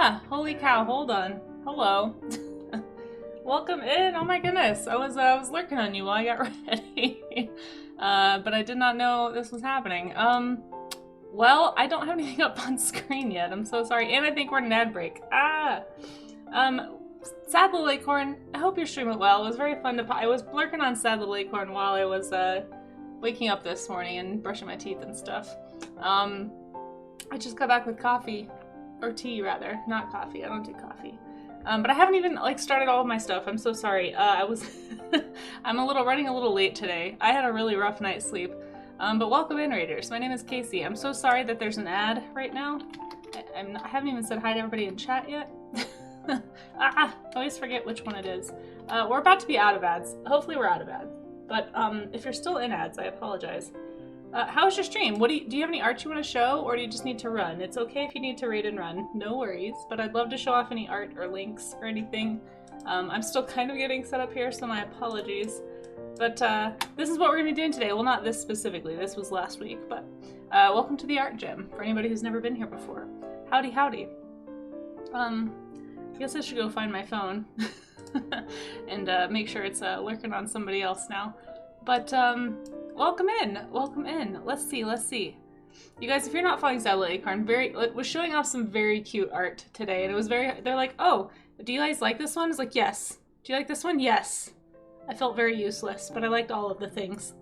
Ah, holy cow, hold on. Hello. Welcome in. Oh my goodness. I was lurking on you while I got ready. But I did not know this was happening. Well, I don't have anything up on screen yet. I'm so sorry. And I think we're in an ad break. Sad Little Acorn, I hope your stream went well. It was very fun to I was lurking on Sad Little Acorn while I was waking up this morning and brushing my teeth and stuff. I just got back with coffee. Or tea, rather. Not coffee. I don't do coffee. But I haven't even, started all of my stuff. I'm so sorry. I'm running a little late today. I had a really rough night's sleep. But welcome in, Raiders. My name is Casey. I'm so sorry that there's an ad right now. I haven't even said hi to everybody in chat yet. I always forget which one it is. We're about to be out of ads. Hopefully we're out of ads. But if you're still in ads, I apologize. How's your stream? Do you have any art you want to show, or do you just need to run? It's okay if you need to raid and run, no worries, but I'd love to show off any art or links or anything. I'm still kind of getting set up here, so my apologies. But this is what we're going to be doing today. Well, not this specifically, this was last week, but welcome to the Art Gym, for anybody who's never been here before. Howdy, howdy. I guess I should go find my phone and make sure it's lurking on somebody else now. But, welcome in, welcome in. Let's see. You guys, if you're not following Sad Little Acorn, was showing off some very cute art today, and it was they're like, oh, do you guys like this one? It's like, yes. Do you like this one? Yes. I felt very useless, but I liked all of the things.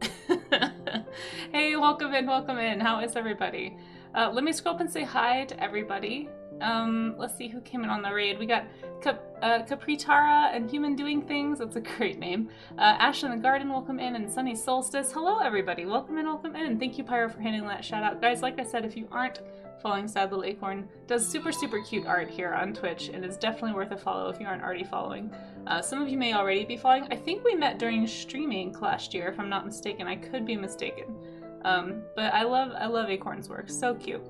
Hey, welcome in. How is everybody? Let me scroll up and say hi to everybody. Let's see who came in on the raid. We got Capritara and Human Doing Things. That's a great name. Ash in the Garden, welcome in, and Sunny Solstice. Hello, everybody. Welcome in. Thank you, Pyro, for handing that shout out. Guys, like I said, if you aren't following Sad Little Acorn, does super cute art here on Twitch, and is definitely worth a follow if you aren't already following. Some of you may already be following. I think we met during streaming last year, if I'm not mistaken. I could be mistaken. But I love Acorn's work. So cute.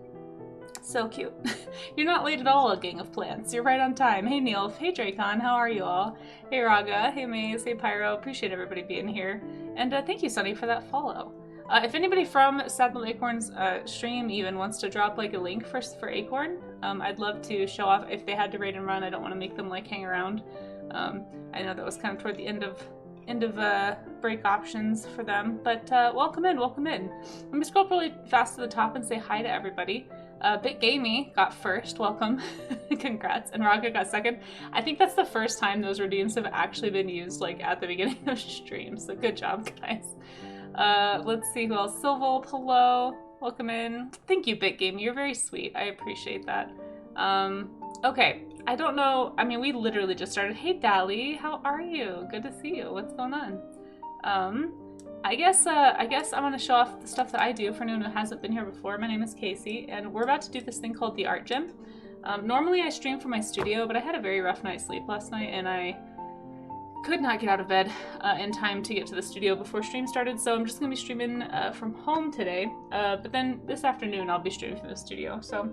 So cute. You're not late at all, Gang of Plants. You're right on time. Hey Neil, hey Dracon, how are you all? Hey Raga, hey Maze, hey Pyro. Appreciate everybody being here. And thank you, Sunny, for that follow. If anybody from Sad Little Acorn's stream even wants to drop a link for Acorn, I'd love to show off if they had to raid and run. I don't want to make them hang around. I know that was kind of toward the end of break options for them, but welcome in. Let me scroll up really fast to the top and say hi to everybody. Bit Gamey got first, welcome. Congrats. And Raga got second. I think that's the first time those redeems have actually been used at the beginning of stream, so good job, guys. Let's see who else. Silval, hello, welcome in. Thank you, Bit Gamey, you're very sweet. I appreciate that. Okay, I don't know, I mean, we literally just started. Hey Dally, how are you? Good to see you. What's going on? I guess I'm gonna show off the stuff that I do for anyone who hasn't been here before. My name is Casey, and we're about to do this thing called the Art Gym. Normally I stream from my studio, but I had a very rough night's sleep last night, and I could not get out of bed in time to get to the studio before stream started, so I'm just gonna be streaming from home today. But then this afternoon I'll be streaming from the studio. So,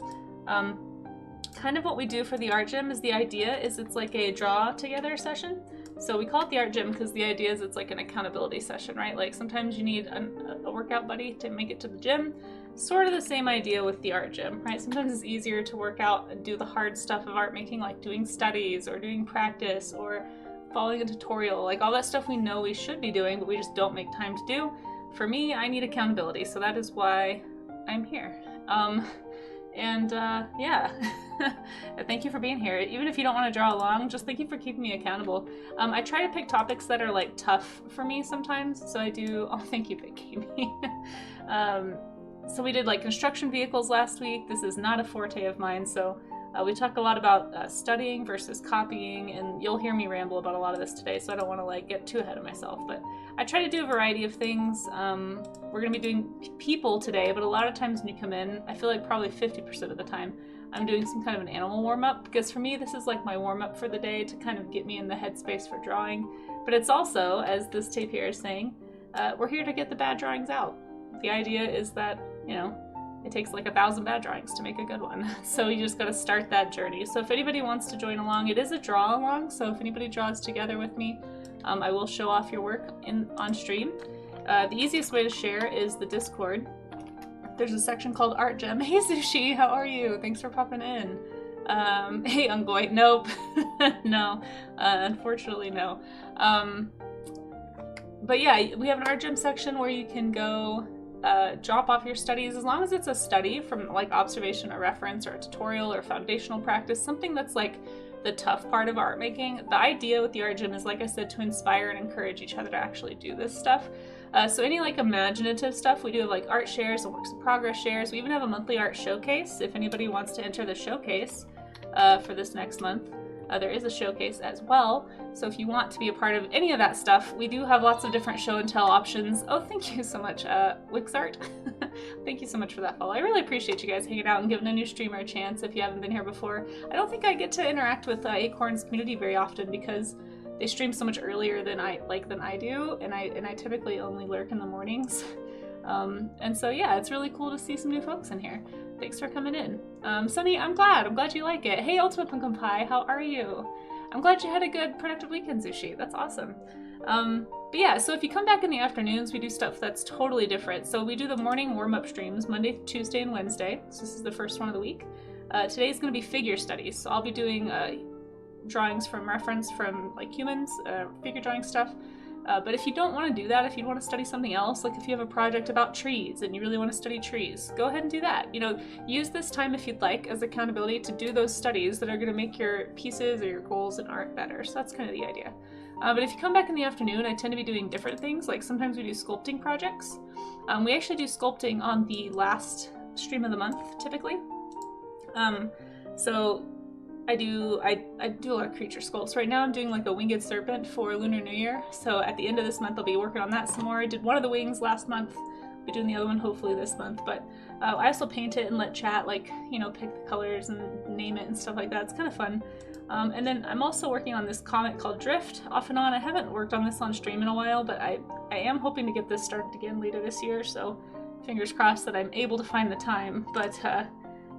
kind of what we do for the Art Gym is it's like a draw together session. So we call it the Art Gym because the idea is it's like an accountability session, right? Sometimes you need a workout buddy to make it to the gym. Sort of the same idea with the Art Gym, right? Sometimes it's easier to work out and do the hard stuff of art making, like doing studies or doing practice or following a tutorial, all that stuff we know we should be doing, but we just don't make time to do. For me, I need accountability, so that is why I'm here. Yeah. Thank you for being here. Even if you don't want to draw along, just thank you for keeping me accountable. I try to pick topics that are tough for me sometimes, so I do. Oh, thank you, Big Gamey. So we did construction vehicles last week. This is not a forte of mine, so we talk a lot about studying versus copying, and you'll hear me ramble about a lot of this today, so I don't want to get too ahead of myself, but I try to do a variety of things. We're going to be doing people today, but a lot of times when you come in, I feel like probably 50% of the time, I'm doing some kind of an animal warm-up, because for me this is my warm-up for the day to kind of get me in the headspace for drawing. But it's also, as this tape here is saying, we're here to get the bad drawings out. The idea is that, it takes 1,000 bad drawings to make a good one. So you just got to start that journey. So if anybody wants to join along, it is a draw along, so if anybody draws together with me, I will show off your work on stream. The easiest way to share is the Discord. There's a section called Art Gym. Hey Sushi, how are you? Thanks for popping in. Hey, Ungoy. Nope. No. Unfortunately, no. But yeah, we have an art gym section where you can go drop off your studies, as long as it's a study from like observation or reference or a tutorial or foundational practice, something that's like the tough part of art making. The idea with the art gym is, like I said, to inspire and encourage each other to actually do this stuff. So any like imaginative stuff, we do have like art shares and works in progress shares. We even have a monthly art showcase if anybody wants to enter the showcase for this next month. There is a showcase as well, so if you want to be a part of any of that stuff, we do have lots of different show and tell options. Oh, thank you so much, Wixart. Thank you so much for that follow. I really appreciate you guys hanging out and giving a new streamer a chance if you haven't been here before. I don't think I get to interact with Acorn's community very often because they stream so much earlier than I do, and I typically only lurk in the mornings. And so yeah, it's really cool to see some new folks in here. Thanks for coming in. Sunny, I'm glad you like it. Hey, Ultimate Pumpkin Pie, how are you? I'm glad you had a good, productive weekend, Sushi. That's awesome. But yeah, so if you come back in the afternoons, we do stuff that's totally different. So we do the morning warm-up streams, Monday, Tuesday, and Wednesday. So this is the first one of the week. Today's gonna be figure studies. So I'll be doing drawings from reference from like humans, figure drawing stuff. But if you don't want to do that, if you want to study something else, like if you have a project about trees and you really want to study trees, go ahead and do that. You know, use this time if you'd like as accountability to do those studies that are going to make your pieces or your goals in art better. So that's kind of the idea. But if you come back in the afternoon, I tend to be doing different things. Like sometimes we do sculpting projects. We actually do sculpting on the last stream of the month, typically. So I do a lot of creature sculpts. Right now I'm doing like a winged serpent for Lunar New Year. So at the end of this month I'll be working on that some more. I did one of the wings last month. I'll be doing the other one hopefully this month. But I also paint it and let chat like, you know, pick the colors and name it and stuff like that. It's kind of fun. And then I'm also working on this comic called Drift off and on. I haven't worked on this on stream in a while, but I am hoping to get this started again later this year. So fingers crossed that I'm able to find the time. But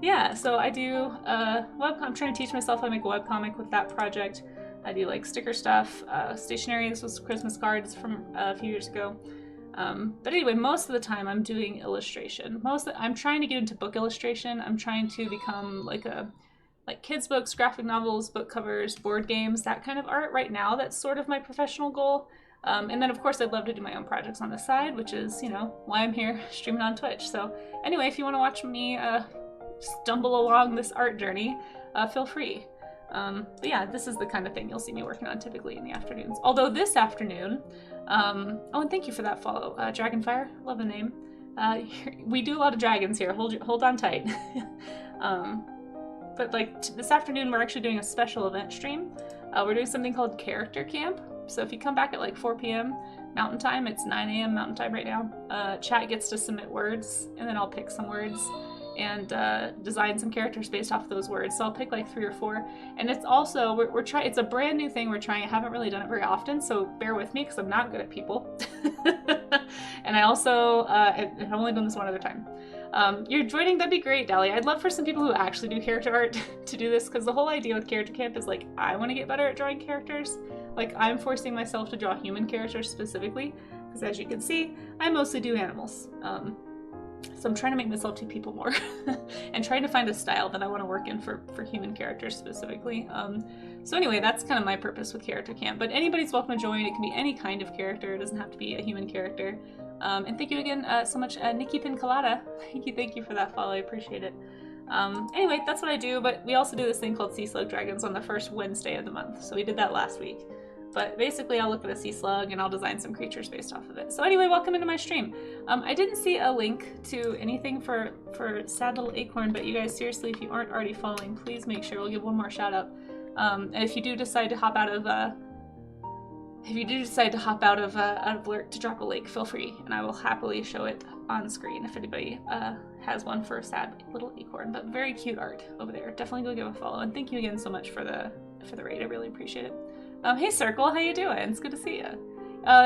yeah, so I do I'm trying to teach myself how to make a webcomic with that project. I do like sticker stuff, stationery. This was Christmas cards from a few years ago. But anyway, most of the time I'm doing illustration. I'm trying to get into book illustration. I'm trying to become like kids books, graphic novels, book covers, board games, that kind of art. Right now, that's sort of my professional goal. And then of course I'd love to do my own projects on the side, which is, you know, why I'm here streaming on Twitch. So anyway, if you want to watch me stumble along this art journey, feel free. But yeah, this is the kind of thing you'll see me working on typically in the afternoons. Although this afternoon, oh, and thank you for that follow, Dragonfire, love the name. We do a lot of dragons here, hold on tight. But like this afternoon we're actually doing a special event stream. We're doing something called Character Camp. So if you come back at like 4 p.m. Mountain Time, it's 9 a.m. Mountain Time right now, chat gets to submit words, and then I'll pick some words and design some characters based off those words. So I'll pick like 3 or 4. And it's also, we're trying, it's a brand new thing we're trying. I haven't really done it very often, so bear with me because I'm not good at people. And I also, I've only done this one other time. You're joining, that'd be great, Dali. I'd love for some people who actually do character art to do this, because the whole idea with Character Camp is like, I want to get better at drawing characters. Like, I'm forcing myself to draw human characters specifically, because as you can see, I mostly do animals. So I'm trying to make myself do people more and trying to find a style that I want to work in for human characters specifically. So anyway, that's kind of my purpose with Character Camp, but anybody's welcome to join. It can be any kind of character. It doesn't have to be a human character. And thank you again so much, Nikki Pincolada. Thank you for that follow. I appreciate it. Anyway, that's what I do, but we also do this thing called Sea Slug Dragons on the first Wednesday of the month. So we did that last week. But basically I'll look at a sea slug and I'll design some creatures based off of it. So anyway, welcome into my stream. I didn't see a link to anything for Sad Little Acorn, but you guys, seriously, if you aren't already following, please make sure. We'll give one more shout out. And if you do decide to hop out of Lurk to drop a link, feel free, and I will happily show it on screen if anybody has one for Sad Little Acorn. But very cute art over there. Definitely go give a follow, and thank you again so much for the raid. I really appreciate it. Hey Circle, how you doing? It's good to see you.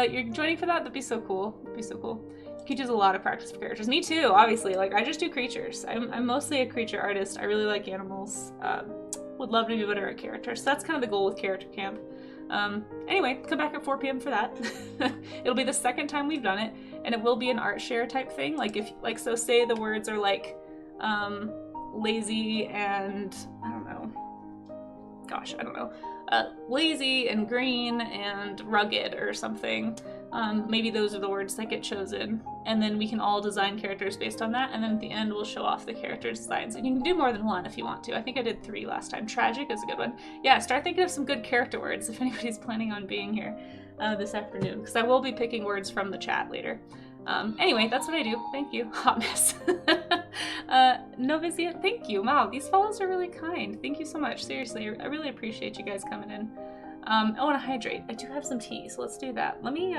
You're joining for that? That'd be so cool. That'd be so cool. You could use a lot of practice for characters. Me too, obviously. Like, I just do creatures. I'm mostly a creature artist. I really like animals. Would love to be better at characters. So that's kind of the goal with Character Camp. Anyway, come back at 4 p.m. for that. It'll be the second time we've done it, and it will be an art share type thing. So say the words are like, lazy and, I don't know, gosh, I don't know, lazy and green and rugged or something. Maybe those are the words that get chosen, and then we can all design characters based on that, and then at the end we'll show off the character designs. And you can do more than one if you want to. I think I did 3 last time. Tragic is a good one. Yeah, start thinking of some good character words if anybody's planning on being here this afternoon, because I will be picking words from the chat later. Anyway, that's what I do. Thank you. Hot mess. Novizia, thank you. Wow, these follows are really kind. Thank you so much. Seriously, I really appreciate you guys coming in. I want to hydrate. I do have some tea, so let's do that. Let me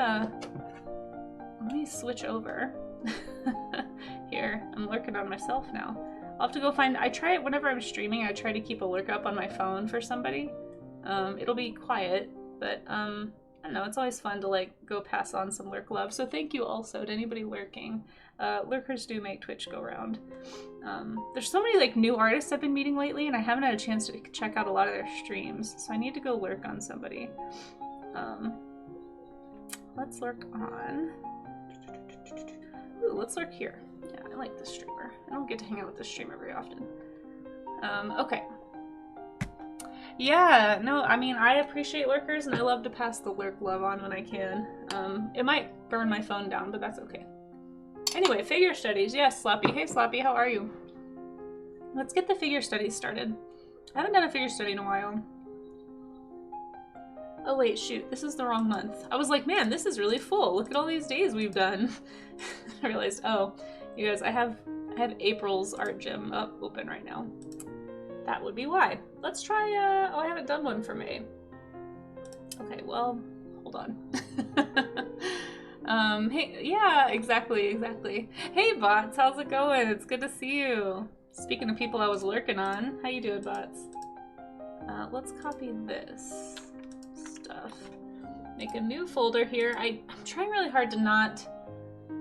switch over. Here, I'm lurking on myself now. I'll have to go find, I try it whenever I'm streaming, I try to keep a lurk up on my phone for somebody. It'll be quiet, but I don't know, it's always fun to like go pass on some lurk love. So thank you also to anybody lurking. Lurkers do make Twitch go round. There's so many like new artists I've been meeting lately, and I haven't had a chance to check out a lot of their streams, so I need to go lurk on somebody. Let's lurk on. Ooh, let's lurk here. Yeah, I like this streamer. I don't get to hang out with this streamer very often. Okay. Yeah, no, I mean, I appreciate lurkers, and I love to pass the lurk love on when I can. It might burn my phone down, but that's okay. Anyway, figure studies. Yes, Sloppy. Hey, Sloppy, how are you? Let's get the figure studies started. I haven't done a figure study in a while. Oh, wait, shoot. This is the wrong month. I was like, man, this is really full. Look at all these days we've done. I realized, oh, you guys, I have April's art gym open right now. That would be why. Let's try, oh, I haven't done one for May. Okay, well, hold on. Hey, yeah, exactly. Hey, Bots, how's it going? It's good to see you. Speaking of people I was lurking on, how you doing, Bots? Let's copy this stuff. Make a new folder here. I'm trying really hard to not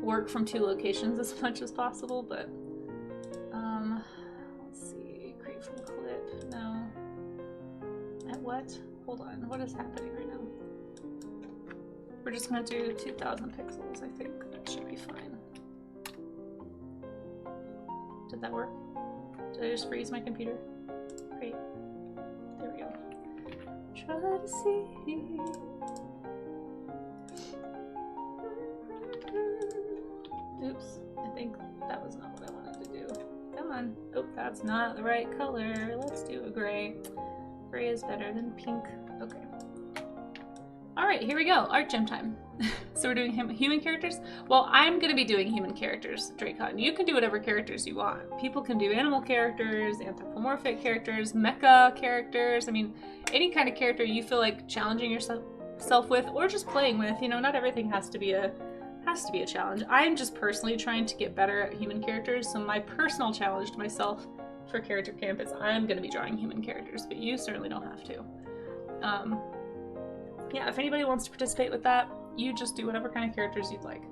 work from 2 locations as much as possible, but, let's see, create from clip, no. At what? Hold on, what is happening right now? We're just gonna do 2000 pixels, I think. That should be fine. Did that work? Did I just freeze my computer? Great. There we go. Try to see. Oops. I think that was not what I wanted to do. Come on. Oh, that's not the right color. Let's do a gray. Gray is better than pink. Okay. Alright, here we go. Art gym time. So we're doing human characters? Well, I'm going to be doing human characters, Dracon. You can do whatever characters you want. People can do animal characters, anthropomorphic characters, mecha characters. I mean, any kind of character you feel like challenging yourself with or just playing with. You know, not everything has to be a challenge. I'm just personally trying to get better at human characters, so my personal challenge to myself for character camp is I'm going to be drawing human characters, but you certainly don't have to. Yeah, if anybody wants to participate with that, you just do whatever kind of characters you'd like.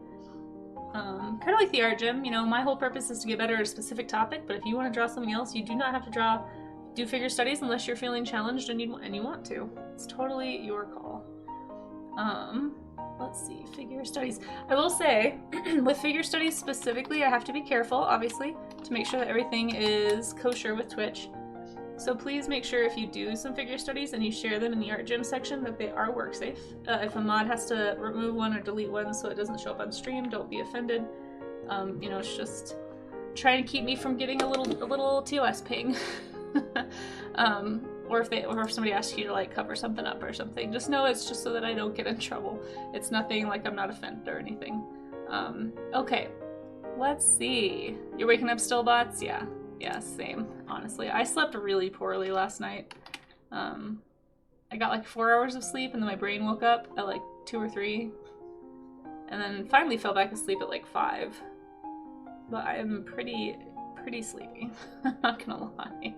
Kind of like the art gym, you know, my whole purpose is to get better at a specific topic, but if you want to draw something else, you do not have to do figure studies unless you're feeling challenged and you want to. It's totally your call. Let's see, figure studies. I will say, with figure studies specifically, I have to be careful, obviously, to make sure that everything is kosher with Twitch. So please make sure if you do some figure studies and you share them in the art gym section that they are work safe. If a mod has to remove one or delete one so it doesn't show up on stream, don't be offended. You know, it's just trying to keep me from getting a little TOS ping. Or if somebody asks you to like cover something up or something, just know it's just so that I don't get in trouble. It's nothing like I'm not offended or anything. Okay, let's see. You're waking up still, Bots? Yeah. Yeah, same, honestly. I slept really poorly last night. I got like 4 hours of sleep and then my brain woke up at like 2 or 3. And then finally fell back asleep at like 5. But I am pretty sleepy. I'm not gonna lie.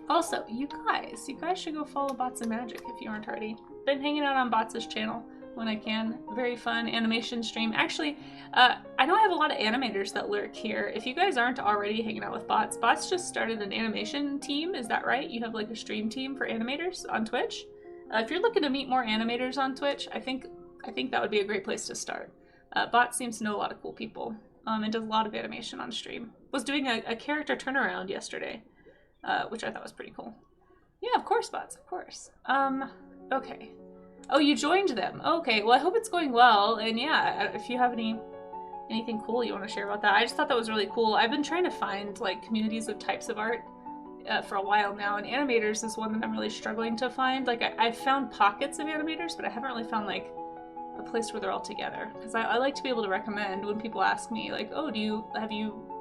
Also, you guys should go follow Bots of Magic if you aren't already. Been hanging out on Bots' channel when I can. Very fun animation stream. Actually, I know I have a lot of animators that lurk here. If you guys aren't already hanging out with Bots, Bots just started an animation team, is that right? You have like a stream team for animators on Twitch? If you're looking to meet more animators on Twitch, I think that would be a great place to start. Bots seems to know a lot of cool people and does a lot of animation on stream. Was doing a character turnaround yesterday, which I thought was pretty cool. Yeah, of course, bots, of course. Okay. Oh, you joined them. Okay, well, I hope it's going well. And yeah, if you have anything cool you want to share about that, I just thought that was really cool. I've been trying to find like communities of types of art for a while now, and animators is one that I'm really struggling to find. Like I've found pockets of animators, but I haven't really found like a place where they're all together. Because I like to be able to recommend when people ask me like, oh,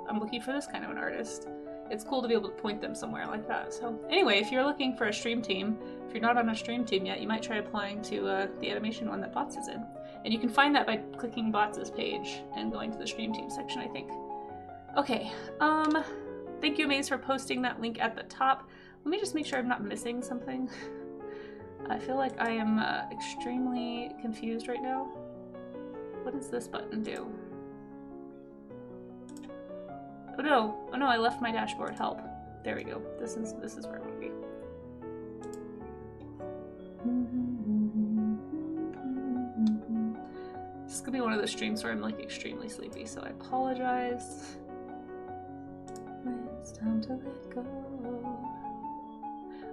I'm looking for this kind of an artist. It's cool to be able to point them somewhere like that. So anyway, if you're looking for a stream team, if you're not on a stream team yet, you might try applying to the animation one that Bots is in. And you can find that by clicking Bots' page and going to the stream team section, I think. Okay, thank you, Amaze, for posting that link at the top. Let me just make sure I'm not missing something. I feel like I am extremely confused right now. What does this button do? Oh no, I left my dashboard. Help. There we go. This is where I want to be. This is gonna be one of those streams where I'm like extremely sleepy, so I apologize. It's time to let go.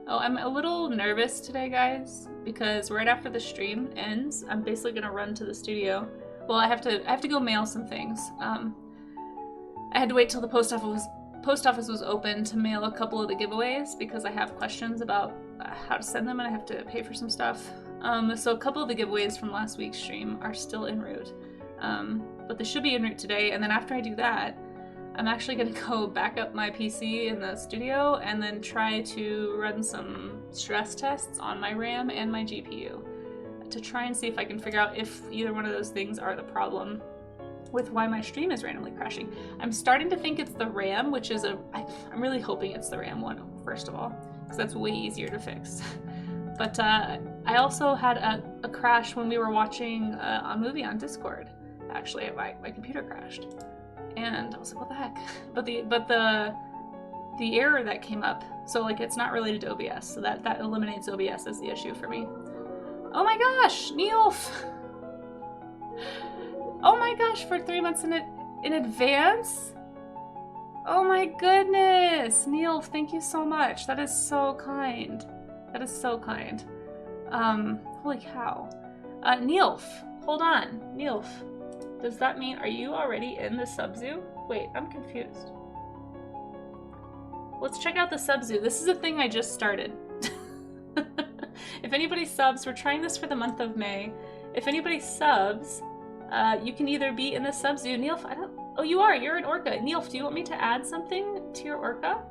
Oh, I'm a little nervous today, guys, because right after the stream ends, I'm basically gonna run to the studio. Well, I have to go mail some things. I had to wait till the post office was open to mail a couple of the giveaways because I have questions about how to send them and I have to pay for some stuff. So a couple of the giveaways from last week's stream are still en route, but they should be en route today. And then after I do that, I'm actually gonna go back up my PC in the studio and then try to run some stress tests on my RAM and my GPU to try and see if I can figure out if either one of those things are the problem with why my stream is randomly crashing. I'm starting to think it's the RAM, which is I'm really hoping it's the RAM one, first of all, because that's way easier to fix. But I also had a crash when we were watching a movie on Discord. Actually, my computer crashed. And I was like, what the heck? But the error that came up, so like it's not related to OBS, so that eliminates OBS as the issue for me. Oh my gosh, Neilf! Oh my gosh, for 3 months in advance? Oh my goodness! Neilf, thank you so much. That is so kind. That is so kind. Holy cow. Neilf, hold on. Neilf, does that mean, are you already in the sub-zoo? Wait, I'm confused. Let's check out the sub-zoo. This is a thing I just started. If anybody subs, we're trying this for the month of May. If anybody subs, you can either be in the sub-zoo. Neilf, oh, you are. You're an orca. Neilf, do you want me to add something to your orca?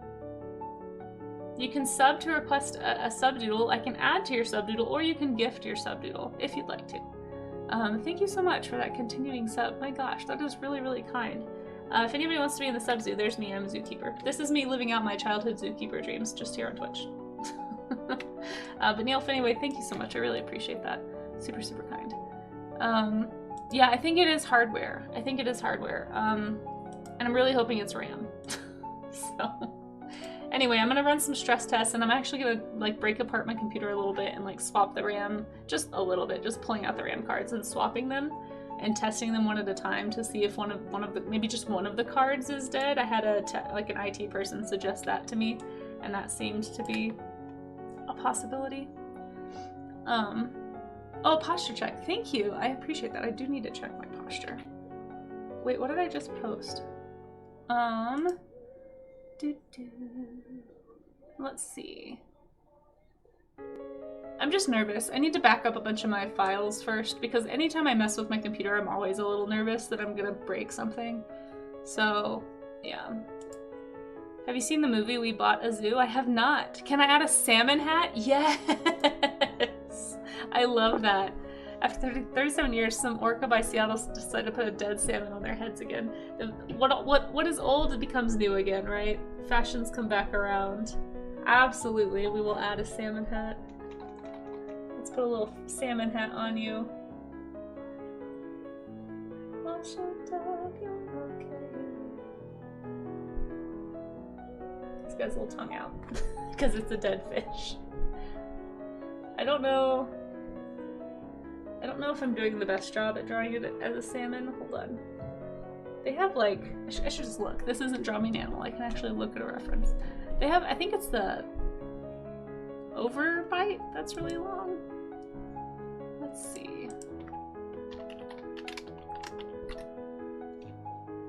You can sub to request a subdoodle. I can add to your subdoodle, or you can gift your subdoodle if you'd like to. Thank you so much for that continuing sub. My gosh, that is really, really kind. If anybody wants to be in the sub-zoo, there's me. I'm a zookeeper. This is me living out my childhood zookeeper dreams just here on Twitch. But Neilf, anyway, thank you so much. I really appreciate that. Super, super kind. Yeah, I think it is hardware. I think it is hardware. And I'm really hoping it's RAM. So, anyway, I'm gonna run some stress tests, and I'm actually gonna like break apart my computer a little bit and like swap the RAM just a little bit, just pulling out the RAM cards and swapping them and testing them one at a time to see if one of the maybe just one of the cards is dead. I had like an IT person suggest that to me, and that seemed to be a possibility. Oh, posture check. Thank you. I appreciate that. I do need to check my posture. Wait, what did I just post? Let's see. I'm just nervous. I need to back up a bunch of my files first, because anytime I mess with my computer, I'm always a little nervous that I'm gonna break something. So, yeah. Have you seen the movie We Bought a Zoo? I have not. Can I add a salmon hat? Yes! I love that. After 37 years, some orca by Seattle decided to put a dead salmon on their heads again. What is old becomes new again, right? Fashions come back around. Absolutely, we will add a salmon hat. Let's put a little salmon hat on you. Wash your dog, you're okay. This guy's a little tongue out because it's a dead fish. I don't know if I'm doing the best job at drawing it as a salmon. Hold on. They have like, I should just look. This isn't Draw Me an Animal. I can actually look at a reference. They have, I think it's the, overbite. That's really long. Let's see.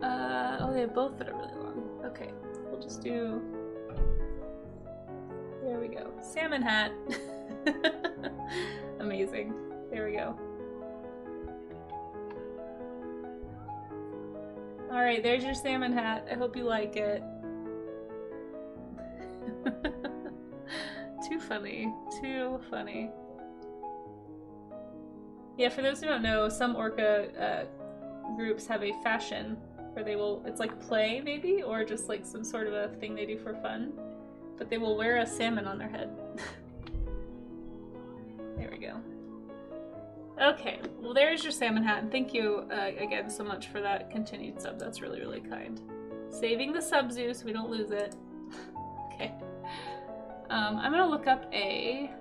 Oh, they have both that are really long. Okay, we'll just do... There we go. Salmon hat. Amazing. There we go. Alright, there's your salmon hat. I hope you like it. Too funny. Too funny. Yeah, for those who don't know, some orca groups have a fashion where they will, it's like play maybe, or just like some sort of a thing they do for fun, but they will wear a salmon on their head. There we go. Okay, well there's your salmon hat, and thank you again so much for that continued sub. That's really, really kind. Saving the sub zoo so we don't lose it. Okay. I'm gonna look up a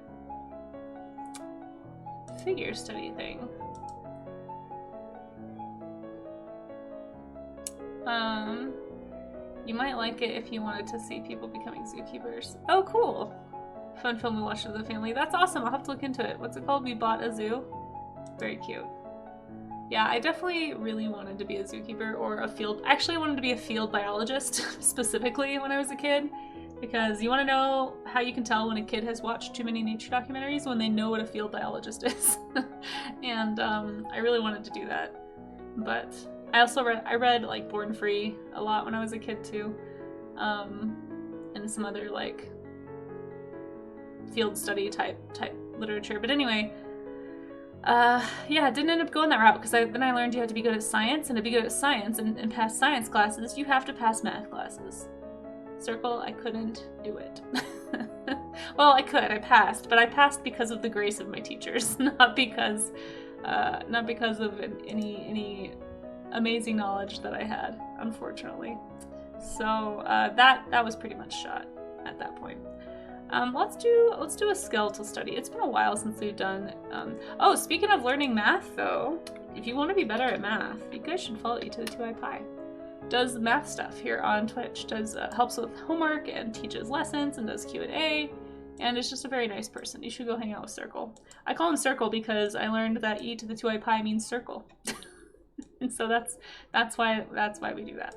figure study thing. You might like it if you wanted to see people becoming zookeepers. Oh, cool! Fun film we watched as a family. That's awesome. I'll have to look into it. What's it called? We Bought a Zoo. Very cute. Yeah, I definitely really wanted to be a zookeeper or a field... Actually, I wanted to be a field biologist specifically when I was a kid. Because you want to know how you can tell when a kid has watched too many nature documentaries? When they know what a field biologist is. And I really wanted to do that. But I also read like Born Free a lot when I was a kid too. And some other like field study type literature. But anyway, yeah, it didn't end up going that route because then I learned you have to be good at science, and to be good at science and pass science classes, you have to pass math classes. Circle, I couldn't do it. Well, I could, I passed, but I passed because of the grace of my teachers, not because of any amazing knowledge that I had, unfortunately. So that was pretty much shot at that point. Let's do a skeletal study. It's been a while since we've done. Oh, speaking of learning math, though, if you want to be better at math, you guys should follow E to the 2i Pi. Does math stuff here on Twitch. Does helps with homework and teaches lessons and does Q&A, and is just a very nice person. You should go hang out with Circle. I call him Circle because I learned that E to the 2i Pi means circle, and so that's why we do that.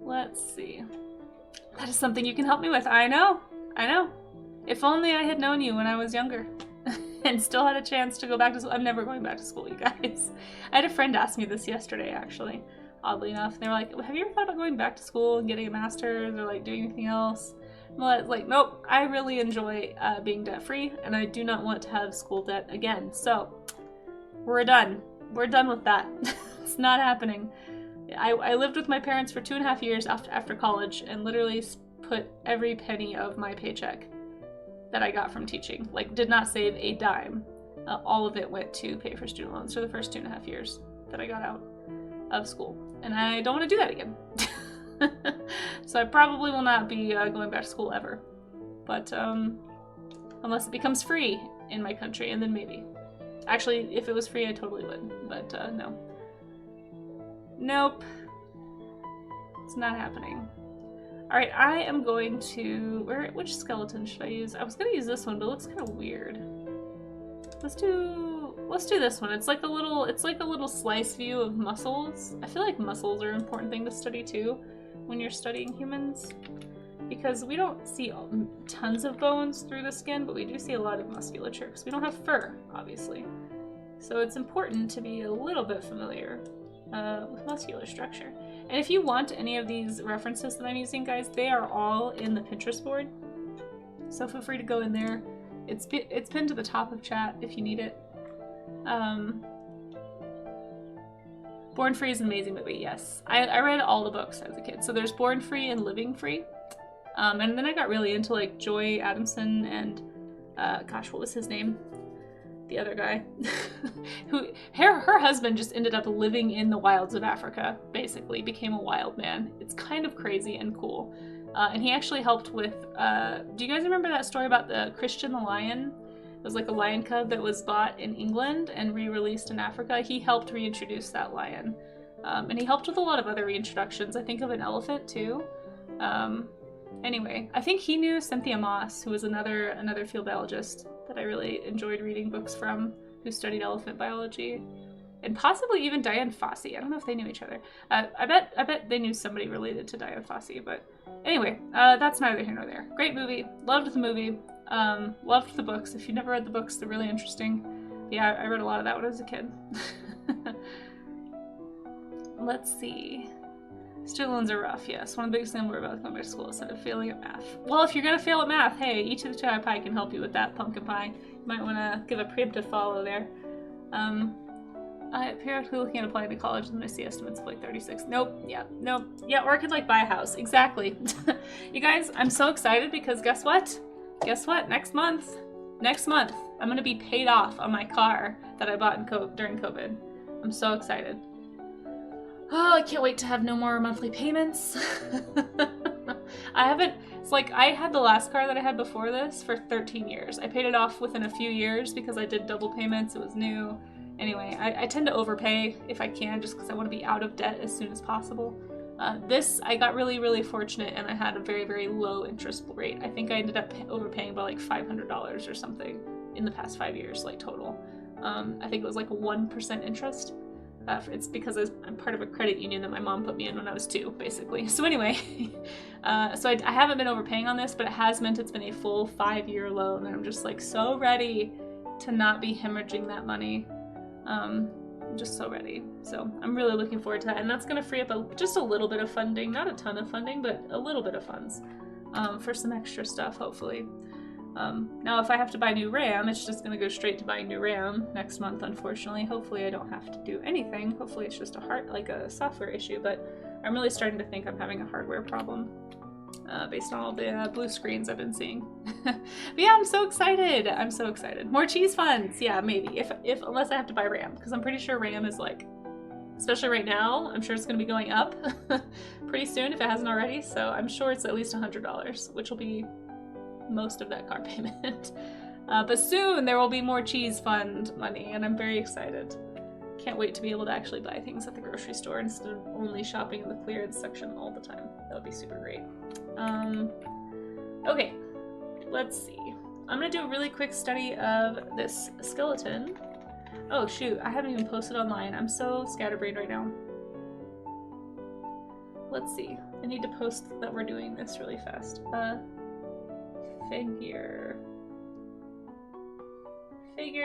Let's see. That is something you can help me with. I know. If only I had known you when I was younger and still had a chance to go back to school. I'm never going back to school, you guys. I had a friend ask me this yesterday, actually, oddly enough. They were like, have you ever thought about going back to school and getting a master's or like doing anything else? I'm like, nope, I really enjoy being debt-free, and I do not want to have school debt again. So we're done. We're done with that. It's not happening. I lived with my parents for 2.5 years after college and literally put every penny of my paycheck that I got from teaching. Like, did not save a dime. All of it went to pay for student loans for the first 2.5 years that I got out of school. And I don't want to do that again. So I probably will not be going back to school ever. But unless it becomes free in my country, and then maybe. Actually, if it was free, I totally would. But no. Nope. It's not happening. Alright, I am going to... which skeleton should I use? I was going to use this one, but it looks kind of weird. Let's do this one. It's like a little slice view of muscles. I feel like muscles are an important thing to study too when you're studying humans, because we don't see tons of bones through the skin, but we do see a lot of musculature because we don't have fur, obviously. So it's important to be a little bit familiar with muscular structure. And if you want any of these references that I'm using, guys, they are all in the Pinterest board. So feel free to go in there. It's pinned to the top of chat if you need it. Born Free is an amazing movie, yes. I read all the books as a kid. So there's Born Free and Living Free. And then I got really into like Joy Adamson and, gosh, what was his name? The other guy. Her husband just ended up living in the wilds of Africa, basically. Became a wild man. It's kind of crazy and cool. And he actually helped with, do you guys remember that story about the Christian the lion? It was like a lion cub that was bought in England and re-released in Africa. He helped reintroduce that lion. And he helped with a lot of other reintroductions. I think of an elephant too. Anyway, I think he knew Cynthia Moss, who was another field biologist that I really enjoyed reading books from, who studied elephant biology. And possibly even Diane Fossey. I don't know if they knew each other. I bet they knew somebody related to Diane Fossey. But anyway, that's neither here nor there. Great movie. Loved the movie. Loved the books. If you've never read the books, they're really interesting. Yeah, I read a lot of that when I was a kid. Let's see. Student loans are rough, yes. One of the biggest things I'm worried about going back to school instead of failing at math. Well, if you're going to fail at math, hey, each of the two pie can help you with that, pumpkin pie. You might want to give a preemptive follow there. I periodically looking at applying to college and I see estimates of like 36. Nope. Yeah. Nope. Yeah, or I could like buy a house. Exactly. You guys, I'm so excited because guess what? Guess what? Next month, I'm going to be paid off on my car that I bought during COVID. I'm so excited. Oh, I can't wait to have no more monthly payments. It's like I had the last car that I had before this for 13 years. I paid it off within a few years because I did double payments. It was new. Anyway, I tend to overpay if I can just because I want to be out of debt as soon as possible. I got really, really fortunate and I had a very, very low interest rate. I think I ended up overpaying by like $500 or something in the past 5 years, like total. I think it was like 1% interest. It's because I'm part of a credit union that my mom put me in when I was 2, basically. So anyway, so I haven't been overpaying on this, but it has meant it's been a full 5-year loan and I'm just like so ready to not be hemorrhaging that money. I'm just so ready. So I'm really looking forward to that. And that's going to free up just a little bit of funding, not a ton of funding, but a little bit of funds for some extra stuff, hopefully. Now, if I have to buy new RAM, it's just going to go straight to buying new RAM next month, unfortunately. Hopefully I don't have to do anything. Hopefully it's just a software issue, but I'm really starting to think I'm having a hardware problem. Based on all the blue screens I've been seeing. But yeah, I'm so excited. I'm so excited. More cheese funds. Yeah, maybe. Unless I have to buy RAM, because I'm pretty sure RAM is like, especially right now, I'm sure it's going to be going up pretty soon if it hasn't already. So I'm sure it's at least $100, which will be most of that car payment. But soon there will be more cheese fund money, and I'm very excited. Can't wait to be able to actually buy things at the grocery store instead of only shopping in the clearance section all the time. That would be super great. Okay, let's see. I'm gonna do a really quick study of this skeleton. Oh shoot, I haven't even posted online. I'm so scatterbrained right now. Let's see. I need to post that we're doing this really fast. Figure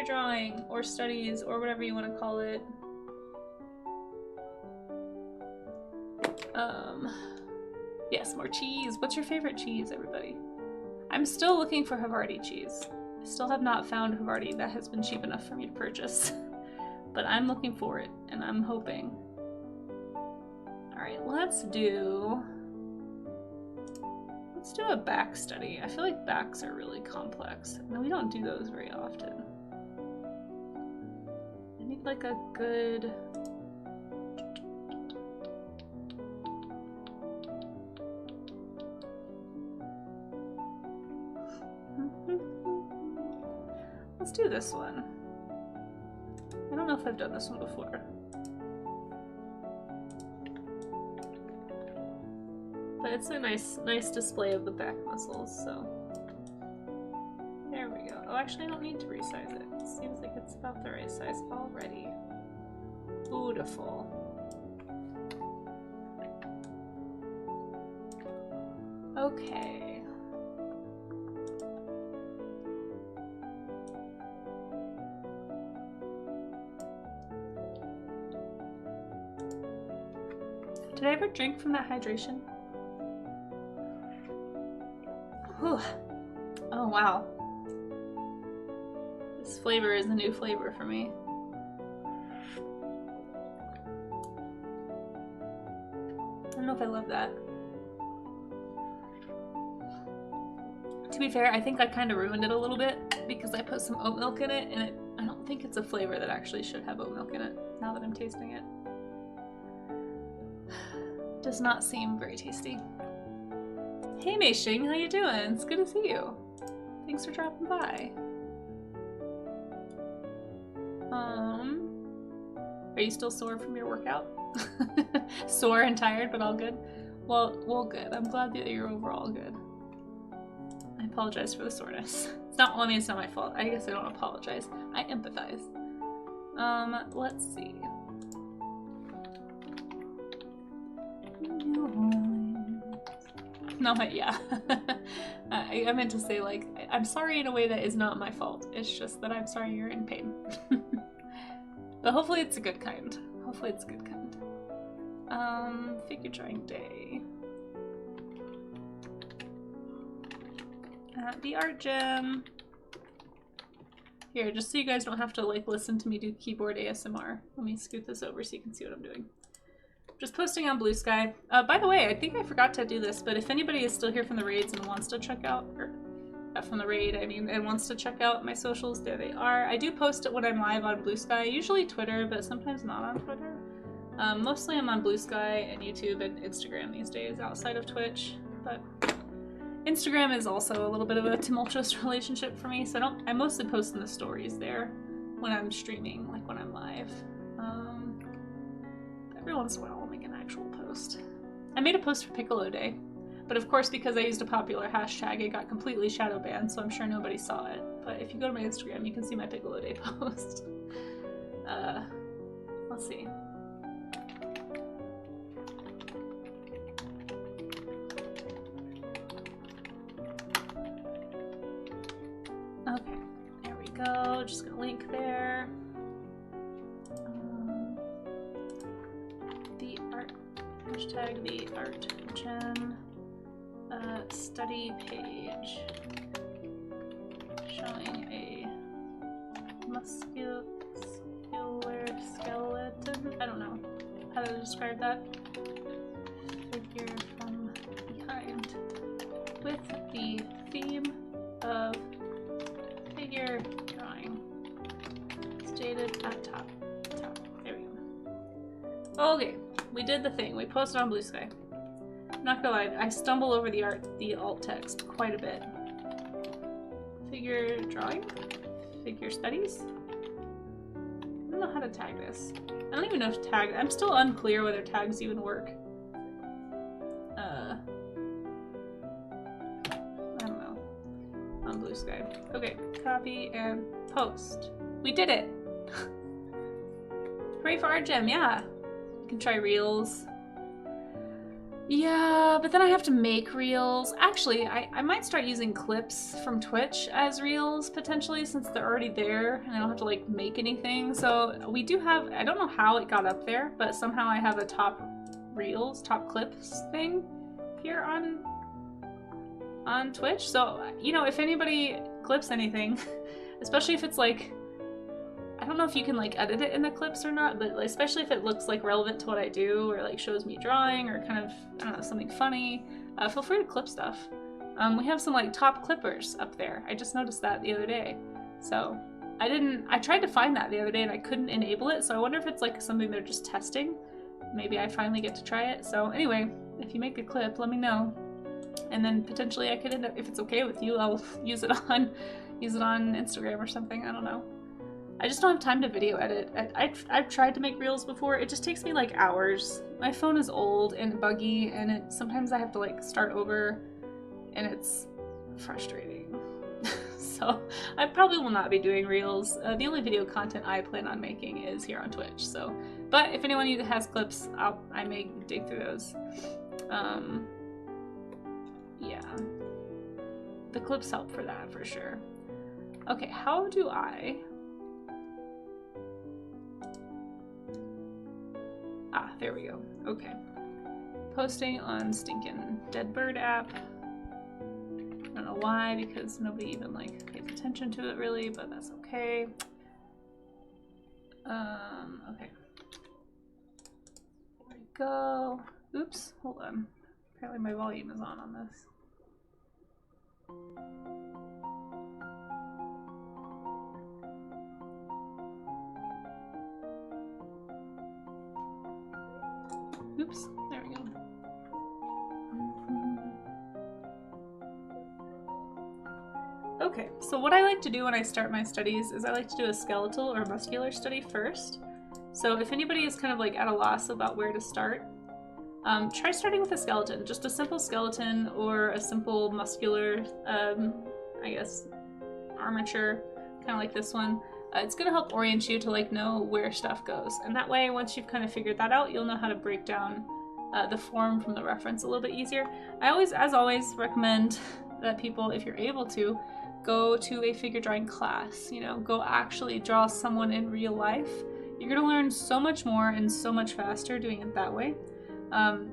drawing, or studies, or whatever you want to call it. Yes, more cheese. What's your favorite cheese, everybody? I'm still looking for Havarti cheese. I still have not found Havarti that has been cheap enough for me to purchase. But I'm looking for it, and I'm hoping. Alright, let's do a back study. I feel like backs are really complex. No, we don't do those very often. I need like a good... Let's do this one. I don't know if I've done this one before. But it's a nice display of the back muscles, so. There we go. Oh, actually I don't need to resize it. It seems like it's about the right size already. Beautiful. Okay. Did I ever drink from that hydration? Whew. Oh wow. This flavor is a new flavor for me. I don't know if I love that. To be fair, I think I kind of ruined it a little bit because I put some oat milk in it, and I don't think it's a flavor that actually should have oat milk in it, now that I'm tasting it. Does not seem very tasty. Hey Mei Xing, how you doing? It's good to see you. Thanks for dropping by. Are you still sore from your workout? Sore and tired, but all good? Well, good. I'm glad that you're overall good. I apologize for the soreness. It's not, well, I mean, it's not my fault. I guess I don't apologize. I empathize. Let's see. No, yeah. I meant to say, like, I'm sorry in a way that is not my fault. It's just that I'm sorry you're in pain. But hopefully it's a good kind. Hopefully it's a good kind. Figure drawing day. At the art gym. Here, just so you guys don't have to, like, listen to me do keyboard ASMR. Let me scoot this over so you can see what I'm doing. Just posting on Blue Sky. By the way, I think I forgot to do this, but if anybody is still here from the raids and wants to check out, or from the raid, I mean, and wants to check out my socials, there they are. I do post it when I'm live on Blue Sky, usually Twitter, but sometimes not on Twitter. Mostly I'm on Blue Sky and YouTube and Instagram these days, outside of Twitch, but Instagram is also a little bit of a tumultuous relationship for me, so I mostly post in the stories there when I'm streaming, like when I'm live. Every once in a while I'll make an actual post. I made a post for Piccolo Day, but of course because I used a popular hashtag it got completely shadow banned, so I'm sure nobody saw it. But if you go to my Instagram you can see my Piccolo Day post. Let's see. Okay, there we go. Just gonna link there. The art, hashtag the art gym study page showing a muscular skeleton. I don't know how to describe that. Figure from behind with the theme of figure drawing stated at top. There we go. Okay, we did the thing. We posted on Blue Sky. Not gonna lie, I stumble over the alt text quite a bit. Figure drawing? Figure studies? I don't know how to tag this. I don't even know if tag. I'm still unclear whether tags even work. I don't know. On Blue Sky. Okay, copy and post. We did it! Hooray for Art Gym, yeah! You can try reels. Yeah, but then I have to make reels. Actually, I might start using clips from Twitch as reels, potentially, since they're already there, and I don't have to, like, make anything. So we do have, I don't know how it got up there, but somehow I have a top reels, top clips thing here on Twitch. So, you know, if anybody clips anything, especially if it's, like, I don't know if you can, like, edit it in the clips or not, but especially if it looks, like, relevant to what I do, or, like, shows me drawing, or kind of, I don't know, something funny, feel free to clip stuff. We have some, like, top clippers up there. I just noticed that the other day. So, I tried to find that the other day and I couldn't enable it, so I wonder if it's, like, something they're just testing. Maybe I finally get to try it. So, anyway, if you make a clip, let me know. And then potentially I could end up, if it's okay with you, I'll use it on Instagram or something, I don't know. I just don't have time to video edit. I've tried to make reels before. It just takes me like hours. My phone is old and buggy, and sometimes I have to like start over, and it's frustrating. So I probably will not be doing reels. The only video content I plan on making is here on Twitch. So, but if anyone has clips, I may dig through those. Yeah, the clips help for that for sure. Okay, how do I? Ah, there we go. Okay. Posting on stinking Deadbird app. I don't know why, because nobody even like pays attention to it really, but that's okay. Okay. There we go. Oops, hold on. Apparently my volume is on this. Oops, there we go. Okay, so what I like to do when I start my studies is I like to do a skeletal or muscular study first. So if anybody is kind of like at a loss about where to start, try starting with a skeleton, just a simple skeleton or a simple muscular, I guess, armature, kind of like this one. It's going to help orient you to like know where stuff goes. And that way, once you've kind of figured that out, you'll know how to break down the form from the reference a little bit easier. I always, as always, recommend that people, if you're able to, go to a figure drawing class, you know, go actually draw someone in real life. You're going to learn so much more and so much faster doing it that way.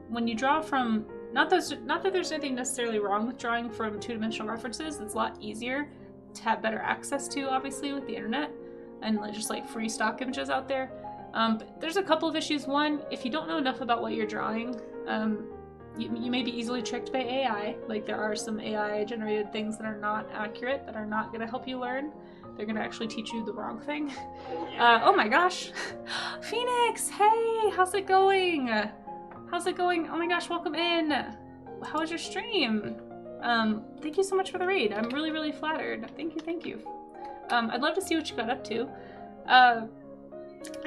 When you draw from, not that there's anything necessarily wrong with drawing from two-dimensional references, it's a lot easier to have better access to, obviously, with the internet and just like free stock images out there. But there's a couple of issues. One, if you don't know enough about what you're drawing, you may be easily tricked by AI. Like there are some AI generated things that are not accurate, that are not going to help you learn. They're going to actually teach you the wrong thing. Oh my gosh. Phoenix, hey, how's it going? How's it going? Oh my gosh, welcome in. How was your stream? Thank you so much for the raid. I'm really, really flattered. Thank you, thank you. I'd love to see what you got up to.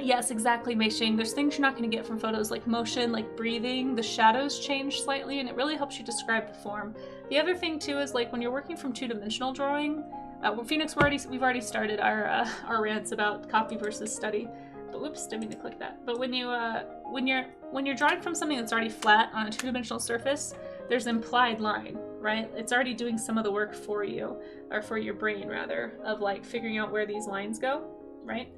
Yes, exactly, Mei Xing. There's things you're not going to get from photos like motion, like breathing. The shadows change slightly, and it really helps you describe the form. The other thing too is like when you're working from two-dimensional drawing. Well, Phoenix, we've already started our rants about copy versus study. But whoops, didn't mean to click that. But when you're drawing from something that's already flat on a two-dimensional surface, there's implied line, right? It's already doing some of the work for you, or for your brain rather, of like figuring out where these lines go, right?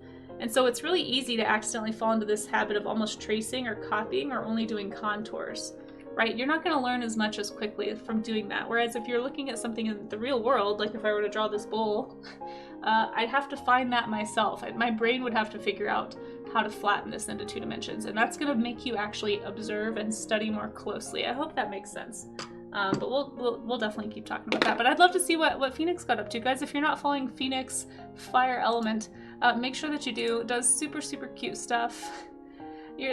And so it's really easy to accidentally fall into this habit of almost tracing or copying or only doing contours, right? You're not going to learn as much as quickly from doing that. Whereas if you're looking at something in the real world, like if I were to draw this bowl, I'd have to find that myself. My brain would have to figure out how to flatten this into two dimensions. And that's going to make you actually observe and study more closely. I hope that makes sense. But we'll definitely keep talking about that. But I'd love to see what Phoenix got up to. Guys, if you're not following Phoenix Fire Element, make sure that you do. It does super, super cute stuff.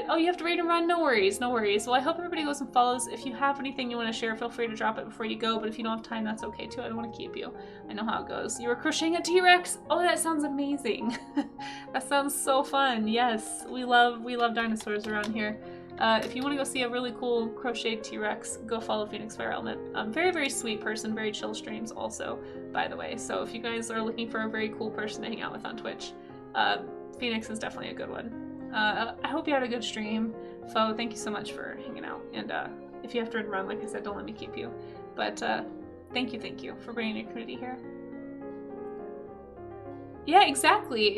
Oh, you have to raid and run? No worries, no worries. Well, I hope everybody goes and follows. If you have anything you want to share, feel free to drop it before you go. But if you don't have time, that's okay too. I don't want to keep you. I know how it goes. You were crocheting a T-Rex? Oh, that sounds amazing. That sounds so fun. Yes, we love dinosaurs around here. If you want to go see a really cool crocheted T-Rex, go follow Phoenix Fire Element. Very, very sweet person, very chill streams also, by the way. So if you guys are looking for a very cool person to hang out with on Twitch, Phoenix is definitely a good one. I hope you had a good stream. Fo, thank you so much for hanging out. And if you have to run, like I said, don't let me keep you. But thank you for bringing your community here. Yeah, exactly,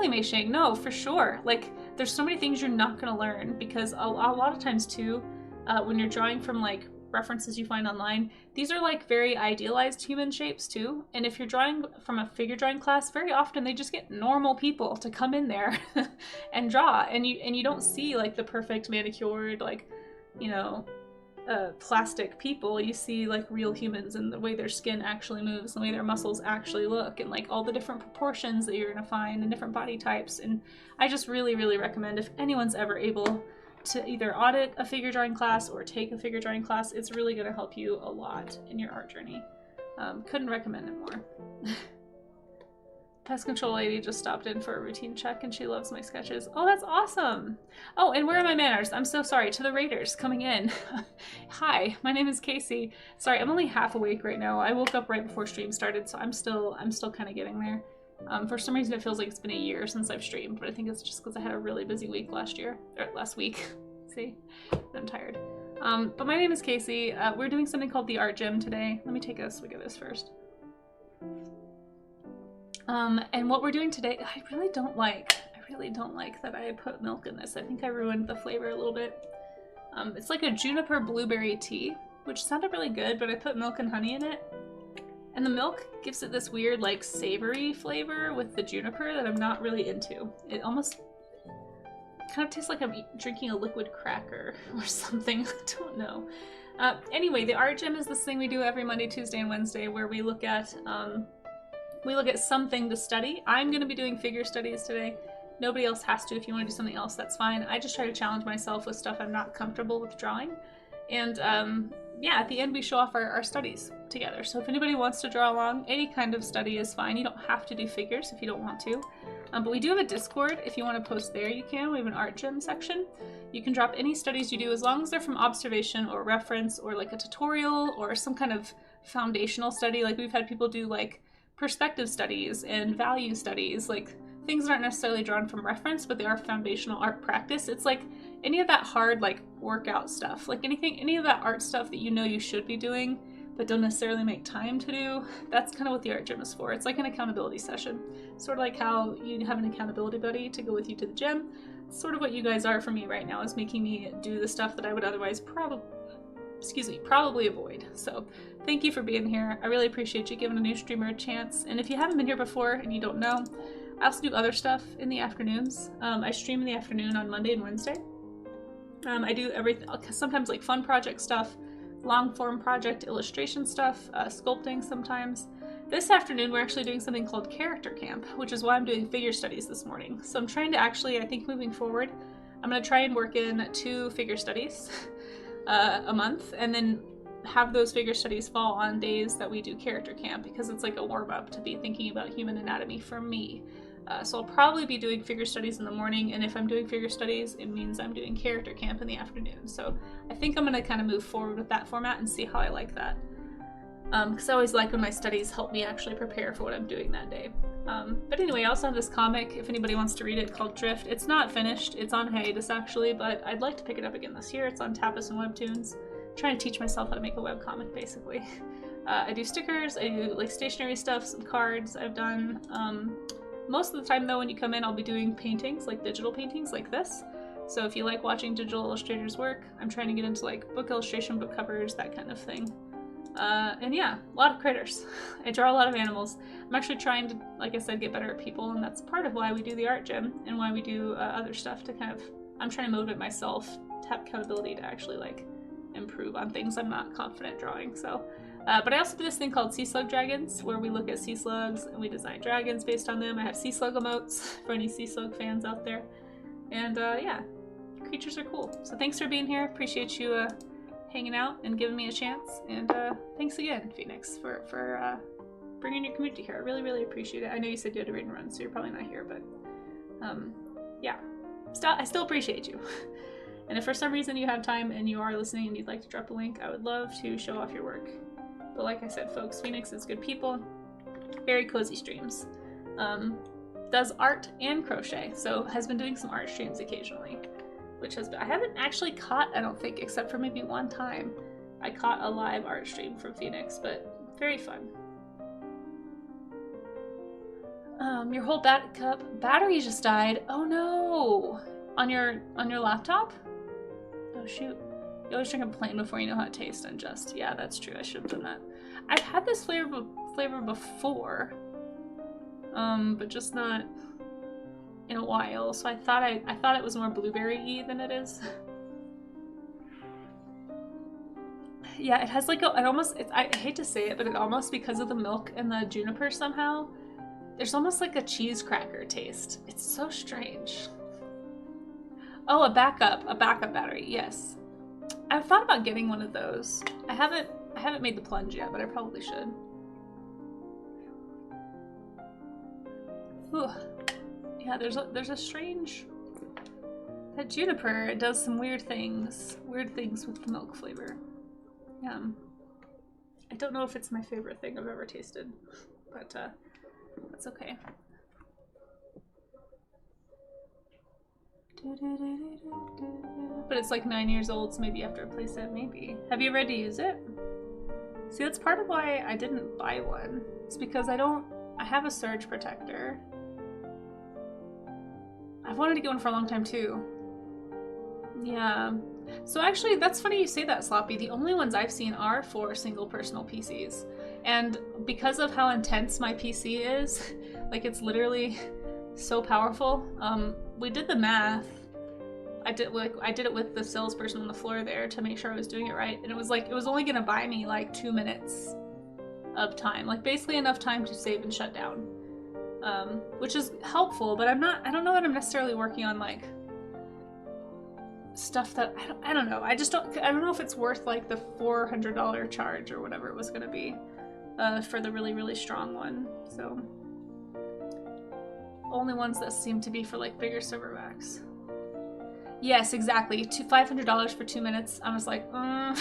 Mei Xing. No, for sure. Like, there's so many things you're not gonna learn because a lot of times too, when you're drawing from like references you find online, these are like very idealized human shapes too. And if you're drawing from a figure drawing class, very often they just get normal people to come in there and draw, and you don't see like the perfect manicured, like, you know, plastic people. You see like real humans and the way their skin actually moves, the way their muscles actually look, and like all the different proportions that you're gonna find and different body types. And I just really, really recommend, if anyone's ever able to either audit a figure drawing class or take a figure drawing class, it's really going to help you a lot in your art journey. Couldn't recommend it more. Pest control lady just stopped in for a routine check and she loves my sketches. Oh, that's awesome. Oh, and where are my manners? I'm so sorry to the raiders coming in. Hi, my name is Casey. Sorry, I'm only half awake right now. I woke up right before stream started, so I'm still kind of getting there. For some reason it feels like it's been a year since I've streamed, but I think it's just because I had a really busy week last week. See? I'm tired. But my name is Casey. We're doing something called the Art Gym today. Let me take a swig of this first. And what we're doing today, I really don't like that I put milk in this. I think I ruined the flavor a little bit. It's like a juniper blueberry tea, which sounded really good, but I put milk and honey in it. And the milk gives it this weird, like, savory flavor with the juniper that I'm not really into. It almost kind of tastes like I'm drinking a liquid cracker or something. I don't know. Anyway, the Art Gym is this thing we do every Monday, Tuesday, and Wednesday where we look at something to study. I'm going to be doing figure studies today. Nobody else has to. If you want to do something else, that's fine. I just try to challenge myself with stuff I'm not comfortable with drawing. And yeah, at the end we show off our studies together. So if anybody wants to draw along, any kind of study is fine. You don't have to do figures if you don't want to. But we do have a Discord. If you want to post there, you can. We have an art gym section. You can drop any studies you do as long as they're from observation or reference or like a tutorial or some kind of foundational study. Like we've had people do like perspective studies and value studies, like things that aren't necessarily drawn from reference, but they are foundational art practice. It's like any of that hard like workout stuff, like any of that art stuff that you know you should be doing but don't necessarily make time to do. That's kind of what the art gym is for. It's like an accountability session, sort of like how you have an accountability buddy to go with you to the gym. It's sort of what you guys are for me right now, is making me do the stuff that I would otherwise probably avoid. So thank you for being here. I really appreciate you giving a new streamer a chance. And if you haven't been here before and you don't know, I also do other stuff in the afternoons. I stream in the afternoon on Monday and Wednesday. I do everything, sometimes like fun project stuff, long form project illustration stuff, sculpting sometimes. This afternoon we're actually doing something called character camp, which is why I'm doing figure studies this morning. So I'm trying to actually, I think moving forward, I'm going to try and work in 2 figure studies a month, and then have those figure studies fall on days that we do character camp, because it's like a warm up to be thinking about human anatomy for me. So I'll probably be doing figure studies in the morning, and if I'm doing figure studies, it means I'm doing character camp in the afternoon. So I think I'm going to kind of move forward with that format and see how I like that. Because I always like when my studies help me actually prepare for what I'm doing that day. But anyway, I also have this comic, if anybody wants to read it, called Drift. It's not finished, it's on hiatus actually, but I'd like to pick it up again this year. It's on Tapas and Webtoons. I'm trying to teach myself how to make a webcomic, basically. I do stickers, I do like stationery stuff, some cards I've done. Most of the time though, when you come in, I'll be doing paintings, like digital paintings like this. So if you like watching digital illustrators work, I'm trying to get into like book illustration, book covers, that kind of thing. And yeah, a lot of critters. I draw a lot of animals. I'm actually trying to, like I said, get better at people, and that's part of why we do the art gym and why we do other stuff to kind of, I'm trying to motivate myself to have accountability to actually like improve on things I'm not confident drawing. So, but I also do this thing called Sea Slug Dragons, where we look at sea slugs and we design dragons based on them. I have sea slug emotes for any sea slug fans out there. And yeah, creatures are cool. So thanks for being here. Appreciate you hanging out and giving me a chance. And thanks again, Phoenix, for bringing your community here. I really, really appreciate it. I know you said you had to read and run, so you're probably not here, but yeah, I still appreciate you. And if for some reason you have time and you are listening and you'd like to drop a link, I would love to show off your work. But like I said, folks, Phoenix is good people, very cozy streams. Does art and crochet, so has been doing some art streams occasionally, which has been, I haven't actually caught, I don't think, except for maybe one time, I caught a live art stream from Phoenix, but very fun. Your whole battery just died. Oh no! On your laptop? Oh shoot. You always drink a plain before you know how it tastes, unjust. Yeah, that's true. I should have done that. I've had this flavor before, but just not in a while. So I thought it was more blueberry-y than it is. Yeah, it has like I hate to say it, but it almost, because of the milk and the juniper somehow, there's almost like a cheese cracker taste. It's so strange. Oh, a backup battery, yes. I've thought about getting one of those. I haven't made the plunge yet, but I probably should. Ooh. Yeah, there's a strange, that juniper, it does some weird things with the milk flavor. I don't know if it's my favorite thing I've ever tasted, but that's okay. But it's like 9 years old, so maybe you have to replace it, maybe. Have you ever had to use it? See, that's part of why I didn't buy one. It's because I have a surge protector. I've wanted to get one for a long time too. Yeah. So actually, that's funny you say that, Sloppy. The only ones I've seen are for single personal PCs. And because of how intense my PC is, like it's literally so powerful, we did the math. I did it with the salesperson on the floor there to make sure I was doing it right, and it was only gonna buy me like 2 minutes of time, like basically enough time to save and shut down, which is helpful. But I don't know that I'm necessarily working on like stuff that I don't know. I don't know if it's worth like the $400 charge or whatever it was gonna be for the really, really strong one. So only ones that seem to be for like bigger server backs. Yes, exactly. $500 for 2 minutes. I was like, I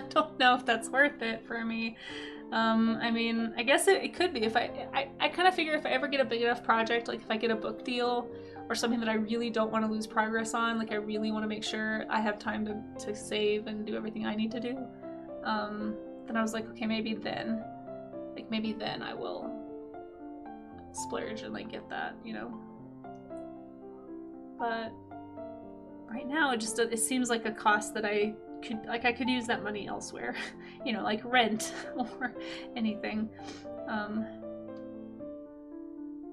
don't know if that's worth it for me. I mean, I guess it could be if I kind of figure if I ever get a big enough project, like if I get a book deal or something that I really don't want to lose progress on, like I really want to make sure I have time to save and do everything I need to do, then I was like, okay, maybe then I will splurge and like get that, you know. But right now it seems like a cost that I could use that money elsewhere, you know, like rent or anything.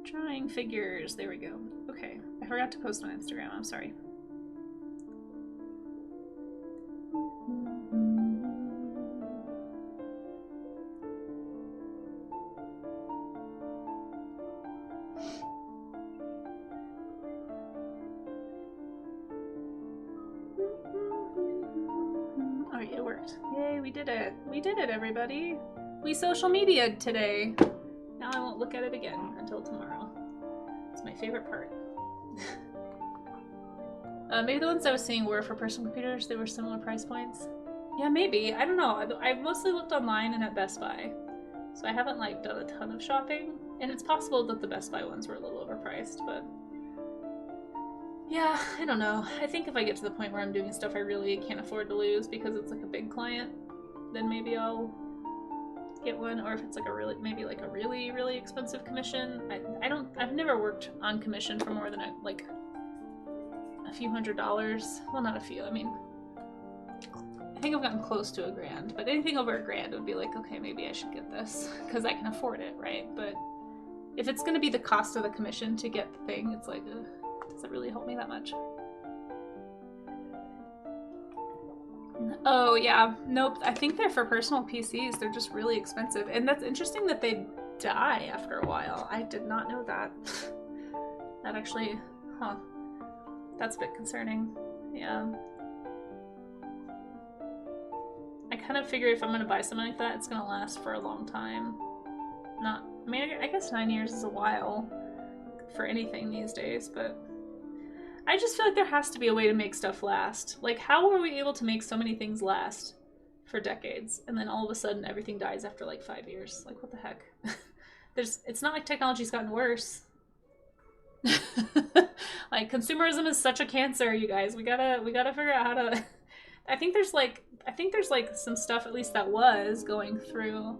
Drawing figures, there we go. Okay, I forgot to post on Instagram, I'm sorry. It worked. Yay, we did it. We did it, everybody. We social media'd today. Now I won't look at it again until tomorrow. It's my favorite part. Maybe the ones I was seeing were for personal computers. They were similar price points. Yeah, maybe. I don't know. I've mostly looked online and at Best Buy. So I haven't like done a ton of shopping. And it's possible that the Best Buy ones were a little overpriced, but yeah, I don't know. I think if I get to the point where I'm doing stuff I really can't afford to lose because it's like a big client, then maybe I'll get one. Or if it's like maybe like a really, really expensive commission. I've never worked on commission for more than like a few $100s. Well, not a few. I mean, I think I've gotten close to $1,000, but anything over $1,000 would be like, okay, maybe I should get this because I can afford it, right? But if it's going to be the cost of the commission to get the thing, it's like, does it really help me that much? Oh yeah, nope. I think they're for personal PCs. They're just really expensive. And that's interesting that they die after a while. I did not know that. That actually, that's a bit concerning. Yeah. I kind of figure if I'm gonna buy something like that, it's gonna last for a long time. I mean, I guess 9 years is a while for anything these days, but I just feel like there has to be a way to make stuff last. Like, how were we able to make so many things last for decades, and then all of a sudden everything dies after like 5 years? Like, what the heck? It's not like technology's gotten worse. Like, consumerism is such a cancer, you guys. We gotta figure out how to. I think there's like some stuff, at least that was going through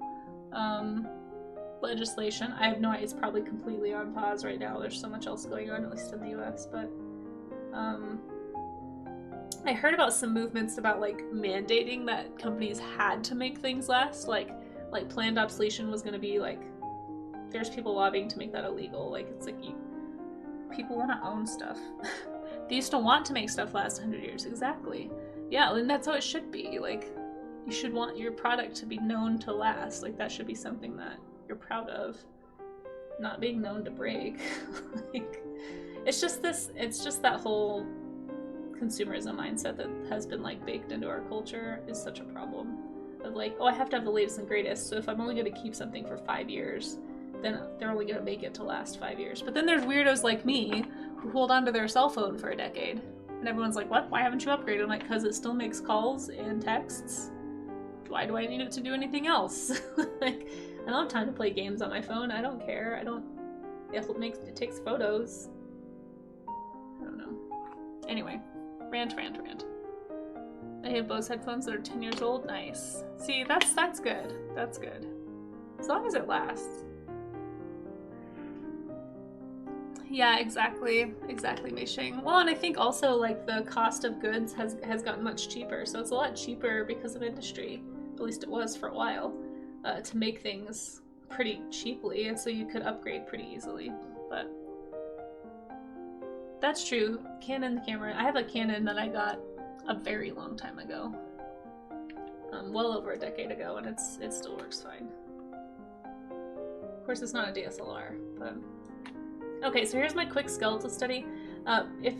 legislation. I have no idea. It's probably completely on pause right now. There's so much else going on, at least in the US, but I heard about some movements about like mandating that companies had to make things last. Like planned obsolescence was going to be like, there's people lobbying to make that illegal. Like, it's like people want to own stuff. They used to want to make stuff last 100 years. Exactly. Yeah, and that's how it should be. Like, you should want your product to be known to last. Like, that should be something that you're proud of, not being known to break. Like, it's just that whole consumerism mindset that has been like baked into our culture is such a problem. Of like, oh, I have to have the latest and greatest, so if I'm only going to keep something for 5 years, then they're only going to make it to last 5 years. But then there's weirdos like me who hold on to their cell phone for a decade, and everyone's like, what? Why haven't you upgraded? I'm like, because it still makes calls and texts. Why do I need it to do anything else? Like, I don't have time to play games on my phone. I don't care. It takes photos. I don't know. Anyway, rant. I have Bose headphones that are 10 years old. Nice. See, that's good. That's good. As long as it lasts. Yeah, exactly, Meishing. Well, and I think also like the cost of goods has gotten much cheaper, so it's a lot cheaper because of industry. At least it was for a while, to make things pretty cheaply, and so you could upgrade pretty easily. But that's true. Canon camera. I have a Canon that I got a very long time ago, well over a decade ago, and it still works fine. Of course, it's not a DSLR, but. Okay, so here's my quick skeletal study.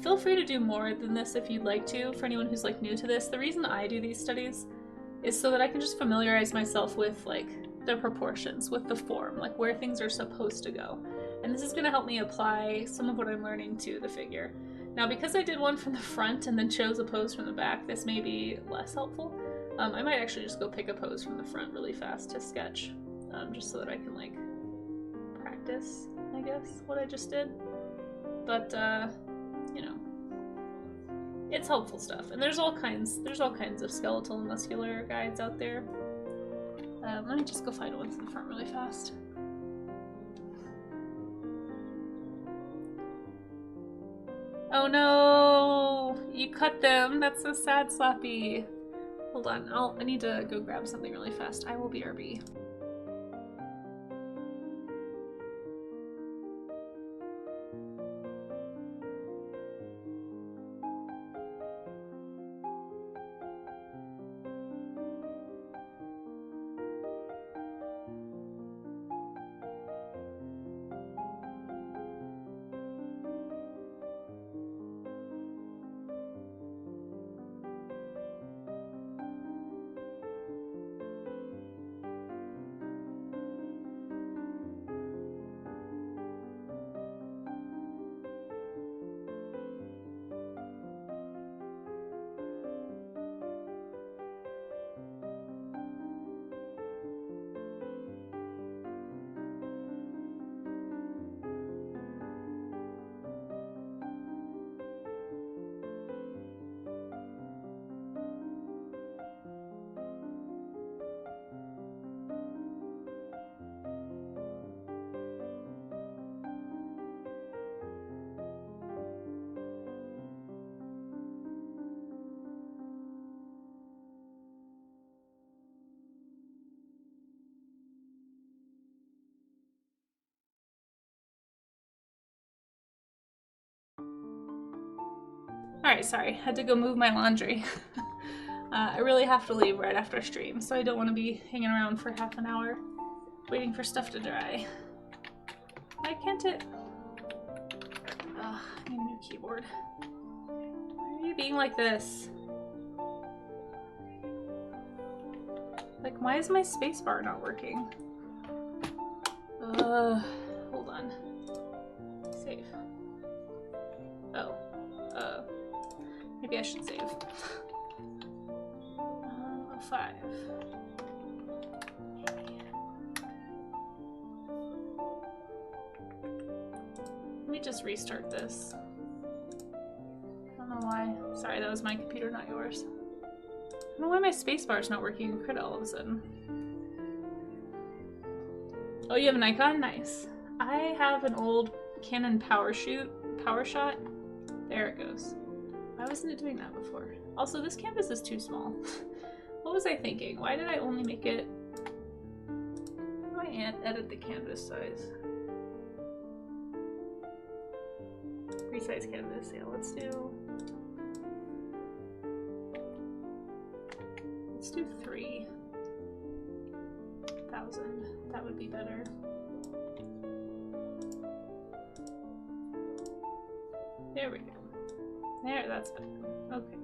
Feel free to do more than this if you'd like to, for anyone who's like new to this. The reason I do these studies is so that I can just familiarize myself with like the proportions, with the form, like where things are supposed to go. And this is going to help me apply some of what I'm learning to the figure. Now, because I did one from the front and then chose a pose from the back, this may be less helpful. I might actually just go pick a pose from the front really fast to sketch, just so that I can, like, practice, I guess, what I just did. But, you know, it's helpful stuff. And there's all kinds of skeletal and muscular guides out there. Let me just go find one from the front really fast. Oh no! You cut them! That's so sad, Slappy. Hold on, I need to go grab something really fast. I will BRB. Alright, sorry. Had to go move my laundry. I really have to leave right after stream, so I don't want to be hanging around for half an hour waiting for stuff to dry. Why can't it? Ugh, I need a new keyboard. Why are you being like this? Like, why is my spacebar not working? Hold on. Save. Oh. Maybe I should save. 5. Let me just restart this. I don't know why. Sorry, that was my computer, not yours. I don't know why my spacebar is not working in Crit all of a sudden. Oh, you have an icon? Nice. I have an old Canon power shot. There it goes. Why wasn't it doing that before? Also, this canvas is too small. What was I thinking? Why did I only make it... How do I edit the canvas size? Resize canvas, yeah, let's do 3,000. That would be better. There we go. There, that's better. Okay.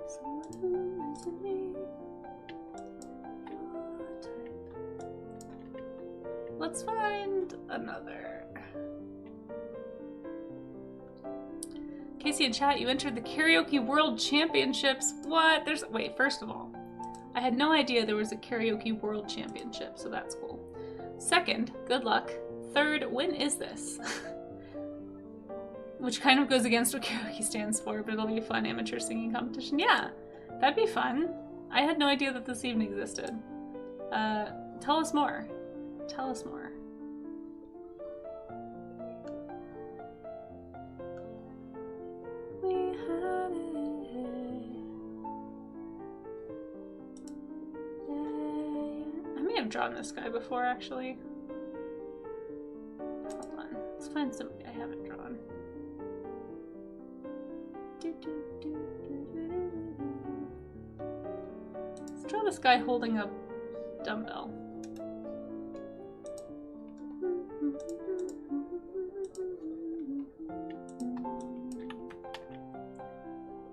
Someone who isn't me, your type. Let's find another. Casey in chat, you entered the Karaoke World Championships. What? Wait, first of all, I had no idea there was a Karaoke World Championship, so that's cool. Second, good luck. Third, when is this? Which kind of goes against what karaoke stands for, but it'll be a fun amateur singing competition. Yeah, that'd be fun. I had no idea that this even existed. Tell us more. Tell us more. We had it. I may have drawn this guy before, actually. Hold on. Let's find somebody I haven't drawn. Let's draw this guy holding a dumbbell.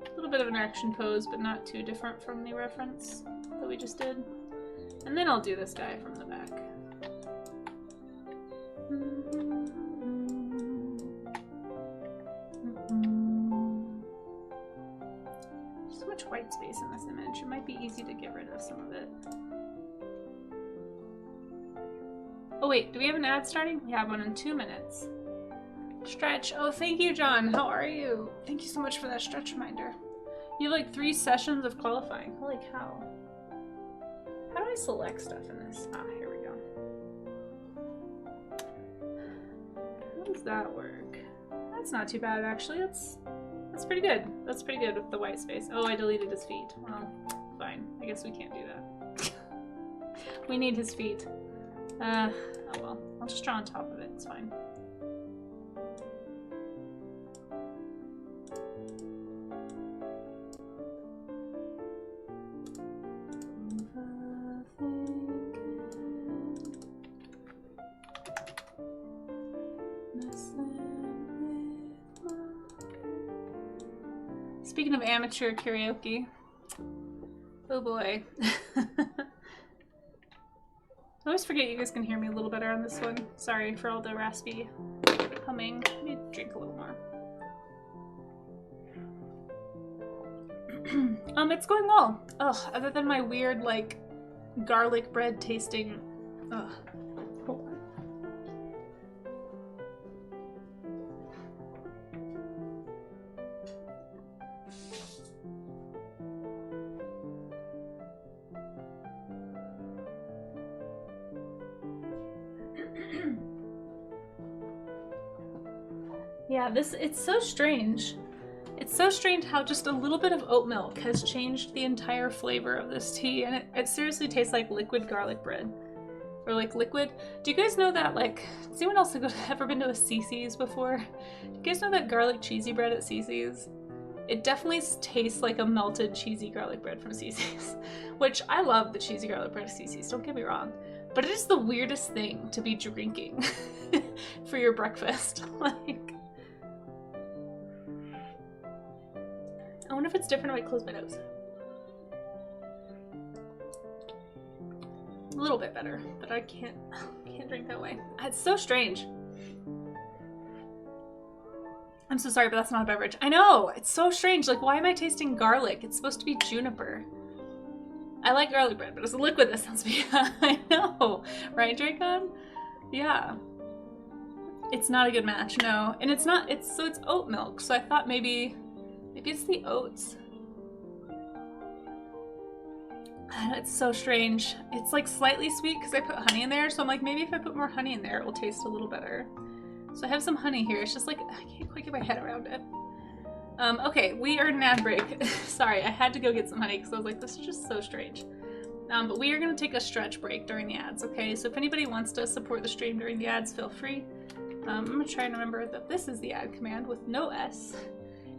A little bit of an action pose, but not too different from the reference that we just did. And then I'll do this guy from the back. So much white space in this image. It might be easy to get rid of some of it. Oh wait, do we have an ad starting? We have one in 2 minutes. Stretch. Oh, thank you, John. How are you? Thank you so much for that stretch reminder. You have like 3 sessions of qualifying. Holy cow. How do I select stuff in this? Ah, here we go. How does that work? That's not too bad, actually. That's pretty good. That's pretty good with the white space. Oh, I deleted his feet. Well, fine. I guess we can't do that. We need his feet. Oh well. I'll just draw on top of it. It's fine. Speaking of amateur karaoke, oh boy. I always forget you guys can hear me a little better on this one. Sorry for all the raspy humming. I need to drink a little more. It's going well. Ugh, other than my weird, like, garlic bread tasting. Ugh. Hold on. Yeah, it's so strange. It's so strange how just a little bit of oat milk has changed the entire flavor of this tea, and it seriously tastes like liquid garlic bread. Or like liquid. Do you guys know that, like, has anyone else ever been to a CC's before? Do you guys know that garlic cheesy bread at CC's? It definitely tastes like a melted cheesy garlic bread from CC's. Which, I love the cheesy garlic bread at CC's, don't get me wrong. But it is the weirdest thing to be drinking for your breakfast. Like, I wonder if it's different if I close my nose. A little bit better, but I can't drink that way. It's so strange. I'm so sorry, but that's not a beverage. I know, it's so strange. Like, why am I tasting garlic? It's supposed to be juniper. I like garlic bread, but it's a liquid that sounds bad. I know, right, Dracon? Yeah. It's not a good match, no. And it's not, it's oat milk, so I thought maybe it's the oats. It's so strange. It's like slightly sweet because I put honey in there, so I'm like, maybe if I put more honey in there, it will taste a little better. So I have some honey here. It's just like, I can't quite get my head around it. Okay, we are in an ad break. Sorry, I had to go get some honey because I was like, this is just so strange. But we are going to take a stretch break during the ads, okay? So if anybody wants to support the stream during the ads, feel free. I'm going to try and remember that this is the ad command with no S.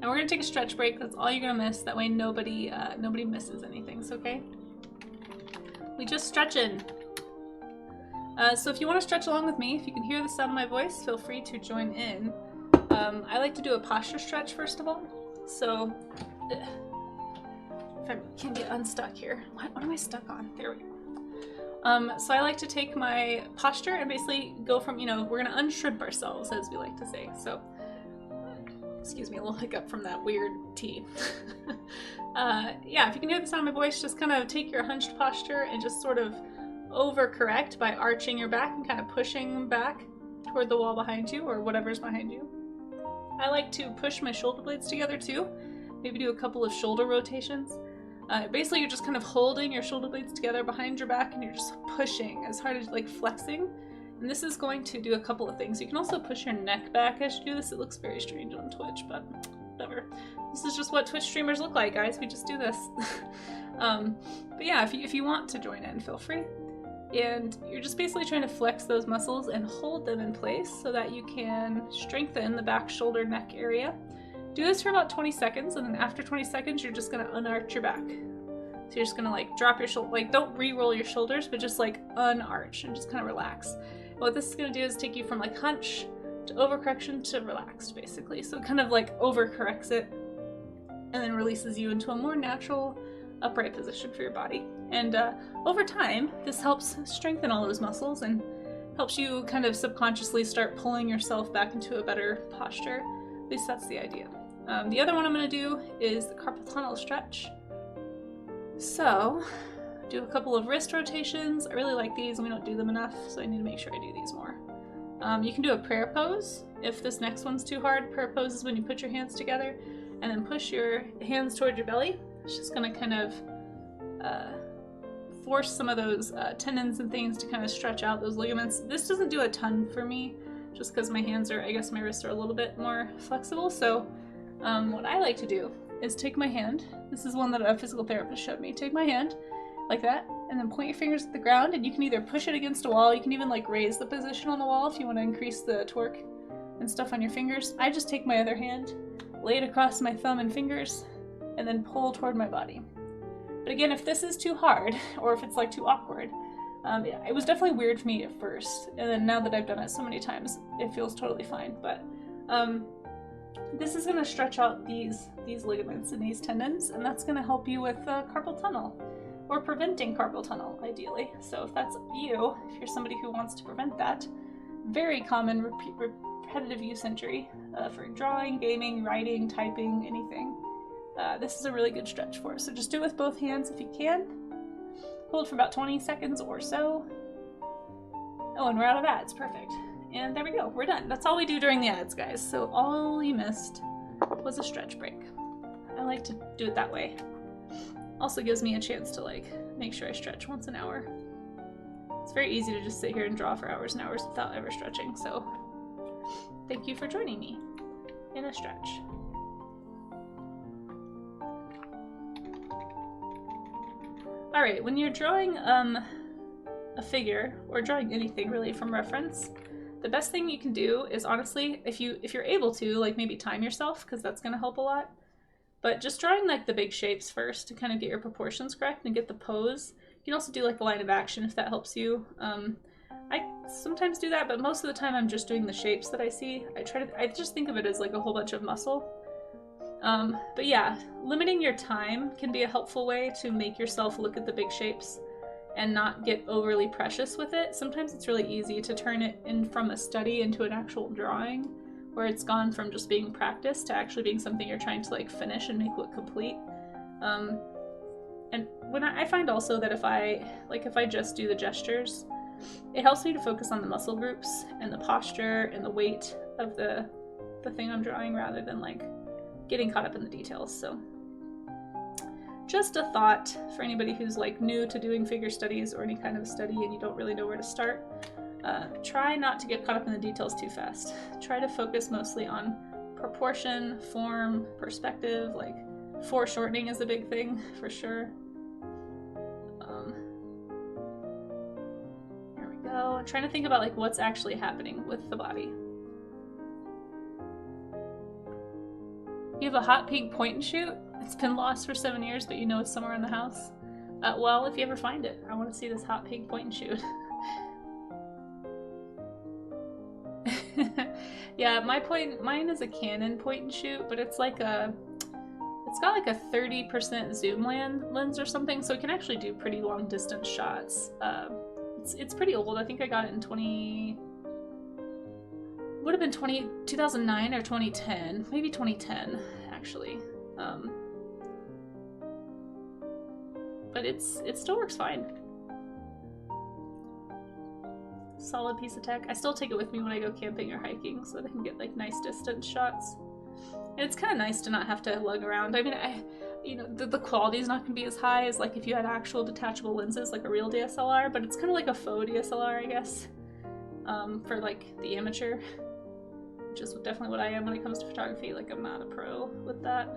And we're going to take a stretch break. That's all you're going to miss. That way nobody misses anything, so okay? We just stretching. So if you want to stretch along with me, if you can hear the sound of my voice, feel free to join in. I like to do a posture stretch first of all. So, if I can get unstuck here. What am I stuck on? There we go. So I like to take my posture and basically go from, you know, we're going to unshrimp ourselves, as we like to say. So, excuse me, a little hiccup from that weird tea. Yeah, if you can hear the sound of my voice, just kind of take your hunched posture and just sort of overcorrect by arching your back and kind of pushing back toward the wall behind you or whatever's behind you. I like to push my shoulder blades together too. Maybe do a couple of shoulder rotations. Basically, you're just kind of holding your shoulder blades together behind your back and you're just pushing as hard as, like, flexing. And this is going to do a couple of things. You can also push your neck back as you do this. It looks very strange on Twitch, but whatever. This is just what Twitch streamers look like, guys. We just do this. But yeah, if you want to join in, feel free. And you're just basically trying to flex those muscles and hold them in place so that you can strengthen the back, shoulder, neck area. Do this for about 20 seconds, and then after 20 seconds, you're just gonna unarch your back. So you're just gonna, like, drop your shoulder, like, don't re-roll your shoulders, but just, like, unarch and just kind of relax. And what this is gonna do is take you from, like, hunch to overcorrection to relaxed, basically. So it kind of, like, overcorrects it and then releases you into a more natural upright position for your body. And over time, this helps strengthen all those muscles and helps you kind of subconsciously start pulling yourself back into a better posture. At least that's the idea. The other one I'm going to do is the carpal tunnel stretch. So, do a couple of wrist rotations. I really like these and we don't do them enough, so I need to make sure I do these more. You can do a prayer pose if this next one's too hard. Prayer pose is when you put your hands together and then push your hands toward your belly. It's just going to kind of force some of those tendons and things to kind of stretch out those ligaments. This doesn't do a ton for me just because my hands are, I guess my wrists are a little bit more flexible. So what I like to do is take my hand. This is one that a physical therapist showed me. Take my hand like that and then point your fingers at the ground, and you can either push it against a wall, you can even like raise the position on the wall if you want to increase the torque and stuff on your fingers. I just take my other hand, lay it across my thumb and fingers, and then pull toward my body. But again, if this is too hard, or if it's like too awkward, it was definitely weird for me at first, and then now that I've done it so many times, it feels totally fine. But this is going to stretch out these ligaments and these tendons, and that's going to help you with carpal tunnel, or preventing carpal tunnel, ideally. So if that's you, if you're somebody who wants to prevent that, very common repetitive use injury for drawing, gaming, writing, typing, anything. This is a really good stretch for it. So just do it with both hands if you can. Hold for about 20 seconds or so. Oh, and we're out of ads. Perfect. And there we go. We're done. That's all we do during the ads, guys. So all you missed was a stretch break. I like to do it that way. Also gives me a chance to like make sure I stretch once an hour. It's very easy to just sit here and draw for hours and hours without ever stretching. So thank you for joining me in a stretch. Alright, when you're drawing a figure, or drawing anything really from reference, the best thing you can do is honestly, if you're able to, like maybe time yourself, because that's going to help a lot. But just drawing like the big shapes first to kind of get your proportions correct and get the pose. You can also do like a line of action if that helps you. I sometimes do that, but most of the time I'm just doing the shapes that I see. I just think of it as like a whole bunch of muscle. But yeah, limiting your time can be a helpful way to make yourself look at the big shapes and not get overly precious with it. Sometimes it's really easy to turn it in from a study into an actual drawing, where it's gone from just being practice to actually being something you're trying to like finish and make look complete. And when I find also that if I just do the gestures, it helps me to focus on the muscle groups and the posture and the weight of the thing I'm drawing rather than like getting caught up in the details. So just a thought for anybody who's like new to doing figure studies or any kind of study and you don't really know where to start. Try not to get caught up in the details too fast. Try to focus mostly on proportion, form, perspective, like foreshortening is a big thing for sure. There we go. I'm trying to think about like what's actually happening with the body. You have a hot pink point and shoot. It's been lost for 7 years, but you know it's somewhere in the house. Well, if you ever find it, I want to see this hot pink point and shoot. Yeah, mine is a Canon point and shoot, but it's like it's got like a 30% zoom lens or something, so it can actually do pretty long distance shots. It's pretty old. I think I got it in 2009 or 2010, maybe 2010 actually. But it still works fine. Solid piece of tech. I still take it with me when I go camping or hiking so that I can get like nice distance shots. And it's kind of nice to not have to lug around. I mean, the quality is not going to be as high as like if you had actual detachable lenses like a real DSLR, but it's kind of like a faux DSLR, I guess, for like the amateur, which is definitely what I am when it comes to photography. Like I'm not a pro with that.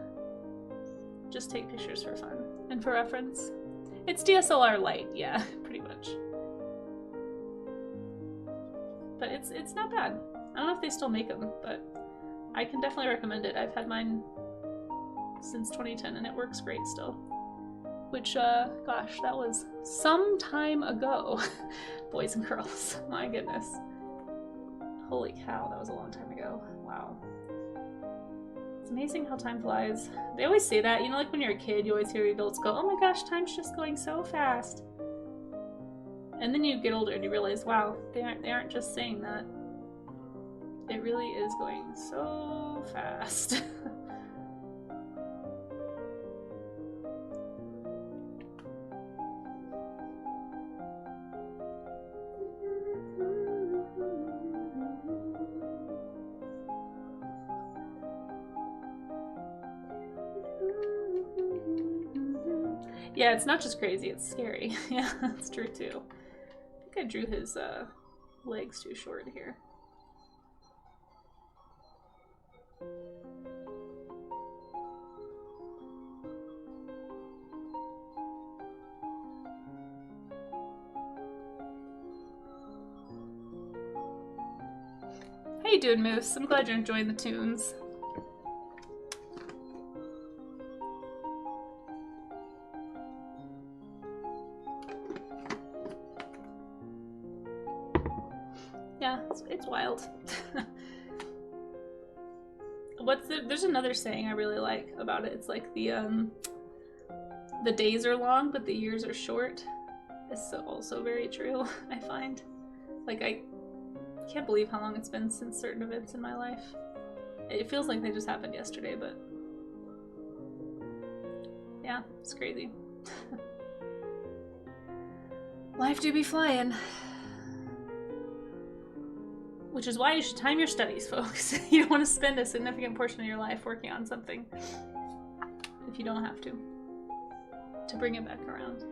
Just take pictures for fun and for reference. It's DSLR light, yeah, pretty much. But it's not bad. I don't know if they still make them, but I can definitely recommend it. I've had mine since 2010 and it works great still. Which, gosh, that was some time ago. Boys and girls, my goodness. Holy cow, that was a long time ago. Wow. It's amazing how time flies. They always say that, you know, like when you're a kid, you always hear adults go, oh my gosh, time's just going so fast. And then you get older and you realize, wow, they aren't just saying that. It really is going so fast. Yeah, it's not just crazy, it's scary. Yeah, that's true too. I think I drew his legs too short here. How you doing, Moose? I'm glad you're enjoying the tunes. Yeah, it's wild. There's another saying I really like about it. It's like the days are long, but the years are short. It's also very true, I find. Like, I can't believe how long it's been since certain events in my life. It feels like they just happened yesterday, but yeah, it's crazy. Life do be flying. Which is why you should time your studies, folks. You don't want to spend a significant portion of your life working on something if you don't have to bring it back around.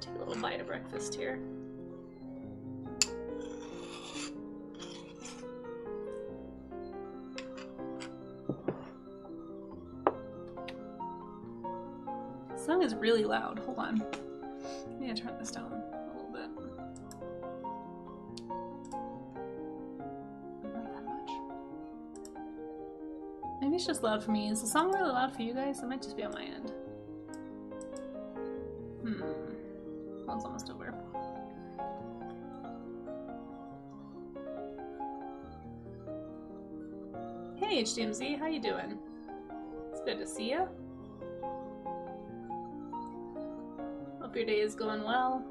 Take a little bite of breakfast here. The song is really loud. Hold on. I need to turn this down a little bit. Not that much. Maybe it's just loud for me. Is the song really loud for you guys? It might just be on my end. Well, it's almost over. Hey HDMZ, how you doing? It's good to see you. Hope your day is going well.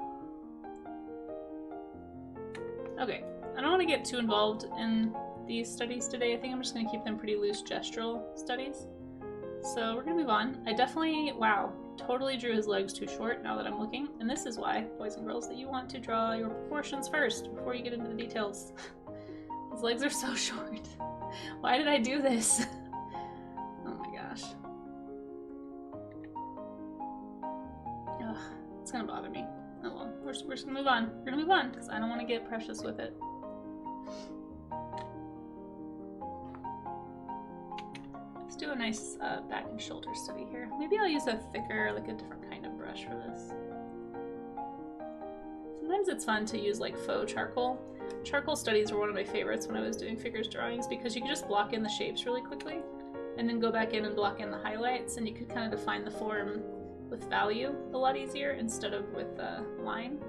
Okay, I don't want to get too involved in these studies today. I think I'm just going to keep them pretty loose gestural studies. So we're going to move on. I definitely, wow, totally drew his legs too short now that I'm looking. And this is why, boys and girls, that you want to draw your proportions first before you get into the details. His legs are so short. Why did I do this? Oh my gosh. Ugh, it's gonna bother me. Oh well, we're just gonna move on. We're gonna move on because I don't want to get precious with it. Let's do a nice back and shoulder study here. Maybe I'll use a thicker, like a different kind of brush for this. Sometimes it's fun to use like faux charcoal. Charcoal studies were one of my favorites when I was doing figures drawings because you could just block in the shapes really quickly and then go back in and block in the highlights, and you could kind of define the form with value a lot easier instead of with line.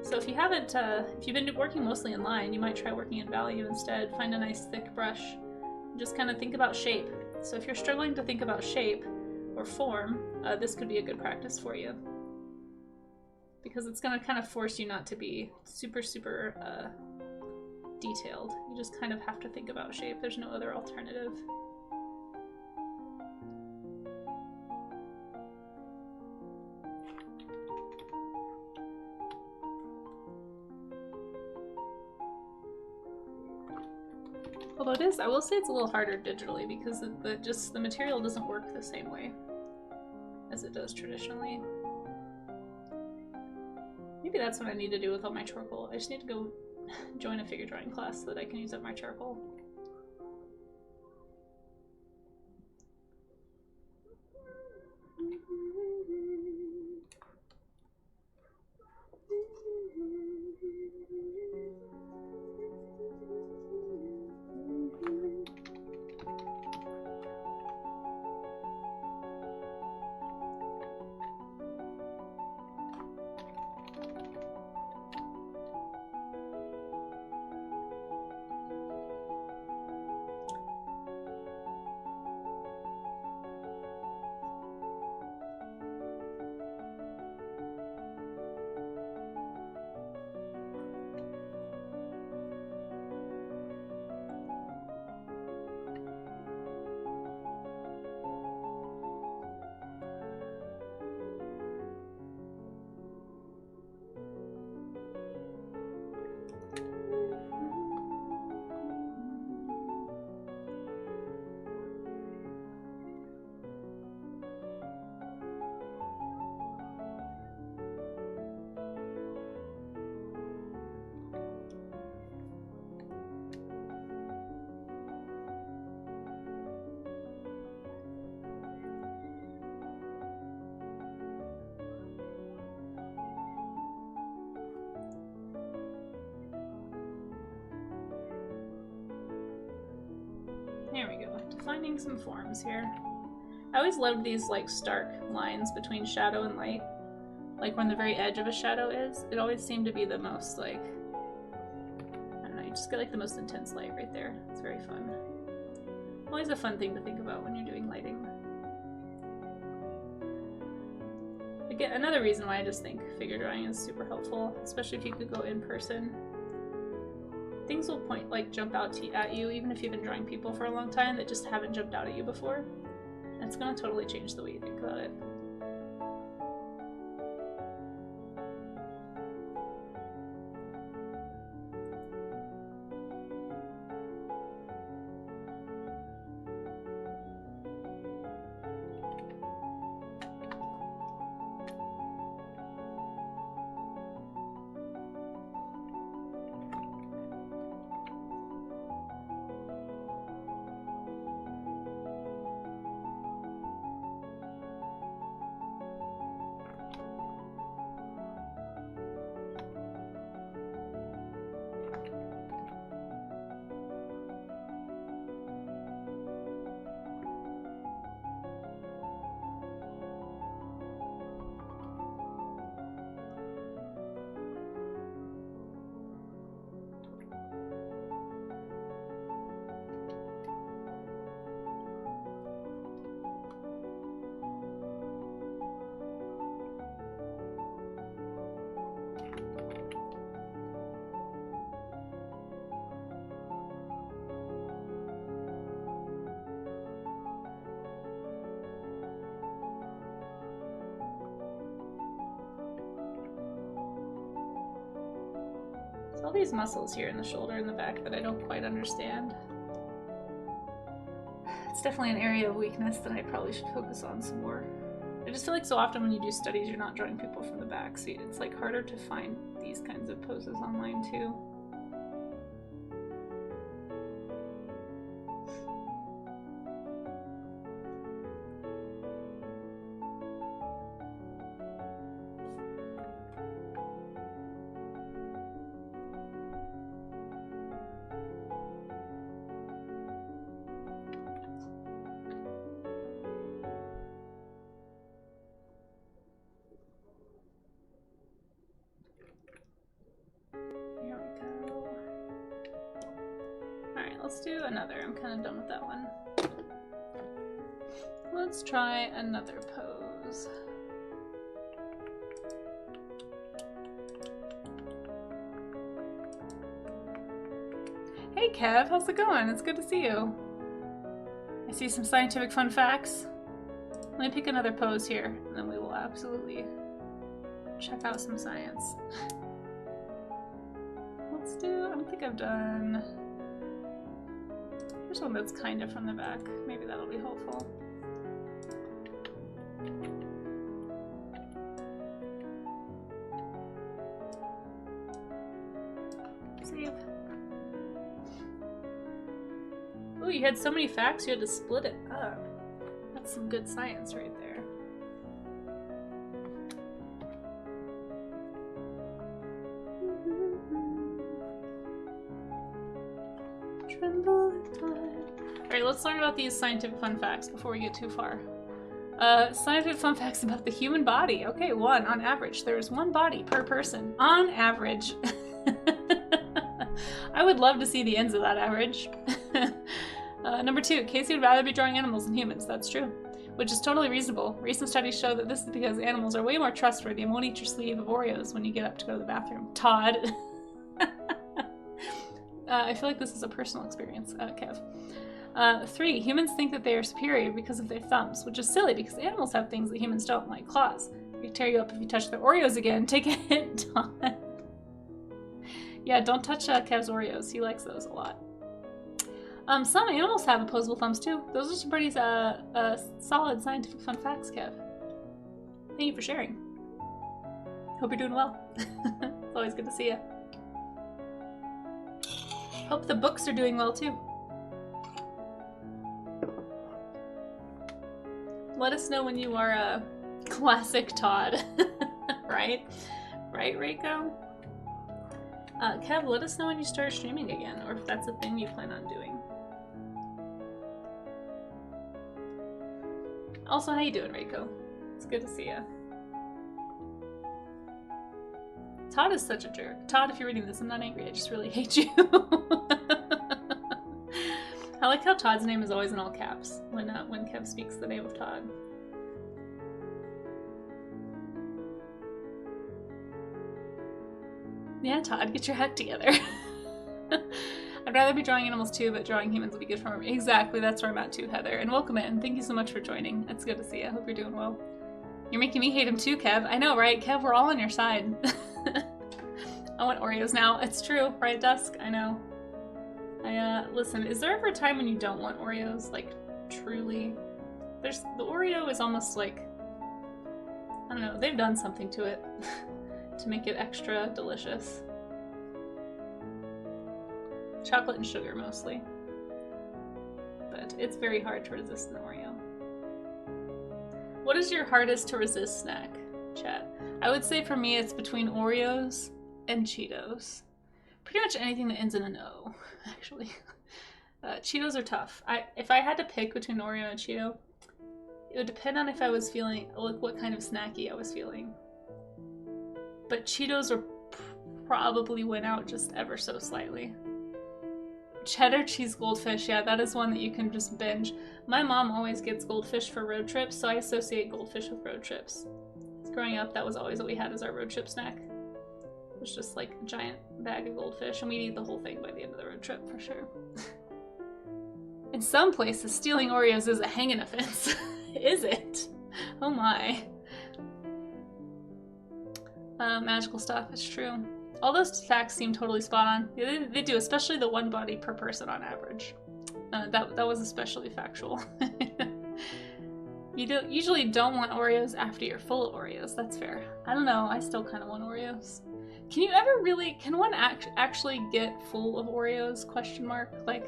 So if you haven't, if you've been working mostly in line, you might try working in value instead. Find a nice thick brush and just kind of think about shape. So if you're struggling to think about shape or form, this could be a good practice for you. Because it's going to kind of force you not to be super detailed. You just kind of have to think about shape. There's no other alternative. Although it is, I will say it's a little harder digitally because the material doesn't work the same way as it does traditionally. Maybe that's what I need to do with all my charcoal. I just need to go join a figure drawing class so that I can use up my charcoal. finding some forms here. I always loved these like stark lines between shadow and light. Like when the very edge of a shadow is. It always seemed to be the most like, I don't know, you just get like the most intense light right there. It's very fun. Always a fun thing to think about when you're doing lighting. Again, another reason why I just think figure drawing is super helpful, especially if you could go in person. Things will jump out at you, even if you've been drawing people for a long time that just haven't jumped out at you before. And it's gonna totally change the way you think about it. All these muscles here in the shoulder and the back that I don't quite understand. It's definitely an area of weakness that I probably should focus on some more. I just feel like so often when you do studies, you're not drawing people from the back, so it's like harder to find these kinds of poses online too. Let's do another. I'm kind of done with that one. Let's try another pose. Hey Kev, how's it going? It's good to see you. I see some scientific fun facts. Let me pick another pose here, and then we will absolutely check out some science. Let's do, I don't think I've done... Here's one that's kind of from the back. Maybe that'll be helpful. Save. Oh, you had so many facts you had to split it up. That's some good science right there. Alright, let's learn about these scientific fun facts before we get too far. Scientific fun facts about the human body. Okay, one, on average, there's one body per person. On average. I would love to see the ends of that average. Number two, Casey would rather be drawing animals than humans. That's true. Which is totally reasonable. Recent studies show that this is because animals are way more trustworthy and won't eat your sleeve of Oreos when you get up to go to the bathroom. Todd. I feel like this is a personal experience, Kev. 3, humans think that they are superior because of their thumbs, which is silly because animals have things that humans don't, like claws. They tear you up if you touch their Oreos again. Take a hint, Todd. Yeah, don't touch Kev's Oreos. He likes those a lot. Some animals have opposable thumbs too. Those are some pretty solid scientific fun facts, Kev. Thank you for sharing. Hope you're doing well. It's always good to see you. Hope the books are doing well too. Let us know when you are a classic Todd. Right? Right, Reiko? Kev, let us know when you start streaming again, or if that's a thing you plan on doing. Also, how you doing, Reiko? It's good to see you. Todd is such a jerk. Todd, if you're reading this, I'm not angry. I just really hate you. I like how Todd's name is always in all caps when Kev speaks the name of Todd. Yeah, Todd, get your heck together. I'd rather be drawing animals too, but drawing humans will be good for me. Exactly, that's where I'm at too, Heather. And welcome in. Thank you so much for joining. It's good to see you. I hope you're doing well. You're making me hate him too, Kev. I know, right? Kev, we're all on your side. I want Oreos now. It's true, right, Dusk? I know. Listen, is there ever a time when you don't want Oreos? Like, truly? The Oreo is almost like, I don't know, they've done something to it to make it extra delicious. Chocolate and sugar, mostly. But it's very hard to resist an Oreo. What is your hardest to resist snack, chat? I would say for me it's between Oreos and Cheetos. Pretty much anything that ends in an O, actually. Cheetos are tough. If I had to pick between Oreo and Cheeto, it would depend on if I was feeling, like, what kind of snacky I was feeling. But Cheetos are probably win out just ever so slightly. Cheddar cheese goldfish, yeah, that is one that you can just binge. My mom always gets goldfish for road trips, so I associate goldfish with road trips. Growing up, that was always what we had as our road trip snack. It was just like a giant bag of goldfish, and we'd eat the whole thing by the end of the road trip, for sure. In some places, stealing Oreos is a hanging offense. Is it? Oh my. Magical stuff, it's true. All those facts seem totally spot on. Yeah, they do, especially the one body per person on average. That was especially factual. You usually don't want Oreos after you're full of Oreos. That's fair. I don't know. I still kind of want Oreos. Can one actually get full of Oreos? Question mark. Like,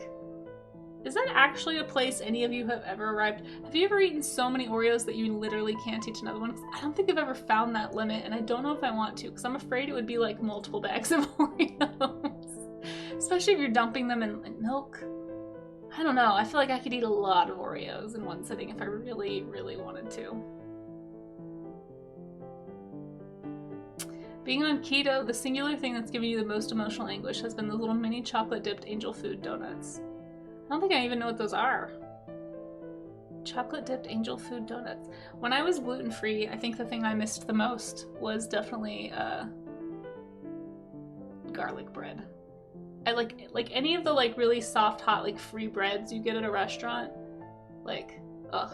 is that actually a place any of you have ever arrived? Have you ever eaten so many Oreos that you literally can't eat another one? 'Cause I don't think I've ever found that limit, and I don't know if I want to, because I'm afraid it would be like multiple bags of Oreos. Especially if you're dumping them in milk. I don't know. I feel like I could eat a lot of Oreos in one sitting if I really, really wanted to. Being on keto, the singular thing that's given you the most emotional anguish has been those little mini chocolate-dipped angel food donuts. I don't think I even know what those are. Chocolate-dipped angel food donuts. When I was gluten-free, I think the thing I missed the most was definitely garlic bread. I like any of the like really soft, hot, like free breads you get at a restaurant. Like,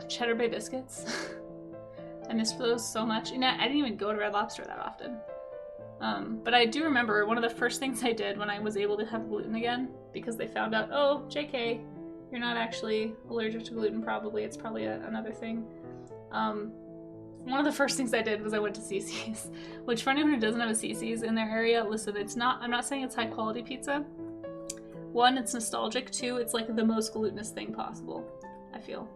Cheddar Bay biscuits. I miss those so much. You know, I didn't even go to Red Lobster that often. But I do remember one of the first things I did when I was able to have gluten again, because they found out, oh, JK, you're not actually allergic to gluten, probably. It's probably another thing. One of the first things I did was I went to CC's, which for anyone who doesn't have a CC's in their area, listen, I'm not saying it's high quality pizza. One, it's nostalgic. Two, it's like the most glutinous thing possible, I feel.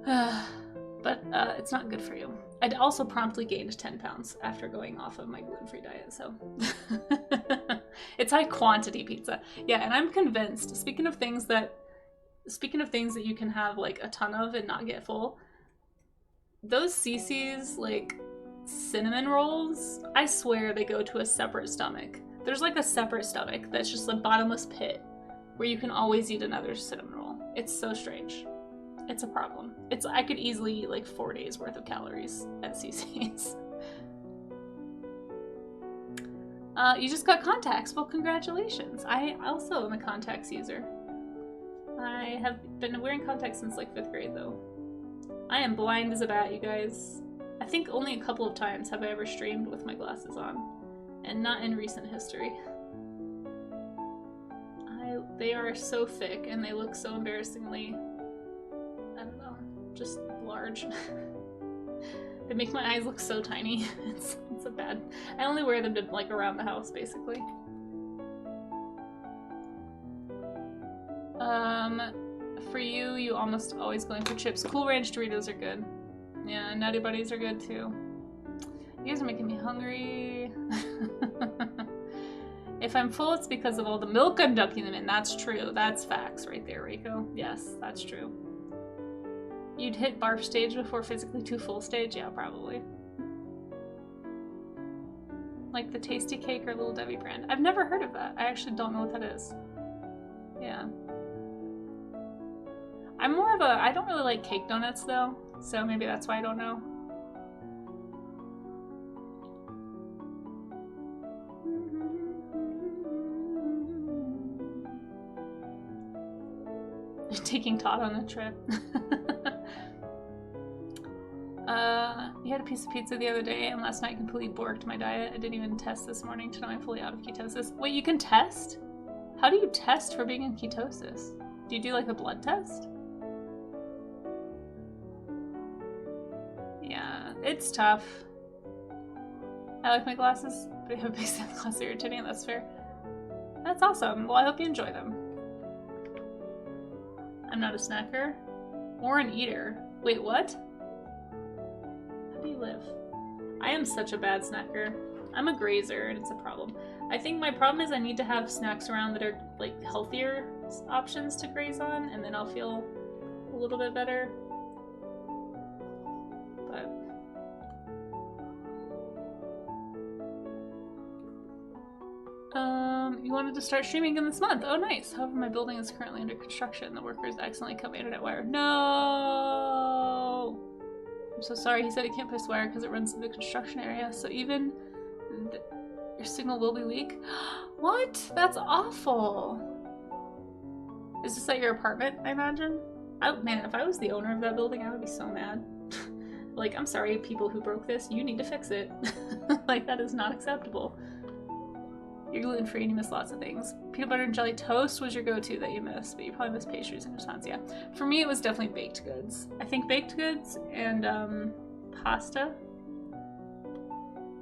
But it's not good for you. I'd also promptly gained 10 pounds after going off of my gluten-free diet, so. It's high quantity pizza. Yeah, and I'm convinced, speaking of things that you can have like a ton of and not get full, those CC's like cinnamon rolls, I swear they go to a separate stomach. There's like a separate stomach that's just a bottomless pit where you can always eat another cinnamon roll. It's so strange. It's a problem. I could easily eat like 4 days worth of calories at CC's. You just got contacts. Well, congratulations. I also am a contacts user. I have been wearing contacts since like 5th grade though. I am blind as a bat, you guys. I think only a couple of times have I ever streamed with my glasses on, and not in recent history. They are so thick and they look so embarrassingly, I don't know, just large. They make my eyes look so tiny. It's a bad. I only wear them to like around the house, basically. For you almost always going for chips. Cool Ranch Doritos are good. Yeah, Nutty Buddies are good too. You guys are making me hungry. If I'm full, it's because of all the milk I'm dunking them in. That's true. That's facts right there, Reiko. Yes, that's true. You'd hit barf stage before physically to full stage? Yeah, probably. Like the Tasty Cake or Little Debbie brand. I've never heard of that. I actually don't know what that is. Yeah. I'm more of a, I don't really like cake donuts though, so maybe that's why I don't know. You're taking Todd on a trip. You had a piece of pizza the other day, and last night completely borked my diet. I didn't even test this morning to know I'm fully out of ketosis. Wait, you can test? How do you test for being in ketosis? Do you do like a blood test? Yeah, it's tough. I like my glasses, but I have a base glass irritating. That's fair. That's awesome. Well, I hope you enjoy them. I'm not a snacker or an eater. Wait, what? How do you live? I am such a bad snacker. I'm a grazer and it's a problem. I think my problem is I need to have snacks around that are like healthier options to graze on, and then I'll feel a little bit better. But you wanted to start streaming again this month. Oh, nice. However, my building is currently under construction. The workers accidentally cut my internet wire. No! I'm so sorry. He said he can't place wire because it runs through the construction area. So even your signal will be weak. What? That's awful. Is this at your apartment, I imagine? Man, if I was the owner of that building, I would be so mad. Like, I'm sorry, people who broke this. You need to fix it. Like, that is not acceptable. You're gluten-free and you miss lots of things. Peanut butter and jelly toast was your go-to that you missed, but you probably missed pastries and croissants, yeah. For me, it was definitely baked goods. I think baked goods and pasta.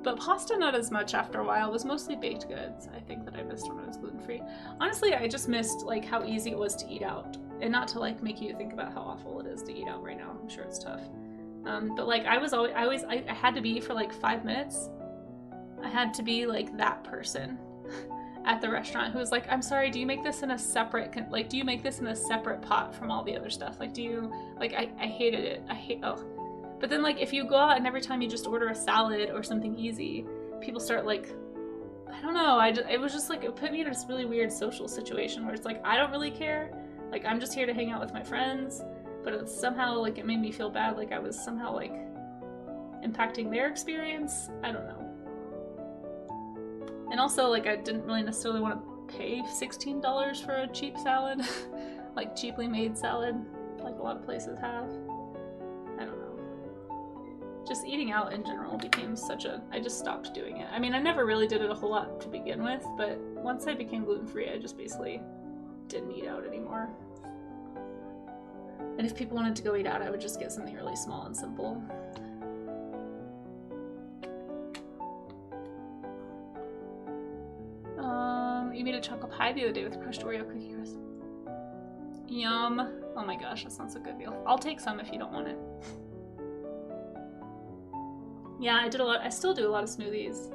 But pasta not as much after a while. It was mostly baked goods, I think, that I missed when I was gluten-free. Honestly, I just missed like how easy it was to eat out. And not to like make you think about how awful it is to eat out right now. I'm sure it's tough. But like I had to be for like 5 minutes. I had to be like that person at the restaurant who was like, I'm sorry, do you make this in a separate, do you make this in a separate pot from all the other stuff? Like, do you, like, I hated it. But then, like, if you go out and every time you just order a salad or something easy, people start, like, I don't know, it was just, like, it put me in this really weird social situation where it's like, I don't really care. Like, I'm just here to hang out with my friends. But it's somehow, like, it made me feel bad. Like, I was somehow, like, impacting their experience. I don't know. And also, like, I didn't really necessarily want to pay $16 for a cheap salad. Like, cheaply made salad, like a lot of places have. I don't know. Just eating out in general became I just stopped doing it. I mean, I never really did it a whole lot to begin with, but once I became gluten-free, I just basically didn't eat out anymore. And if people wanted to go eat out, I would just get something really small and simple. You made a chocolate pie the other day with crushed Oreo cookie crisp. Yum. Oh my gosh, that sounds a good deal. I'll take some if you don't want it. Yeah, I still do a lot of smoothies.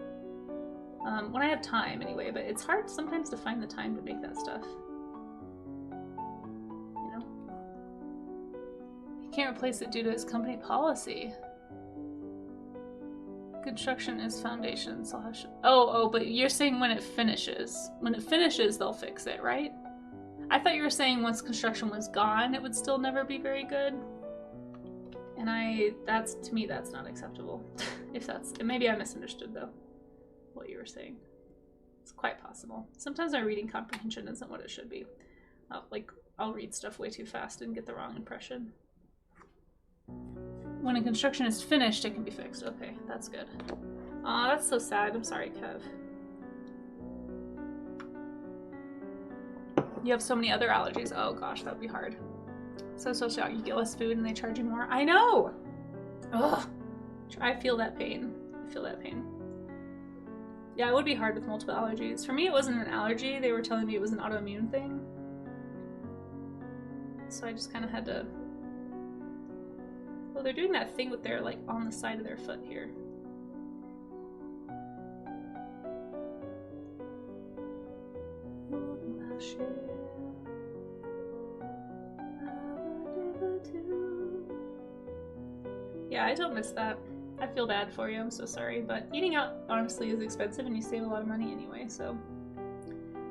When I have time anyway, but it's hard sometimes to find the time to make that stuff. You know? He can't replace it due to his company policy. Construction is foundation, so but you're saying when it finishes. When it finishes, they'll fix it, right? I thought you were saying once construction was gone, it would still never be very good. And to me, that's not acceptable. Maybe I misunderstood though, what you were saying. It's quite possible. Sometimes my reading comprehension isn't what it should be. I'll read stuff way too fast and get the wrong impression. When a construction is finished, it can be fixed. Okay, that's good. Aw, that's so sad. I'm sorry, Kev. You have so many other allergies. Oh gosh, that would be hard. So shocked. You get less food and they charge you more. I know! Ugh. I feel that pain. Yeah, it would be hard with multiple allergies. For me, it wasn't an allergy. They were telling me it was an autoimmune thing. So I just kind of had to... Well, they're doing that thing with their, like, on the side of their foot here. I don't miss that. I feel bad for you, I'm so sorry, but eating out honestly is expensive and you save a lot of money anyway, so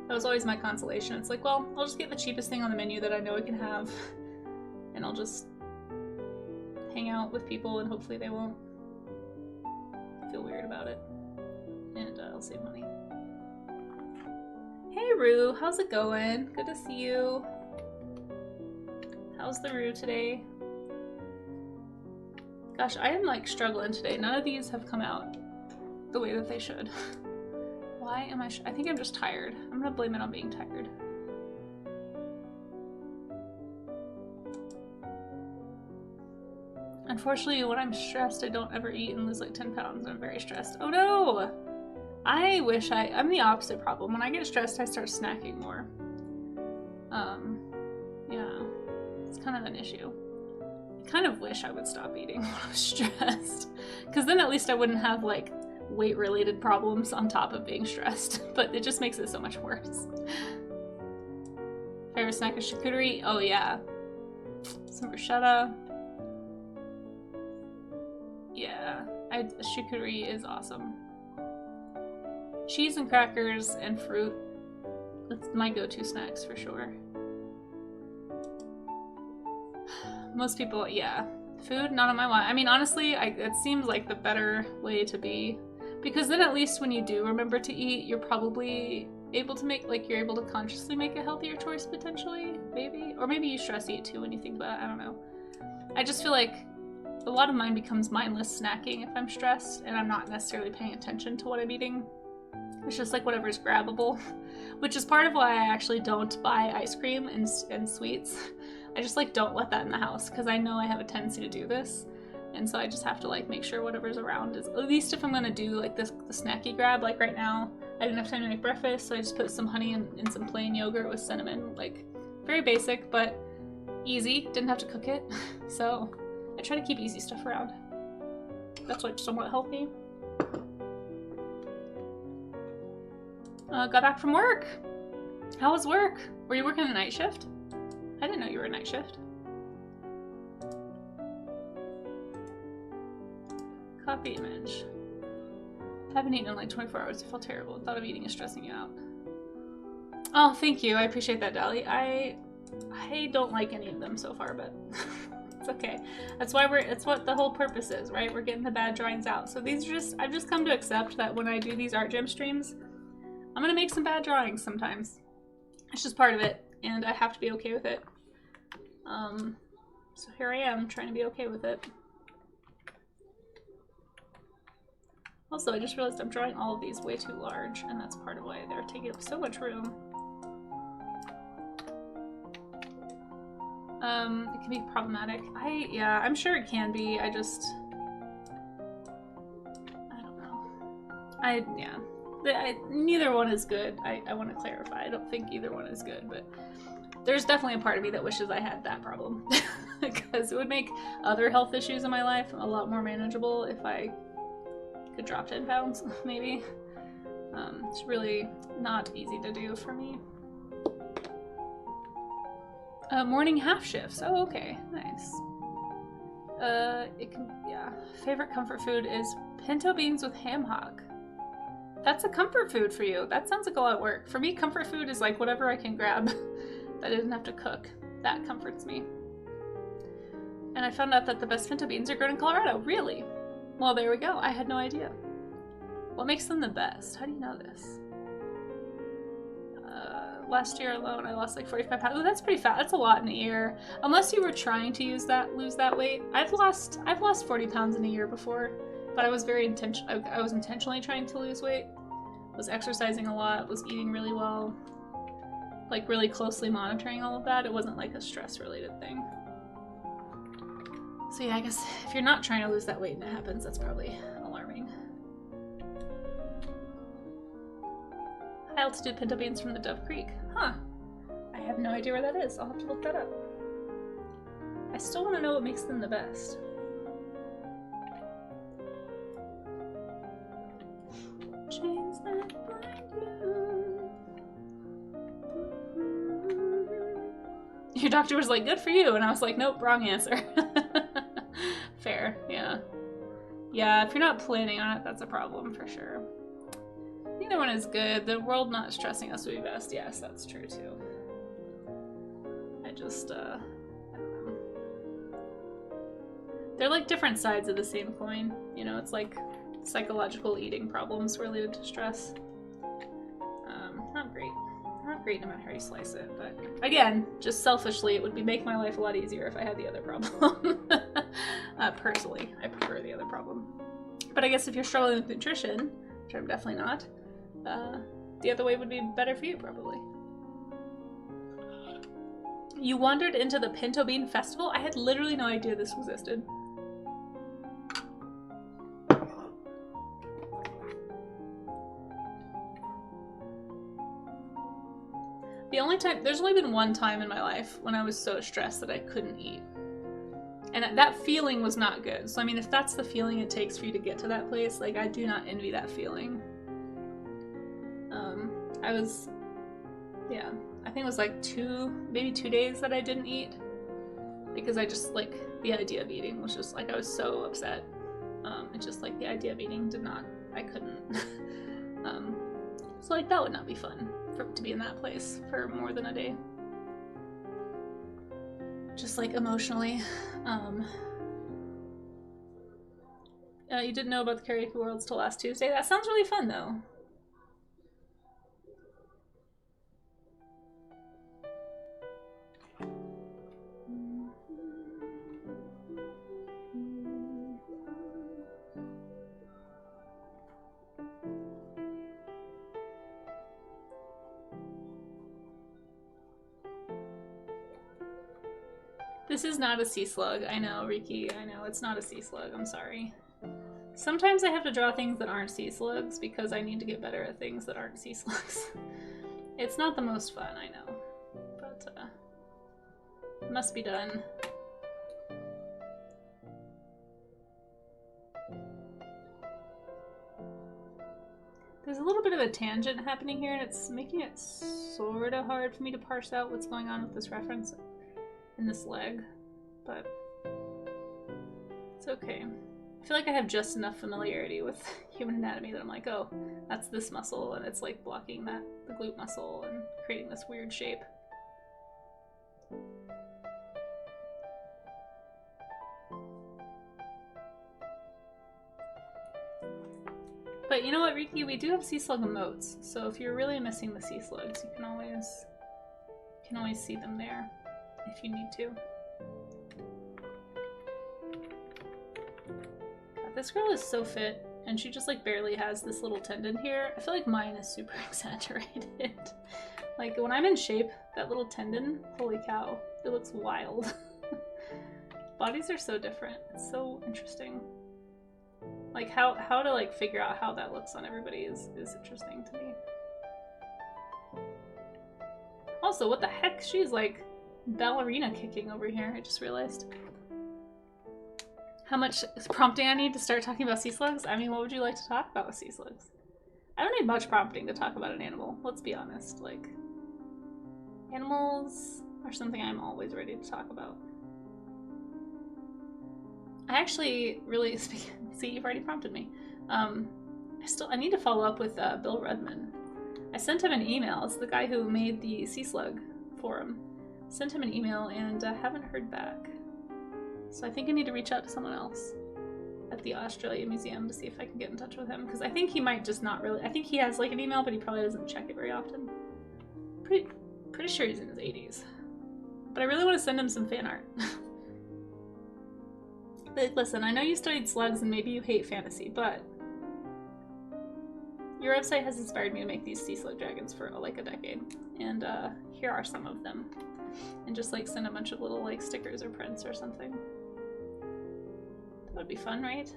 that was always my consolation. It's like, well, I'll just get the cheapest thing on the menu that I know I can have, and I'll just hang out with people and hopefully they won't feel weird about it, and I'll save money. Hey Rue, how's it going? Good to see you. How's the Rue today? Gosh, I am like struggling today. None of these have come out the way that they should. Why am I I think I'm just tired. I'm gonna blame it on being tired. Unfortunately, when I'm stressed, I don't ever eat and lose like 10 pounds. I'm very stressed. Oh no! I wish I'm the opposite problem. When I get stressed, I start snacking more. Yeah, it's kind of an issue. I kind of wish I would stop eating when I'm stressed, because then at least I wouldn't have like weight-related problems on top of being stressed, but it just makes it so much worse. Favorite snack is charcuterie? Oh yeah. Some bruschetta. Yeah, charcuterie is awesome. Cheese and crackers and fruit. That's my go-to snacks for sure. Most people, yeah. Food, not on my watch. I mean, honestly, it seems like the better way to be. Because then at least when you do remember to eat, you're probably able to make, like, you're able to consciously make a healthier choice potentially, maybe? Or maybe you stress eat too when you think about it, I don't know. I just feel like a lot of mine becomes mindless snacking if I'm stressed and I'm not necessarily paying attention to what I'm eating. It's just like whatever's grabbable, which is part of why I actually don't buy ice cream and sweets. I just like don't let that in the house because I know I have a tendency to do this. And so I just have to like make sure whatever's around is, at least if I'm gonna do like the snacky grab, like right now, I didn't have time to make breakfast, so I just put some honey in some plain yogurt with cinnamon. Like, very basic, but easy. Didn't have to cook it. So I try to keep easy stuff around. That's like somewhat healthy. Got back from work. How was work? Were you working the night shift? I didn't know you were a night shift. Copy image. Haven't eaten in like 24 hours. I feel terrible. The thought of eating is stressing you out. Oh, thank you. I appreciate that, Dali. I don't like any of them so far, but it's okay. That's why it's what the whole purpose is, right? We're getting the bad drawings out. So these are just, I've just come to accept that when I do these art gym streams, I'm gonna make some bad drawings sometimes. It's just part of it, and I have to be okay with it. So here I am, trying to be okay with it. Also, I just realized I'm drawing all of these way too large, and that's part of why they're taking up so much room. It can be problematic. Yeah, I'm sure it can be. I don't know. Yeah. Neither one is good. I want to clarify. I don't think either one is good, but there's definitely a part of me that wishes I had that problem because it would make other health issues in my life a lot more manageable if I could drop 10 pounds, maybe. It's really not easy to do for me. Morning half shifts. Oh, okay. Nice. Yeah. Favorite comfort food is pinto beans with ham hock. That's a comfort food for you. That sounds like a lot of work. For me, comfort food is like whatever I can grab that I didn't have to cook. That comforts me. And I found out that the best pinto beans are grown in Colorado. Really? Well, there we go. I had no idea. What makes them the best? How do you know this? Last year alone, I lost like 45 pounds. Oh, that's pretty fat. That's a lot in a year. Unless you were trying to lose that weight. I've lost 40 pounds in a year before, but I was I was intentionally trying to lose weight. Was exercising a lot, was eating really well, like really closely monitoring all of that. It wasn't like a stress-related thing. So yeah, I guess if you're not trying to lose that weight and it happens, that's probably alarming. High altitude pinto beans from the Dove Creek. Huh. I have no idea where that is. I'll have to look that up. I still want to know what makes them the best. Chains that bind you. Your doctor was like, good for you. And I was like, nope, wrong answer. Fair, yeah. Yeah, if you're not planning on it, that's a problem for sure. Neither one is good. The world not stressing us would be best. Yes, that's true too. I just, I don't know. They're like different sides of the same coin. You know, it's like psychological eating problems related to stress. Not great. Not great no matter how you slice it, but again, just selfishly, it would make my life a lot easier if I had the other problem. Personally, I prefer the other problem. But I guess if you're struggling with nutrition, which I'm definitely not, the other way would be better for you, probably. You wandered into the Pinto Bean Festival? I had literally no idea this existed. The only time, there's only been one time in my life when I was so stressed that I couldn't eat. And that feeling was not good. So I mean, if that's the feeling it takes for you to get to that place, like I do not envy that feeling. I think it was like maybe 2 days that I didn't eat. Because I just, like, the idea of eating was just, like, I was so upset. It's just, like, the idea of eating I couldn't. So, like, that would not be fun to be in that place for more than a day. Just, like, emotionally. You didn't know about the Karaoke Worlds till last Tuesday? That sounds really fun, though. This is not a sea slug. I know, Riki. I know, it's not a sea slug. I'm sorry. Sometimes I have to draw things that aren't sea slugs because I need to get better at things that aren't sea slugs. It's not the most fun, I know. But, it must be done. There's a little bit of a tangent happening here, and it's making it sort of hard for me to parse out what's going on with this reference in this leg, but it's okay. I feel like I have just enough familiarity with human anatomy that I'm like, oh, that's this muscle, and it's like blocking the glute muscle and creating this weird shape. But you know what, Riki? We do have sea slug emotes, so if you're really missing the sea slugs, you can always see them there if you need to. This girl is so fit, and she just like barely has this little tendon here. I feel like mine is super exaggerated. Like when I'm in shape, that little tendon, holy cow, it looks wild. Bodies are so different. It's so interesting. Like how to like figure out how that looks on everybody is interesting to me. Also, what the heck? She's like ballerina kicking over here, I just realized. How much prompting I need to start talking about sea slugs? I mean, what would you like to talk about with sea slugs? I don't need much prompting to talk about an animal, let's be honest. Like, animals are something I'm always ready to talk about. I actually really, see, you've already prompted me. I need to follow up with Bill Rudman. I sent him an email. It's the guy who made the sea slug forum. Sent him an email and haven't heard back. So I think I need to reach out to someone else at the Australia Museum to see if I can get in touch with him, because I think he might just not really. I think he has like an email, but he probably doesn't check it very often. Pretty sure he's in his 80s. But I really want to send him some fan art. Like, listen, I know you studied slugs and maybe you hate fantasy, but your website has inspired me to make these sea slug dragons for like a decade, and here are some of them. And just like send a bunch of little like stickers or prints or something. That would be fun, right?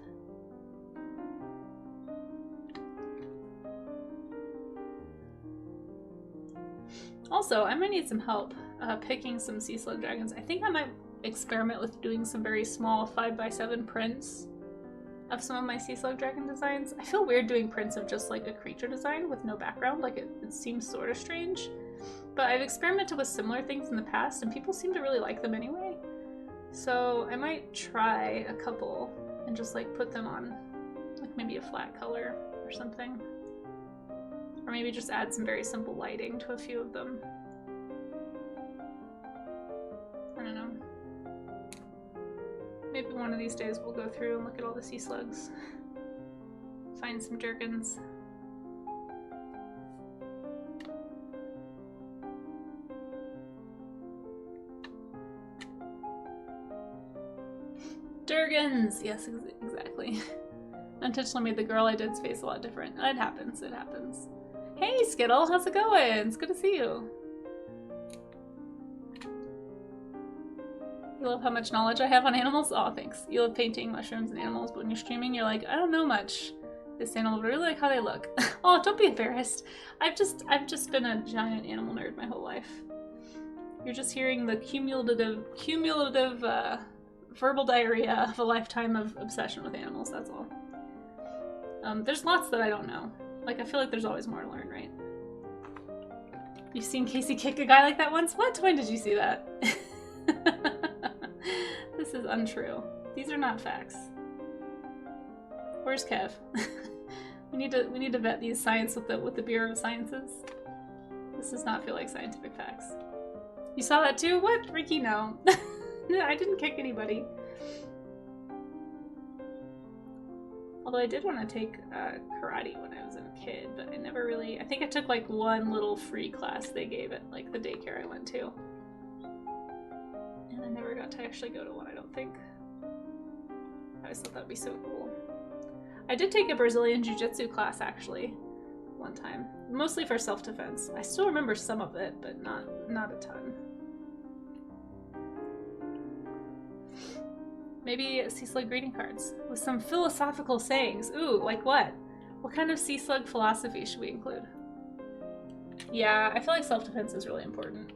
Also, I might need some help picking some sea slug dragons. I think I might experiment with doing some very small 5x7 prints of some of my sea slug dragon designs. I feel weird doing prints of just like a creature design with no background. Like it seems sort of strange. But I've experimented with similar things in the past and people seem to really like them anyway. So I might try a couple and just like put them on Like maybe a flat color or something. Or maybe just add some very simple lighting to a few of them. I don't know. Maybe one of these days we'll go through and look at all the sea slugs. Find some Durgans. Durgans! Yes, exactly. Unintentionally made the girl I did's face a lot different. It happens, it happens. Hey Skittle, how's it going? It's good to see you. You love how much knowledge I have on animals? Aw, thanks. You love painting mushrooms and animals, but when you're streaming, you're like, I don't know much. This animal, but I really like how they look. Oh, don't be embarrassed. I've just been a giant animal nerd my whole life. You're just hearing the cumulative verbal diarrhea of a lifetime of obsession with animals, that's all. There's lots that I don't know. Like, I feel like there's always more to learn, right? You've seen Casey kick a guy like that once? What? When did you see that? This is untrue. These are not facts. Where's Kev? we need to vet these science with the Bureau of Sciences. This does not feel like scientific facts. You saw that too? What? Ricky, no. No, I didn't kick anybody. Although I did want to take karate when I was a kid, but I never really... I think I took like one little free class they gave at like the daycare I went to. And I never got to actually go to one, I don't think. I always thought that would be so cool. I did take a Brazilian Jiu-Jitsu class actually, one time. Mostly for self-defense. I still remember some of it, but not a ton. Maybe sea slug greeting cards with some philosophical sayings. Ooh, like what? What kind of sea slug philosophy should we include? Yeah, I feel like self-defense is really important.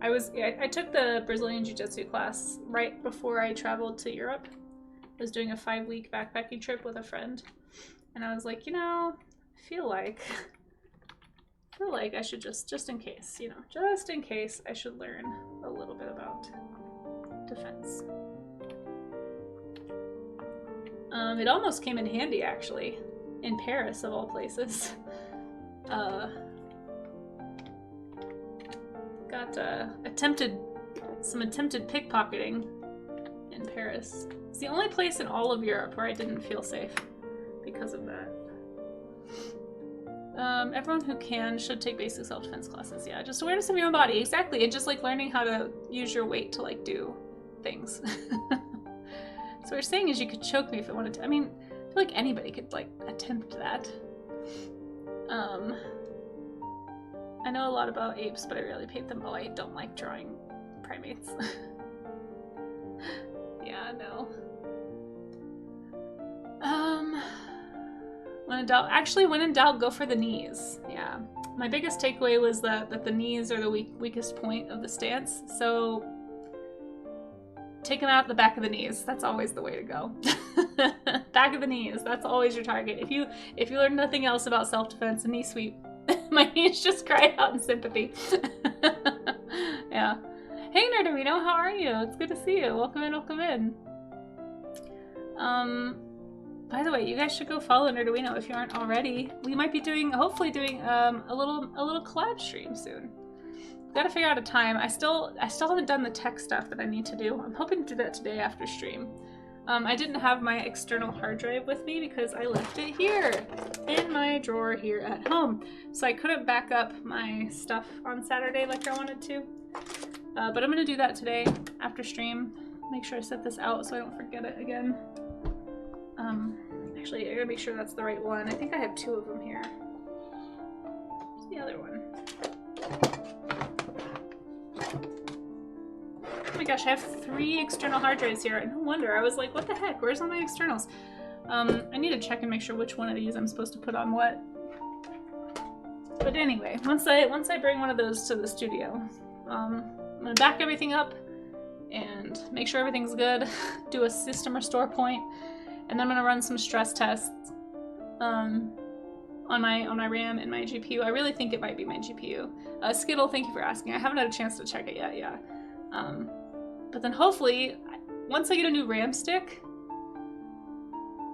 I took the Brazilian Jiu-Jitsu class right before I traveled to Europe. I was doing a 5-week backpacking trip with a friend, and I was like, you know, I feel like I should just in case, you know, just in case, I should learn a little bit about defense. It almost came in handy actually, in Paris of all places. Got some attempted pickpocketing in Paris. It's the only place in all of Europe where I didn't feel safe because of that. Everyone who can should take basic self-defense classes. Yeah, just awareness of your own body, exactly, and just like learning how to use your weight to like do things. So what you're saying is you could choke me if I wanted to. I mean, I feel like anybody could like attempt that. I know a lot about apes, but I rarely paint them. Oh, I don't like drawing primates. Yeah, no. When in doubt, go for the knees. Yeah. My biggest takeaway was that the knees are the weakest point of the stance, so take them out the back of the knees. That's always the way to go. Back of the knees, that's always your target. If you learn nothing else about self-defense, a knee sweep. My knees just cried out in sympathy. Yeah. Hey Nerdorino, how are you? It's good to see you. Welcome in, welcome in. By the way, you guys should go follow Nerdorino if you aren't already. We might be hopefully doing a little collab stream soon. Gotta figure out a time. I still haven't done the tech stuff that I need to do. I'm hoping to do that today after stream. I didn't have my external hard drive with me because I left it here in my drawer here at home. So I couldn't back up my stuff on Saturday like I wanted to. But I'm gonna do that today after stream. Make sure I set this out so I don't forget it again. Actually, I gotta make sure that's the right one. I think I have 2 of them here. Where's the other one? Oh my gosh, I have 3 external hard drives here. No wonder. I was like, what the heck? Where's all my externals? I need to check and make sure which one of these I'm supposed to put on what. But anyway, once I bring one of those to the studio, I'm gonna back everything up and make sure everything's good, do a system restore point, and then I'm gonna run some stress tests on my RAM and my GPU. I really think it might be my GPU. Skittle, thank you for asking. I haven't had a chance to check it yet, yeah. But then hopefully, once I get a new RAM stick,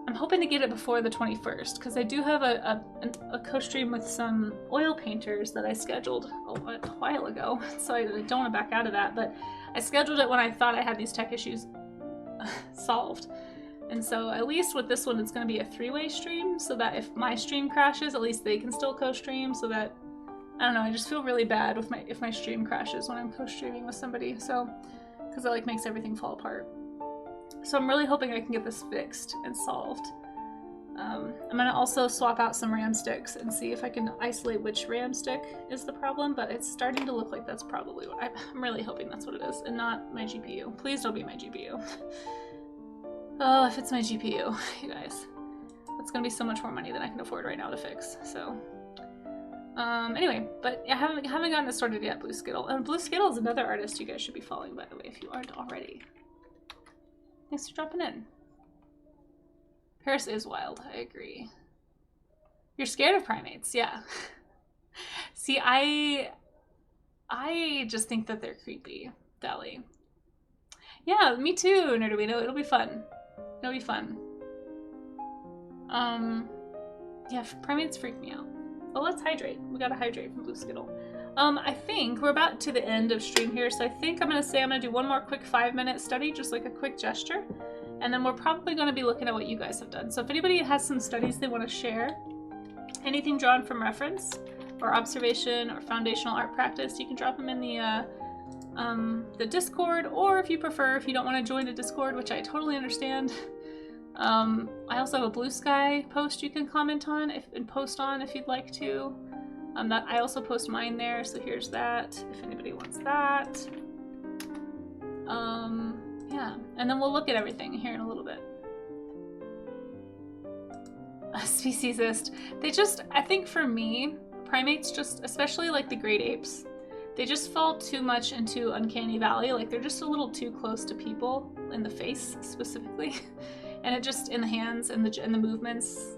I'm hoping to get it before the 21st, because I do have a co-stream with some oil painters that I scheduled a while ago, so I don't want to back out of that, but I scheduled it when I thought I had these tech issues solved. And so at least with this one, it's going to be a 3-way stream, so that if my stream crashes, at least they can still co-stream, so that, I don't know, I just feel really bad if my stream crashes when I'm co-streaming with somebody, so, because it like makes everything fall apart. So I'm really hoping I can get this fixed and solved. I'm going to also swap out some RAM sticks and see if I can isolate which RAM stick is the problem, but it's starting to look like that's probably what I'm really hoping that's what it is, and not my GPU. Please don't be my GPU. Oh, if it's my GPU, you guys. That's going to be so much more money than I can afford right now to fix, so. Anyway, but I haven't gotten it sorted yet, Blue Skittle. And Blue Skittle is another artist you guys should be following, by the way, if you aren't already. Thanks for dropping in. Paris is wild, I agree. You're scared of primates, yeah. See, I just think that they're creepy, Dali. Yeah, me too, Nerduino. It'll be fun. It'll be fun. Yeah, primates freak me out. Well, let's hydrate. We gotta hydrate from Blue Skittle. I think we're about to the end of stream here, so I think I'm gonna do one more quick 5-minute study, just like a quick gesture, and then we're probably gonna be looking at what you guys have done. So if anybody has some studies they want to share, anything drawn from reference, or observation, or foundational art practice, you can drop them in the Discord, or if you prefer, if you don't want to join the Discord, which I totally understand. I also have a Blue Sky post you can comment on and post on if you'd like to. That I also post mine there, so here's that if anybody wants that. Yeah, and then we'll look at everything here in a little bit. Speciesist. They just, I think for me, primates just, especially like the great apes, they just fall too much into uncanny valley. Like they're just a little too close to people in the face specifically. And it just, in the hands and the movements,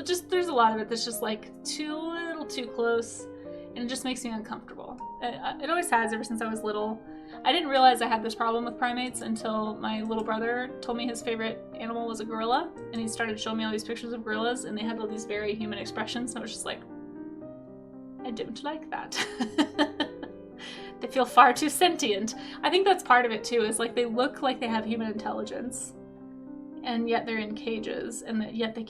just there's a lot of it that's just like a little too close, and it just makes me uncomfortable. It always has ever since I was little. I didn't realize I had this problem with primates until my little brother told me his favorite animal was a gorilla, and he started showing me all these pictures of gorillas, and they had all these very human expressions, and I was just like, I don't like that. They feel far too sentient. I think that's part of it too, is like they look like they have human intelligence, and yet they're in cages, and yet we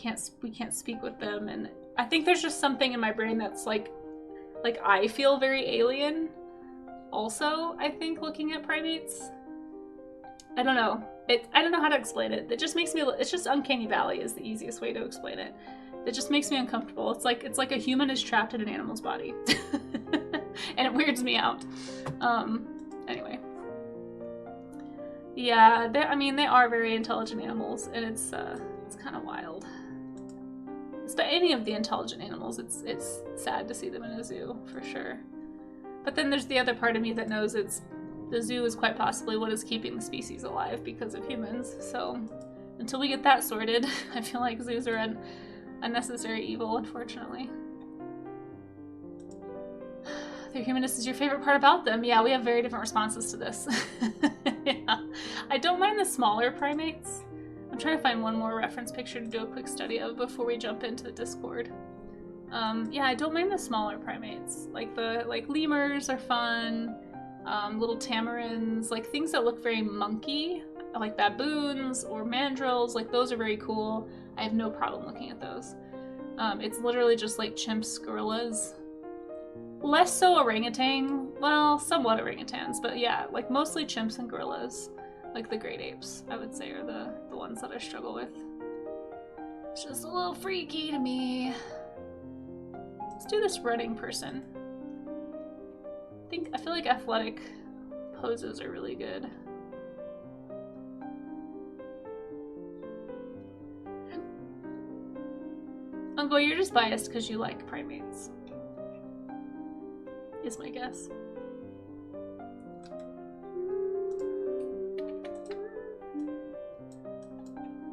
can't speak with them. And I think there's just something in my brain that's like I feel very alien also, I think, looking at primates. I don't know. I don't know how to explain it. It just makes me, it's just uncanny valley is the easiest way to explain it. It just makes me uncomfortable. It's like a human is trapped in an animal's body. And it weirds me out. Anyway. Yeah, they are very intelligent animals, and it's kind of wild. But any of the intelligent animals, it's sad to see them in a zoo, for sure. But then there's the other part of me that knows the zoo is quite possibly what is keeping the species alive because of humans. So until we get that sorted, I feel like zoos are an unnecessary evil, unfortunately. Their humanness is your favorite part about them. Yeah, we have very different responses to this. Yeah. I don't mind the smaller primates. I'm trying to find one more reference picture to do a quick study of before we jump into the Discord. Yeah, I don't mind the smaller primates. Like lemurs are fun, little tamarins, like things that look very monkey, like baboons or mandrills, like those are very cool. I have no problem looking at those. It's literally just like chimps, gorillas. Less so orangutan, well, somewhat orangutans, but yeah, like mostly chimps and gorillas, like the great apes, I would say, are the ones that I struggle with. It's just a little freaky to me. Let's do this running person. I feel like athletic poses are really good. Uncle, you're just biased because you like primates. Is my guess.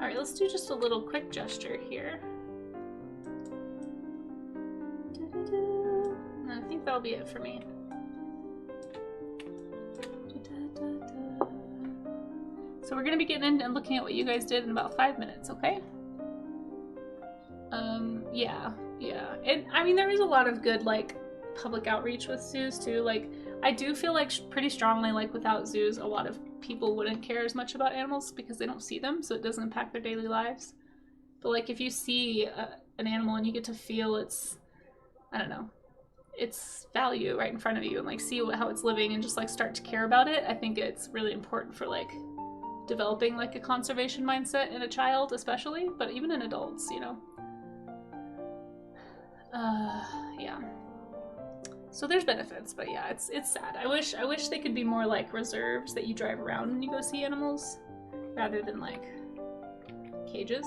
Alright, let's do just a little quick gesture here. And I think that'll be it for me. So we're going to be getting into and looking at what you guys did in about 5 minutes, okay? Yeah, yeah. And I mean, there is a lot of good, like, public outreach with zoos too. Like, I do feel like pretty strongly, like, without zoos, a lot of people wouldn't care as much about animals because they don't see them, so it doesn't impact their daily lives. But, like, if you see an animal and you get to feel its, I don't know, its value right in front of you and, like, see how it's living and just, like, start to care about it, I think it's really important for, like, developing, like, a conservation mindset in a child especially, but even in adults, you know. Yeah. So there's benefits, but yeah, it's sad. I wish they could be more like reserves that you drive around when you go see animals, rather than like cages.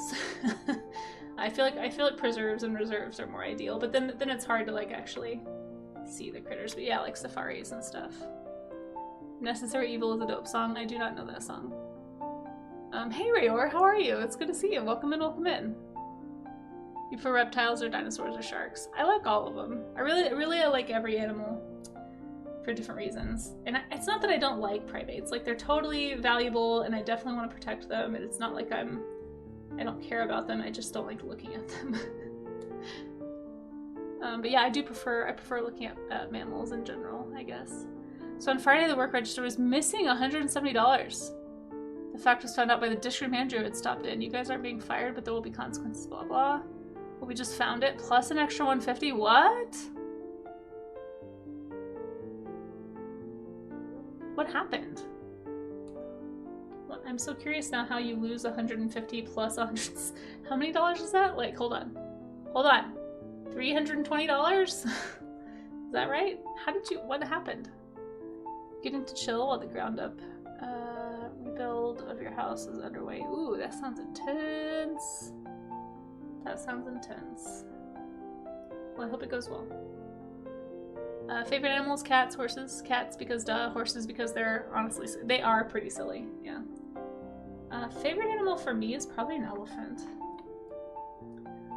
I feel like preserves and reserves are more ideal, but then it's hard to like actually see the critters. But yeah, like safaris and stuff. Necessary Evil is a dope song. I do not know that song. Hey Rayor, how are you? It's good to see you. Welcome in, welcome in. You prefer reptiles or dinosaurs or sharks? I like all of them. I really like every animal for different reasons. And it's not that I don't like primates. Like, they're totally valuable and I definitely want to protect them. And it's not like I don't care about them. I just don't like looking at them. But yeah, I prefer looking at mammals in general, I guess. So on Friday, the work register was missing $170. The fact was found out by the district manager who had stopped in. You guys aren't being fired, but there will be consequences, blah, blah. Well, we just found it, plus an extra $150. What? What happened? Well, I'm so curious now how you lose $150 plus 100. How many dollars is that? Like, hold on. $320? Is that right? What happened? Getting to chill while the ground up. Rebuild of your house is underway. Ooh, that sounds intense. That sounds intense. Well, I hope it goes well. Favorite animals? Cats, horses. Cats because duh. Horses because they're honestly, they are pretty silly. Yeah. Favorite animal for me is probably an elephant.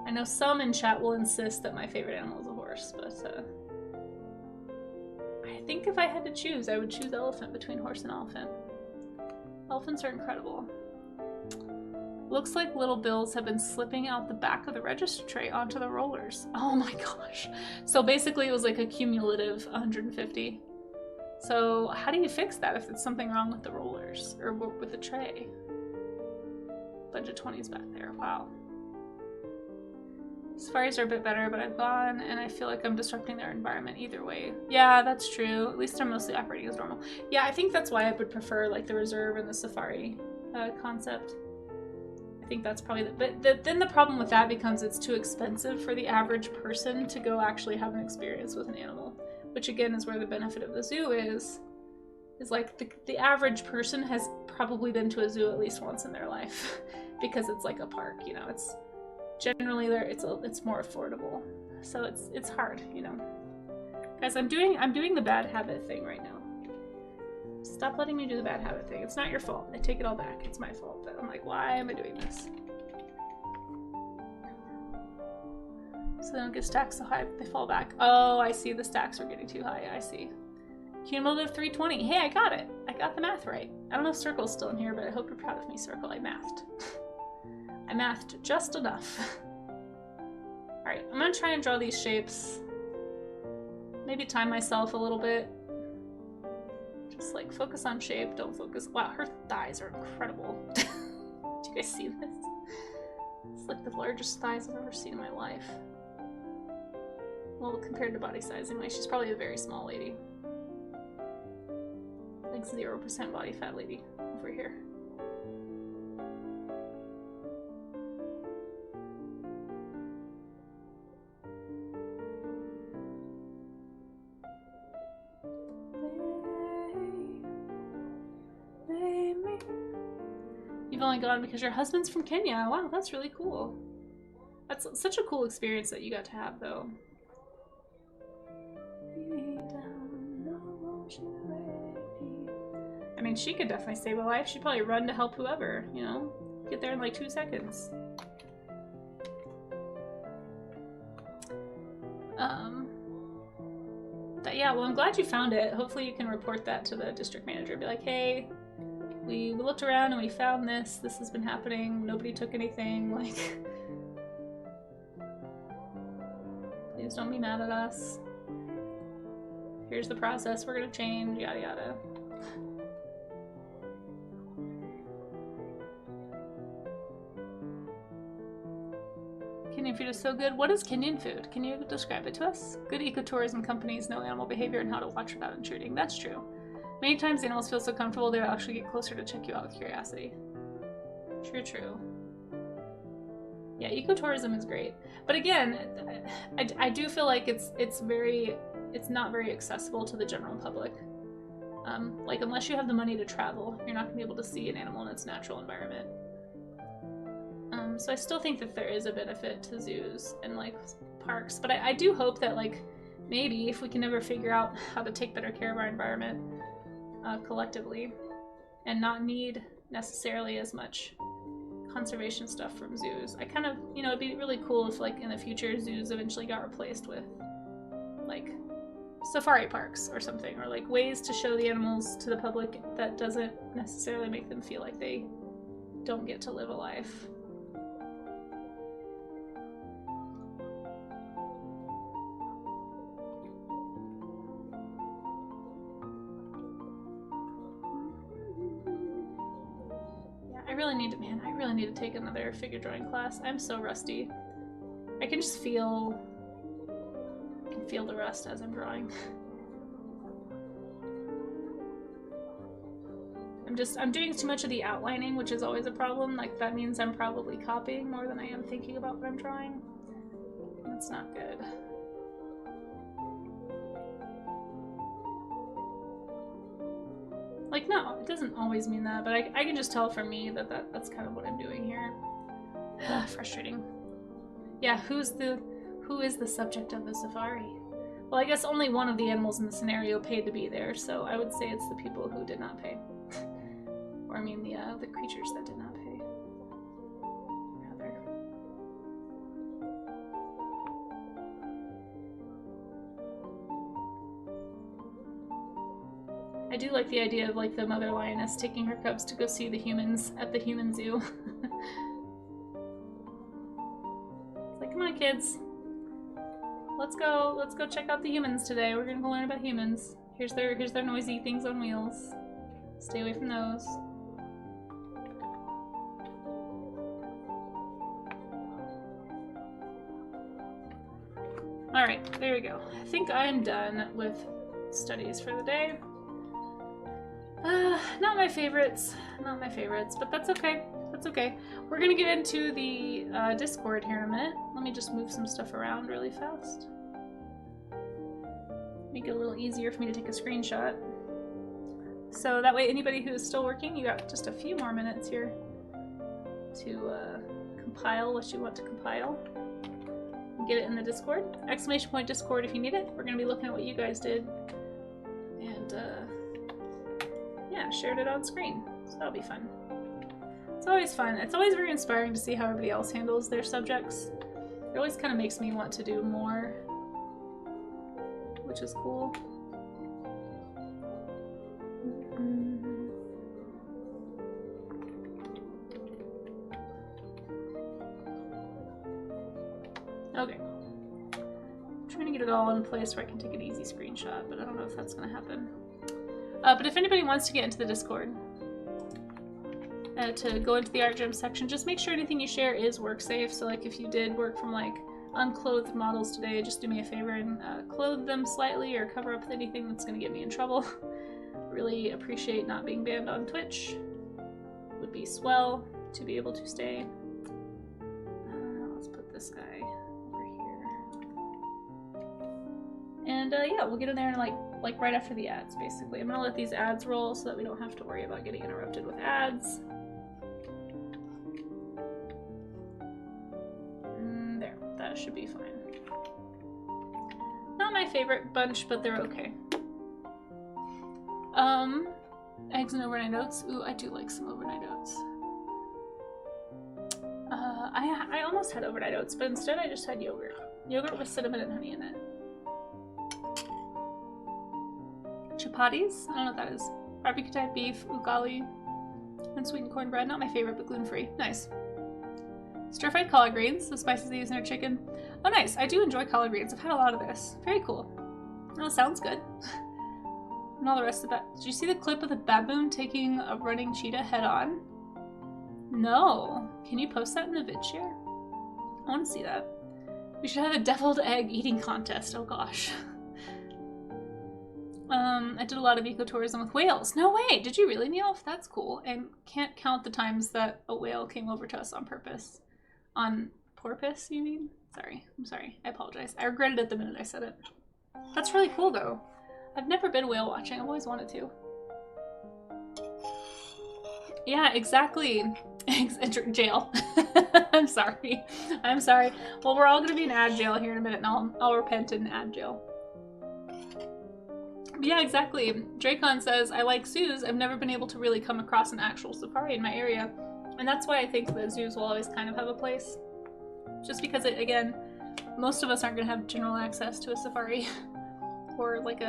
I know some in chat will insist that my favorite animal is a horse, but I think if I had to choose, I would choose elephant between horse and elephant. Elephants are incredible. Looks like little bills have been slipping out the back of the register tray onto the rollers. Oh my gosh. So basically it was like a cumulative 150. So how do you fix that if it's something wrong with the rollers or with the tray? Bunch of 20s back there. Wow. Safaris are a bit better, but I've gone and I feel like I'm disrupting their environment either way. Yeah, that's true. At least I'm mostly operating as normal. Yeah, I think that's why I would prefer like the reserve and the safari concept. I think that's probably but then the problem with that becomes it's too expensive for the average person to go actually have an experience with an animal, which again is where the benefit of the zoo is like the average person has probably been to a zoo at least once in their life because it's like a park, you know. It's generally it's more affordable, so it's hard, you know. Guys, I'm doing the bad habit thing right now. Stop letting me do the bad habit thing. It's not your fault. I take it all back. It's my fault. But I'm like, why am I doing this? So they don't get stacks so high, they fall back. Oh, I see. The stacks are getting too high. I see. Cumulative 320. Hey, I got it. I got the math right. I don't know if Circle's still in here, but I hope you're proud of me, Circle. I mathed. I mathed just enough. Alright, I'm gonna try and draw these shapes. Maybe time myself a little bit. Just like focus on shape, don't focus. Wow, her thighs are incredible. Do you guys see this? It's like the largest thighs I've ever seen in my life. Well, compared to body size, anyway, she's probably a very small lady. Like 0% body fat lady over here. You've only gone because your husband's from Kenya. Wow, that's really cool. That's such a cool experience that you got to have, though. I mean, she could definitely save a life. She'd probably run to help whoever, you know? Get there in like 2 seconds. But yeah, well, I'm glad you found it. Hopefully you can report that to the district manager. Be like, hey, we looked around and we found this. This has been happening. Nobody took anything. Like, Please don't be mad at us. Here's the process we're gonna change, yada yada. Kenyan food is so good. What is Kenyan food? Can you describe it to us? Good ecotourism companies know animal behavior and how to watch without intruding. That's true. Many times animals feel so comfortable they'll actually get closer to check you out with curiosity. True, true. Yeah, ecotourism is great. But again, I do feel like it's not very accessible to the general public. Like, unless you have the money to travel, you're not gonna be able to see an animal in its natural environment. So I still think that there is a benefit to zoos and like parks, but I do hope that like maybe if we can ever figure out how to take better care of our environment collectively and not need necessarily as much conservation stuff from zoos. I kind of, you know, it'd be really cool if like in the future zoos eventually got replaced with like safari parks or something, or like ways to show the animals to the public that doesn't necessarily make them feel like they don't get to live a life. I really need to take another figure drawing class. I'm so rusty. I can just feel the rust as I'm drawing. I'm doing too much of the outlining, which is always a problem. Like, that means I'm probably copying more than I am thinking about what I'm drawing. That's not good. Like, no, it doesn't always mean that, but I can just tell from me that's kind of what I'm doing here. Frustrating. Yeah, who is the subject of the safari? Well, I guess only one of the animals in the scenario paid to be there, so I would say it's the people who did not pay. Or I mean the creatures that did not pay. Rather. I do like the idea of like the mother lioness taking her cubs to go see the humans at the human zoo. It's like, come on kids. Let's go check out the humans today. We're gonna go learn about humans. Here's their noisy things on wheels. Stay away from those. Alright, there we go. I think I'm done with studies for the day. Not my favorites, but that's okay. That's okay. We're gonna get into the Discord here in a minute. Let me just move some stuff around really fast. Make it a little easier for me to take a screenshot. So that way anybody who is still working, you got just a few more minutes here to compile what you want to compile. Get it in the Discord. Exclamation point Discord if you need it. We're gonna be looking at what you guys did. And yeah, shared it on screen. So that'll be fun. It's always fun. It's always very inspiring to see how everybody else handles their subjects. It always kind of makes me want to do more, which is cool. Okay. I'm trying to get it all in place where I can take an easy screenshot, but I don't know if that's going to happen. But if anybody wants to get into the Discord, to go into the art gem section, just make sure anything you share is work safe. So like if you did work from like unclothed models today, just do me a favor and clothe them slightly or cover up with anything that's going to get me in trouble. Really appreciate not being banned on Twitch. Would be swell to be able to stay. Let's put this guy over here. And yeah, we'll get in there and like right after the ads, basically. I'm gonna let these ads roll so that we don't have to worry about getting interrupted with ads. There, that should be fine. Not my favorite bunch, but they're okay. Eggs and overnight oats. Ooh, I do like some overnight oats. I almost had overnight oats, but instead I just had yogurt. Yogurt with cinnamon and honey in it. Chapatis? I don't know what that is. Barbecue type beef, ugali, and sweetened cornbread. Not my favorite, but gluten-free. Nice. Stir-fried collard greens, the spices they use in their chicken. Oh, nice. I do enjoy collard greens. I've had a lot of this. Very cool. Oh, sounds good. And all the rest of that. Did you see the clip of the baboon taking a running cheetah head on? No. Can you post that in the vid share? I want to see that. We should have a deviled egg eating contest. Oh gosh. I did a lot of ecotourism with whales. No way! Did you really, Neil? That's cool. And can't count the times that a whale came over to us on purpose. On porpoise, you mean? Sorry. I'm sorry. I apologize. I regretted it the minute I said it. That's really cool, though. I've never been whale watching. I've always wanted to. Yeah, exactly. Jail. I'm sorry. I'm sorry. Well, we're all going to be in ad jail here in a minute, and I'll repent in ad jail. Yeah, exactly. Dracon says, I like zoos. I've never been able to really come across an actual safari in my area. And that's why I think that zoos will always kind of have a place. Just because, again, most of us aren't going to have general access to a safari. Or like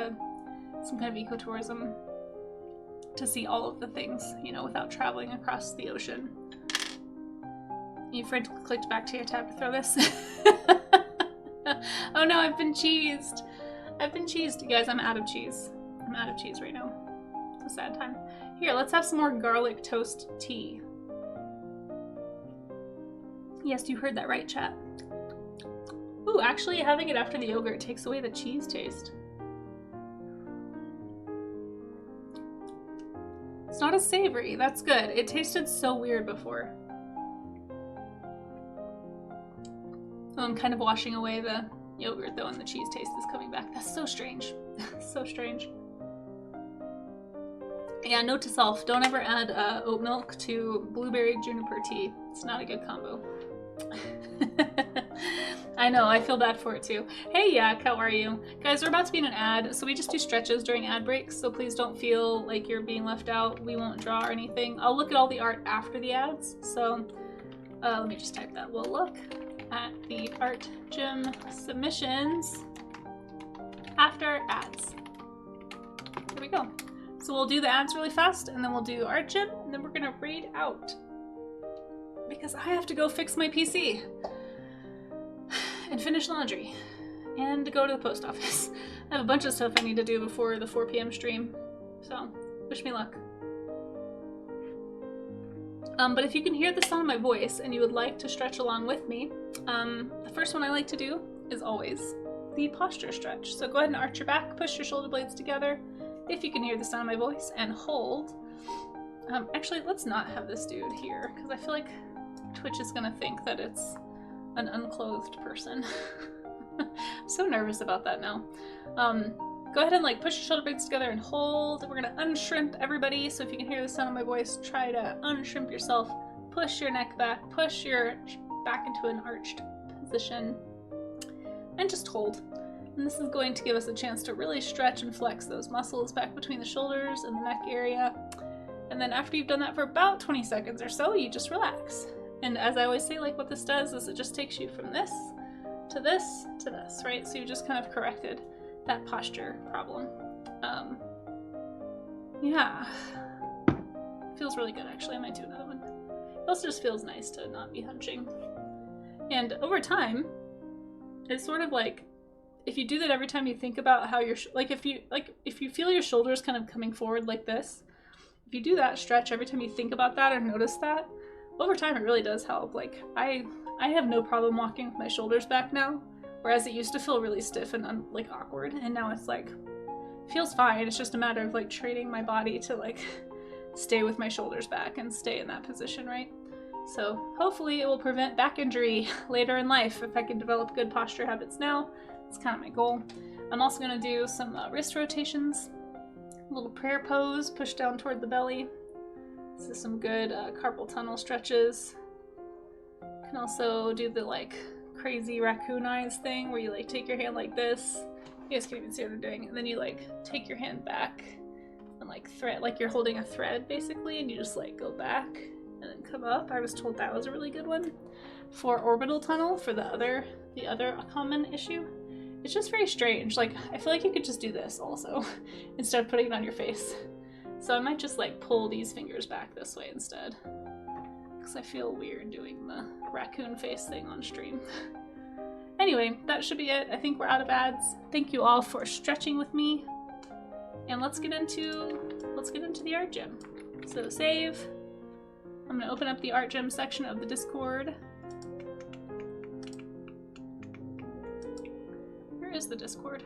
some kind of ecotourism to see all of the things, you know, without traveling across the ocean. You frantically clicked back to your tab to throw this. Oh no, I've been cheesed. I've been cheesed. You guys, I'm out of cheese. I'm out of cheese right now. It's a sad time. Here, let's have some more garlic toast tea. Yes, you heard that right, chat. Ooh, actually having it after the yogurt takes away the cheese taste. It's not as savory. That's good. It tasted so weird before. I'm kind of washing away the yogurt though, and the cheese taste is coming back. That's so strange. So strange. Yeah, note to self, don't ever add oat milk to blueberry juniper tea. It's not a good combo. I know, I feel bad for it too. Hey Yak, how are you? Guys, we're about to be in an ad, so we just do stretches during ad breaks, so please don't feel like you're being left out. We won't draw or anything. I'll look at all the art after the ads, so let me just type that. We'll look at the art gym submissions after ads. There we go. So we'll do the ads really fast, and then we'll do art gym, and then we're gonna raid out. Because I have to go fix my PC. And finish laundry. And go to the post office. I have a bunch of stuff I need to do before the 4 p.m. stream. So, wish me luck. But if you can hear the sound of my voice and you would like to stretch along with me, the first one I like to do is always the posture stretch. So go ahead and arch your back, push your shoulder blades together, if you can hear the sound of my voice, and hold. Actually, let's not have this dude here, because I feel like Twitch is gonna think that it's an unclothed person. I'm so nervous about that now. Go ahead and like push your shoulder blades together and hold. We're gonna unshrimp everybody, so if you can hear the sound of my voice, try to unshrimp yourself. Push your neck back, push your back into an arched position, and just hold. And this is going to give us a chance to really stretch and flex those muscles back between the shoulders and the neck area. And then after you've done that for about 20 seconds or so, you just relax. And as I always say, like what this does is it just takes you from this to this to this, right? So you just kind of corrected that posture problem. Yeah. Feels really good, actually. I might do another one. It also just feels nice to not be hunching. And over time, it's sort of like, if you do that every time you think about how you're, if you feel your shoulders kind of coming forward like this, if you do that stretch every time you think about that or notice that, over time it really does help. Like, I have no problem walking with my shoulders back now, whereas it used to feel really stiff and like awkward, and now it's like, feels fine. It's just a matter of like training my body to like stay with my shoulders back and stay in that position, right? So hopefully it will prevent back injury later in life if I can develop good posture habits now. It's kind of my goal. I'm also going to do some wrist rotations, a little prayer pose, push down toward the belly. This is some good carpal tunnel stretches. You can also do the like crazy raccoon eyes thing where you like take your hand like this. You guys can even see what I'm doing. And then you like take your hand back and like thread, like you're holding a thread basically, and you just like go back and then come up. I was told that was a really good one. For orbital tunnel, for the other common issue, it's just very strange. Like, I feel like you could just do this also instead of putting it on your face. So I might just like pull these fingers back this way instead, because I feel weird doing the raccoon face thing on stream. Anyway, that should be it. I think we're out of ads. Thank you all for stretching with me. And let's get into the art gym. So save. I'm gonna open up the art gym section of the Discord. Where is the Discord?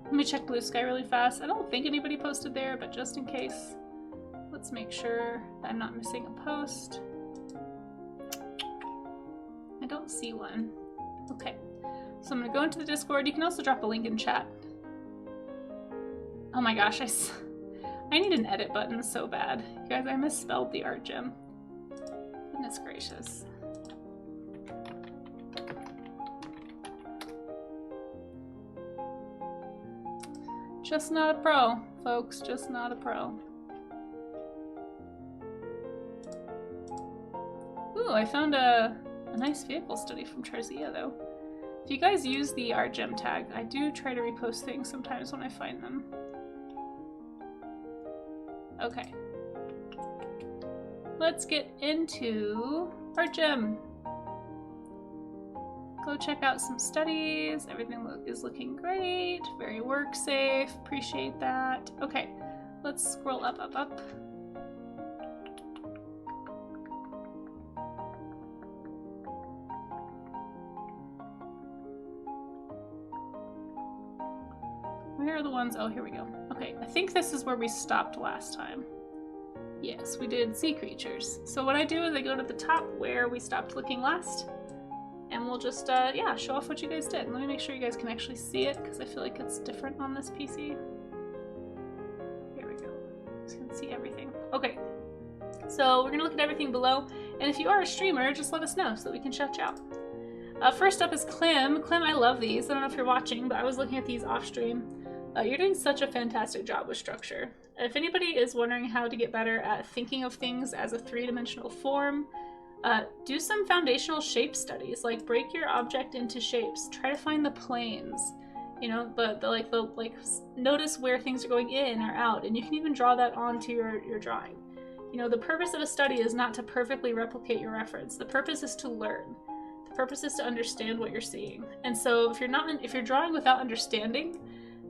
Let me check Blue Sky really fast. I don't think anybody posted there, but just in case, let's make sure that I'm not missing a post. I don't see one. Okay, so I'm gonna go into the Discord. You can also drop a link in chat. Oh my gosh, I need an edit button so bad. You guys, I misspelled the art gym. Goodness gracious. Just not a pro, folks, just not a pro. Ooh, I found a nice vehicle study from Charzia though. If you guys use the art gem tag, I do try to repost things sometimes when I find them. Okay. Let's get into art gem. Go check out some studies. Everything is looking great. Very work safe. Appreciate that. Okay, let's scroll up, up, up. Where are the ones? Oh, here we go. Okay, I think this is where we stopped last time. Yes, we did sea creatures. So what I do is I go to the top where we stopped looking last. And we'll just, yeah, show off what you guys did. Let me make sure you guys can actually see it, because I feel like it's different on this PC. Here we go. You can see everything. Okay, so we're gonna look at everything below. And if you are a streamer, just let us know so that we can shout you out. First up is Clem. Clem, I love these. I don't know if you're watching, but I was looking at these off stream. You're doing such a fantastic job with structure. If anybody is wondering how to get better at thinking of things as a three-dimensional form, do some foundational shape studies. Like, break your object into shapes. Try to find the planes. You know, notice where things are going in or out, and you can even draw that onto your drawing. You know, the purpose of a study is not to perfectly replicate your reference. The purpose is to learn. The purpose is to understand what you're seeing. And so if you're drawing without understanding,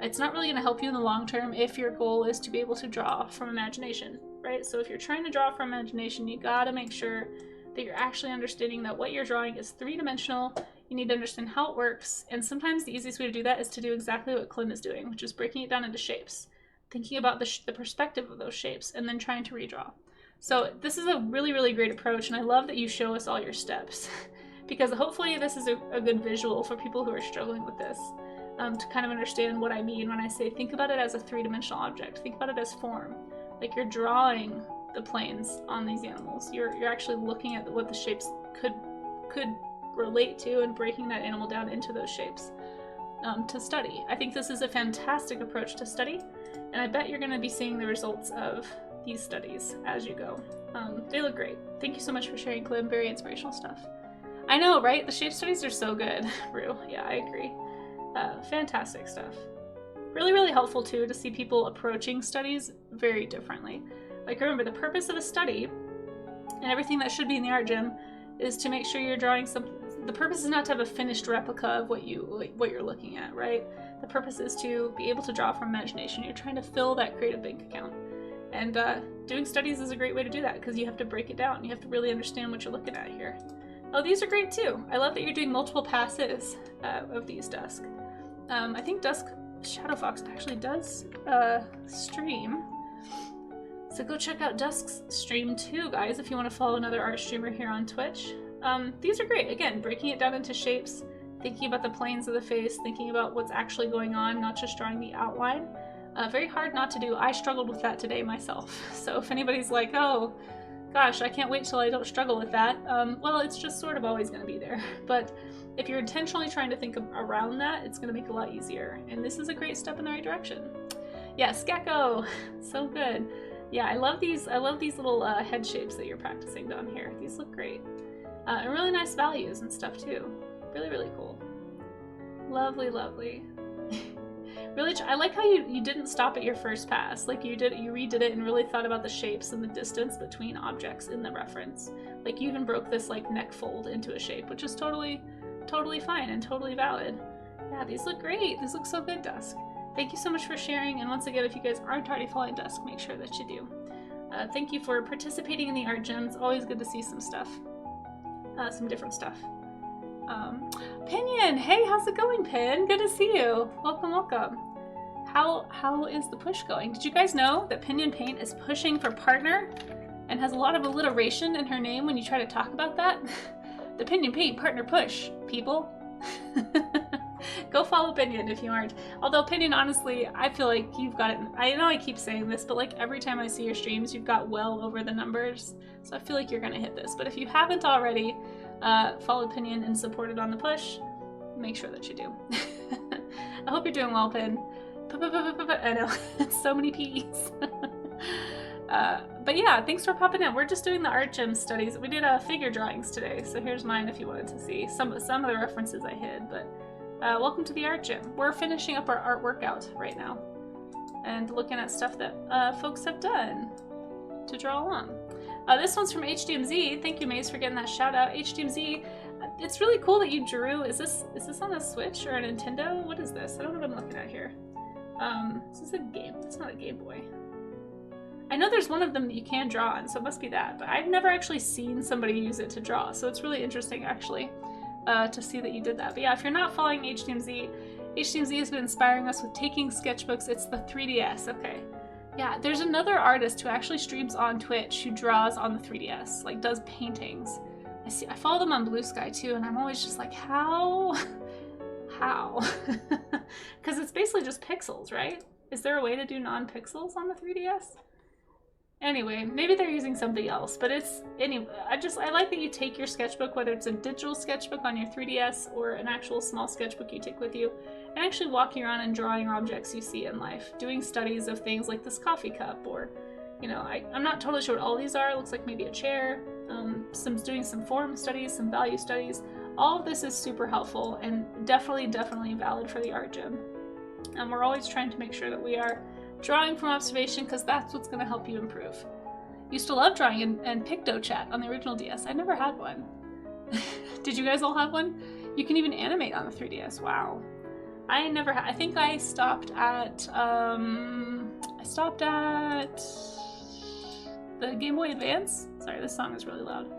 it's not really going to help you in the long term if your goal is to be able to draw from imagination, right? So if you're trying to draw from imagination, you gotta make sure that you're actually understanding that what you're drawing is three-dimensional. You need to understand how it works, and sometimes the easiest way to do that is to do exactly what Clem is doing, which is breaking it down into shapes, thinking about the perspective of those shapes, and then trying to redraw. So this is a really, really great approach, and I love that you show us all your steps, because hopefully this is a good visual for people who are struggling with this. To kind of understand what I mean when I say think about it as a three-dimensional object. Think about it as form. Like, you're drawing the planes on these animals. You're actually looking at what the shapes could relate to and breaking that animal down into those shapes to study. I think this is a fantastic approach to study, and I bet you're going to be seeing the results of these studies as you go. They look great. Thank you so much for sharing, Clem. Very inspirational stuff. I know, right? The shape studies are so good, Rue. Yeah, I agree. Fantastic stuff. Really, really helpful too to see people approaching studies very differently. Like, remember, the purpose of a study and everything that should be in the art gym is to make sure you're drawing something. The purpose is not to have a finished replica of what you're looking at, right? The purpose is to be able to draw from imagination. You're trying to fill that creative bank account. And doing studies is a great way to do that, because you have to break it down. You have to really understand what you're looking at here. Oh, these are great too. I love that you're doing multiple passes of these Dusk. I think Dusk Shadow Fox actually does stream. So go check out Dusk's stream too, guys, if you want to follow another art streamer here on Twitch. These are great. Again, breaking it down into shapes, thinking about the planes of the face, thinking about what's actually going on, not just drawing the outline. Very hard not to do. I struggled with that today myself. So if anybody's like, oh, gosh, I can't wait till I don't struggle with that, well, it's just sort of always going to be there. But if you're intentionally trying to think around that, it's going to make it a lot easier. And this is a great step in the right direction. Yes, Gecko! So good. Yeah, I love these little head shapes that you're practicing down here. These look great. And really nice values and stuff too. Really, really cool. Lovely, lovely. Really, I like how you didn't stop at your first pass. Like you redid it and really thought about the shapes and the distance between objects in the reference. Like you even broke this like neck fold into a shape, which is totally fine and totally valid. Yeah, these look great. These look so good, Dusk. Thank you so much for sharing. And once again, if you guys aren't already following Dusk, make sure that you do. Thank you for participating in the art gym. It's always good to see some stuff, some different stuff. Pinion, hey, how's it going, Pin? Good to see you. Welcome, welcome. How is the push going? Did you guys know that Pinion Paint is pushing for partner and has a lot of alliteration in her name when you try to talk about that? The Pinion Paint partner push, people. Go follow Pinion if you aren't. Although Pinion, honestly, I feel like you've got it. I know I keep saying this, but like every time I see your streams, you've got well over the numbers. So I feel like you're gonna hit this. But if you haven't already, follow Pinion and support it on the push. Make sure that you do. I hope you're doing well, Pin. I know, so many P's. But yeah, thanks for popping in. We're just doing the art gym studies. We did figure drawings today, so here's mine if you wanted to see some of the references I hid. But welcome to the art gym. We're finishing up our art workout right now and looking at stuff that folks have done to draw along. This one's from HDMZ. Thank you, Maze, for getting that shout out. HDMZ, it's really cool that you drew. Is this on a Switch or a Nintendo? What is this? I don't know what I'm looking at here. This is a game. It's not a Game Boy. I know there's one of them that you can draw on, so it must be that, but I've never actually seen somebody use it to draw, so it's really interesting actually to see that you did that. But yeah, if you're not following HDMZ, HDMZ has been inspiring us with taking sketchbooks. It's the 3DS, okay. Yeah, there's another artist who actually streams on Twitch who draws on the 3DS, like does paintings. I follow them on Blue Sky too, and I'm always just like, how? Because it's basically just pixels, right? Is there a way to do non-pixels on the 3DS? Anyway, maybe they're using something else, but anyway, I like that you take your sketchbook, whether it's a digital sketchbook on your 3DS or an actual small sketchbook you take with you, and actually walking around and drawing objects you see in life, doing studies of things like this coffee cup, or, you know, I'm not totally sure what all these are. It looks like maybe a chair, doing some form studies, some value studies. All of this is super helpful and definitely valid for the art gym. And we're always trying to make sure that we are drawing from observation, because that's what's going to help you improve. Used to love drawing and PictoChat on the original DS. I never had one. Did you guys all have one? You can even animate on the 3DS. Wow. I never had. I think I stopped at the Game Boy Advance. Sorry, this song is really loud.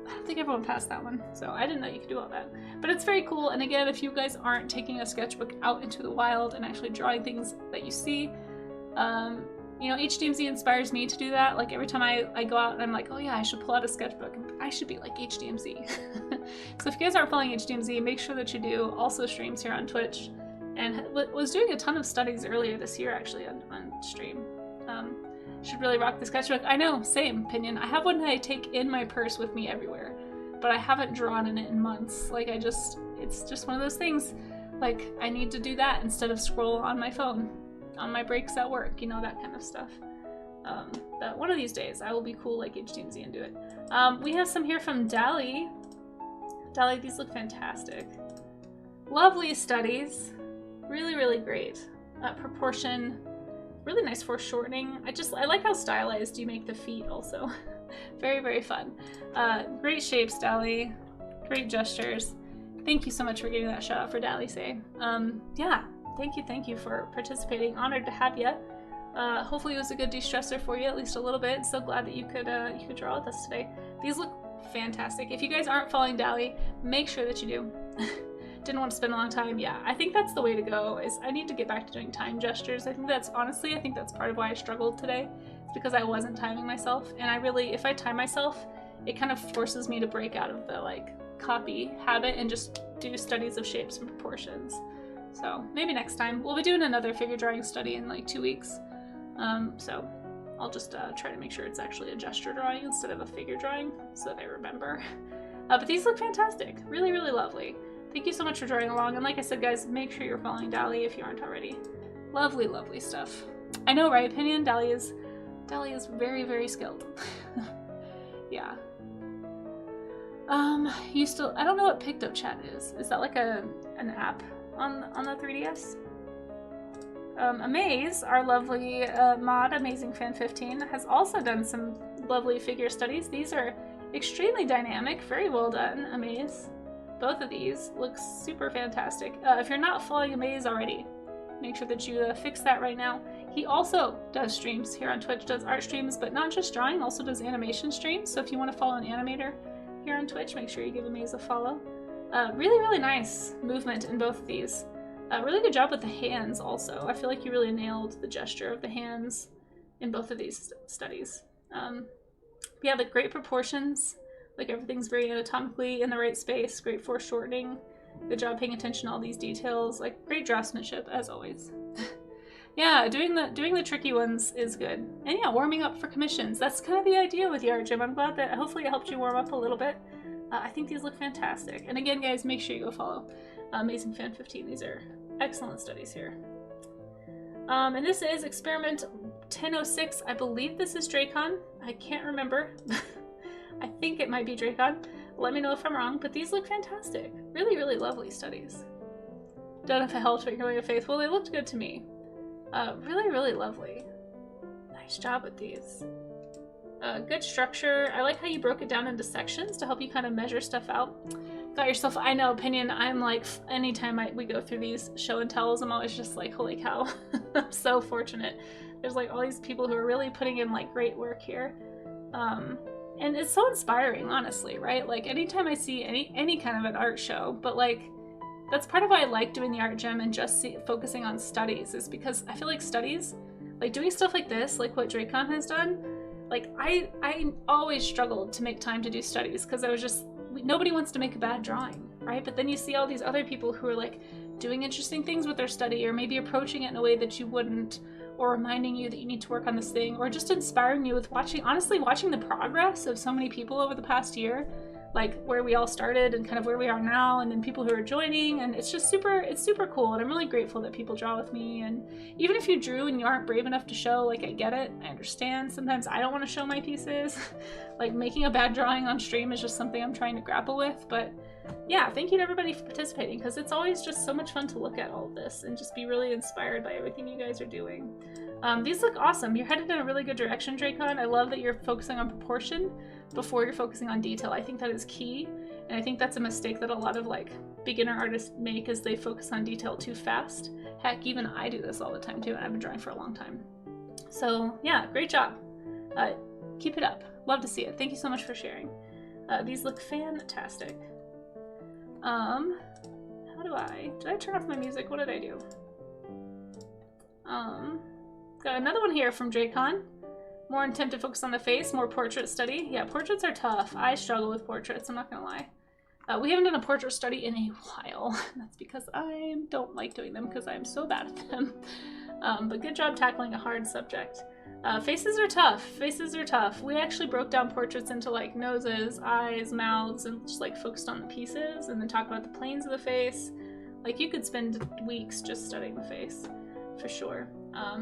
I don't think everyone passed that one, so I didn't know you could do all that. But it's very cool, and again, if you guys aren't taking a sketchbook out into the wild and actually drawing things that you see, you know, HDMZ inspires me to do that. Like every time I go out and I'm like, oh yeah, I should pull out a sketchbook. I should be like HDMZ. So if you guys aren't following HDMZ, make sure that you do. Also streams here on Twitch, and was doing a ton of studies earlier this year actually on stream. Should really rock the sketchbook. I know, same opinion. I have one that I take in my purse with me everywhere, but I haven't drawn in it in months. Like it's just one of those things. Like I need to do that instead of scroll on my phone, on my breaks at work, you know, that kind of stuff. But one of these days I will be cool like HDMZ and do it. We have some here from Dali. Dali, these look fantastic. Lovely studies. Really great. Proportion. Really nice foreshortening. I like how stylized you make the feet also. Very fun. Great shapes, Dali. Great gestures. Thank you so much for giving that shout out for Dali say. Yeah, thank you for participating. Honored to have you. Hopefully it was a good de-stressor for you, at least a little bit. So glad that you could draw with us today. These look fantastic. If you guys aren't following Dali, make sure that you do. Didn't want to spend a long time. Yeah, I think that's the way to go. Is I need to get back to doing time gestures. I think that's part of why I struggled today. It's because I wasn't timing myself, and if I time myself, it kind of forces me to break out of the like copy habit and just do studies of shapes and proportions. So maybe next time. We'll be doing another figure drawing study in like 2 weeks. So I'll just try to make sure it's actually a gesture drawing instead of a figure drawing so that I remember. But these look fantastic. Really lovely. Thank you so much for drawing along, and like I said, guys, make sure you're following Dali if you aren't already. Lovely stuff. I know, right, Opinion? Dali is very skilled. Yeah. I don't know what PictoChat is. Is that like an app on the 3DS. Amaze, our lovely mod, Amazing Fan 15, has also done some lovely figure studies. These are extremely dynamic, very well done, Amaze. Both of these look super fantastic. If you're not following Amaze already, make sure that you fix that right now. He also does streams here on Twitch, does art streams, but not just drawing, also does animation streams. So if you want to follow an animator here on Twitch, make sure you give Amaze a follow. Really, really nice movement in both of these. Really good job with the hands also. I feel like you really nailed the gesture of the hands in both of these studies. Yeah, like great proportions. Like everything's very anatomically in the right space. Great foreshortening. Good job paying attention to all these details. Like great draftsmanship as always. Yeah, doing the tricky ones is good. And yeah, warming up for commissions. That's kind of the idea with the art gym. I'm glad that hopefully it helped you warm up a little bit. I think these look fantastic. And again, guys, make sure you go follow Amazing Fan 15. These are excellent studies here. And this is Experiment 1006. I believe this is Dracon. I can't remember. I think it might be Dracon. Let me know if I'm wrong, but these look fantastic. Really, really lovely studies. Don't know if it helped, but you're going to faith. Well, they looked good to me. Really, really lovely. Nice job with these. Good structure. I like how you broke it down into sections to help you kind of measure stuff out. Got yourself, I know, opinion. I'm like, anytime we go through these show and tells, I'm always just like, holy cow. I'm so fortunate. There's like all these people who are really putting in like great work here. And it's so inspiring, honestly, right? Like anytime I see any kind of an art show, but like that's part of why I like doing the art gym and just focusing on studies, is because I feel like studies, like doing stuff like this, like what Dracon has done, like I always struggled to make time to do studies because I was just, nobody wants to make a bad drawing, right? But then you see all these other people who are like doing interesting things with their study, or maybe approaching it in a way that you wouldn't, or reminding you that you need to work on this thing, or just inspiring you with honestly watching the progress of so many people over the past year, like where we all started and kind of where we are now, and then people who are joining, and it's just it's super cool, and I'm really grateful that people draw with me. And even if you drew and you aren't brave enough to show, like I get it, I understand. Sometimes I don't want to show my pieces. Like making a bad drawing on stream is just something I'm trying to grapple with, but yeah, thank you to everybody for participating, because it's always just so much fun to look at all of this and just be really inspired by everything you guys are doing. These look awesome. You're headed in a really good direction, Dracon. I love that you're focusing on proportion before you're focusing on detail. I think that is key, and I think that's a mistake that a lot of like beginner artists make, is they focus on detail too fast. Heck, even I do this all the time too, and I've been drawing for a long time. So yeah, great job. Keep it up. Love to see it. Thank you so much for sharing. These look fantastic. How did I turn off my music? What did I do? Got another one here from Dracon. More intent to focus on the face, more portrait study. Yeah, portraits are tough. I struggle with portraits, I'm not gonna lie. We haven't done a portrait study in a while. That's because I don't like doing them, because I'm so bad at them. But good job tackling a hard subject. Faces are tough. Faces are tough. We actually broke down portraits into like noses, eyes, mouths, and just like focused on the pieces, and then talk about the planes of the face. Like you could spend weeks just studying the face, for sure.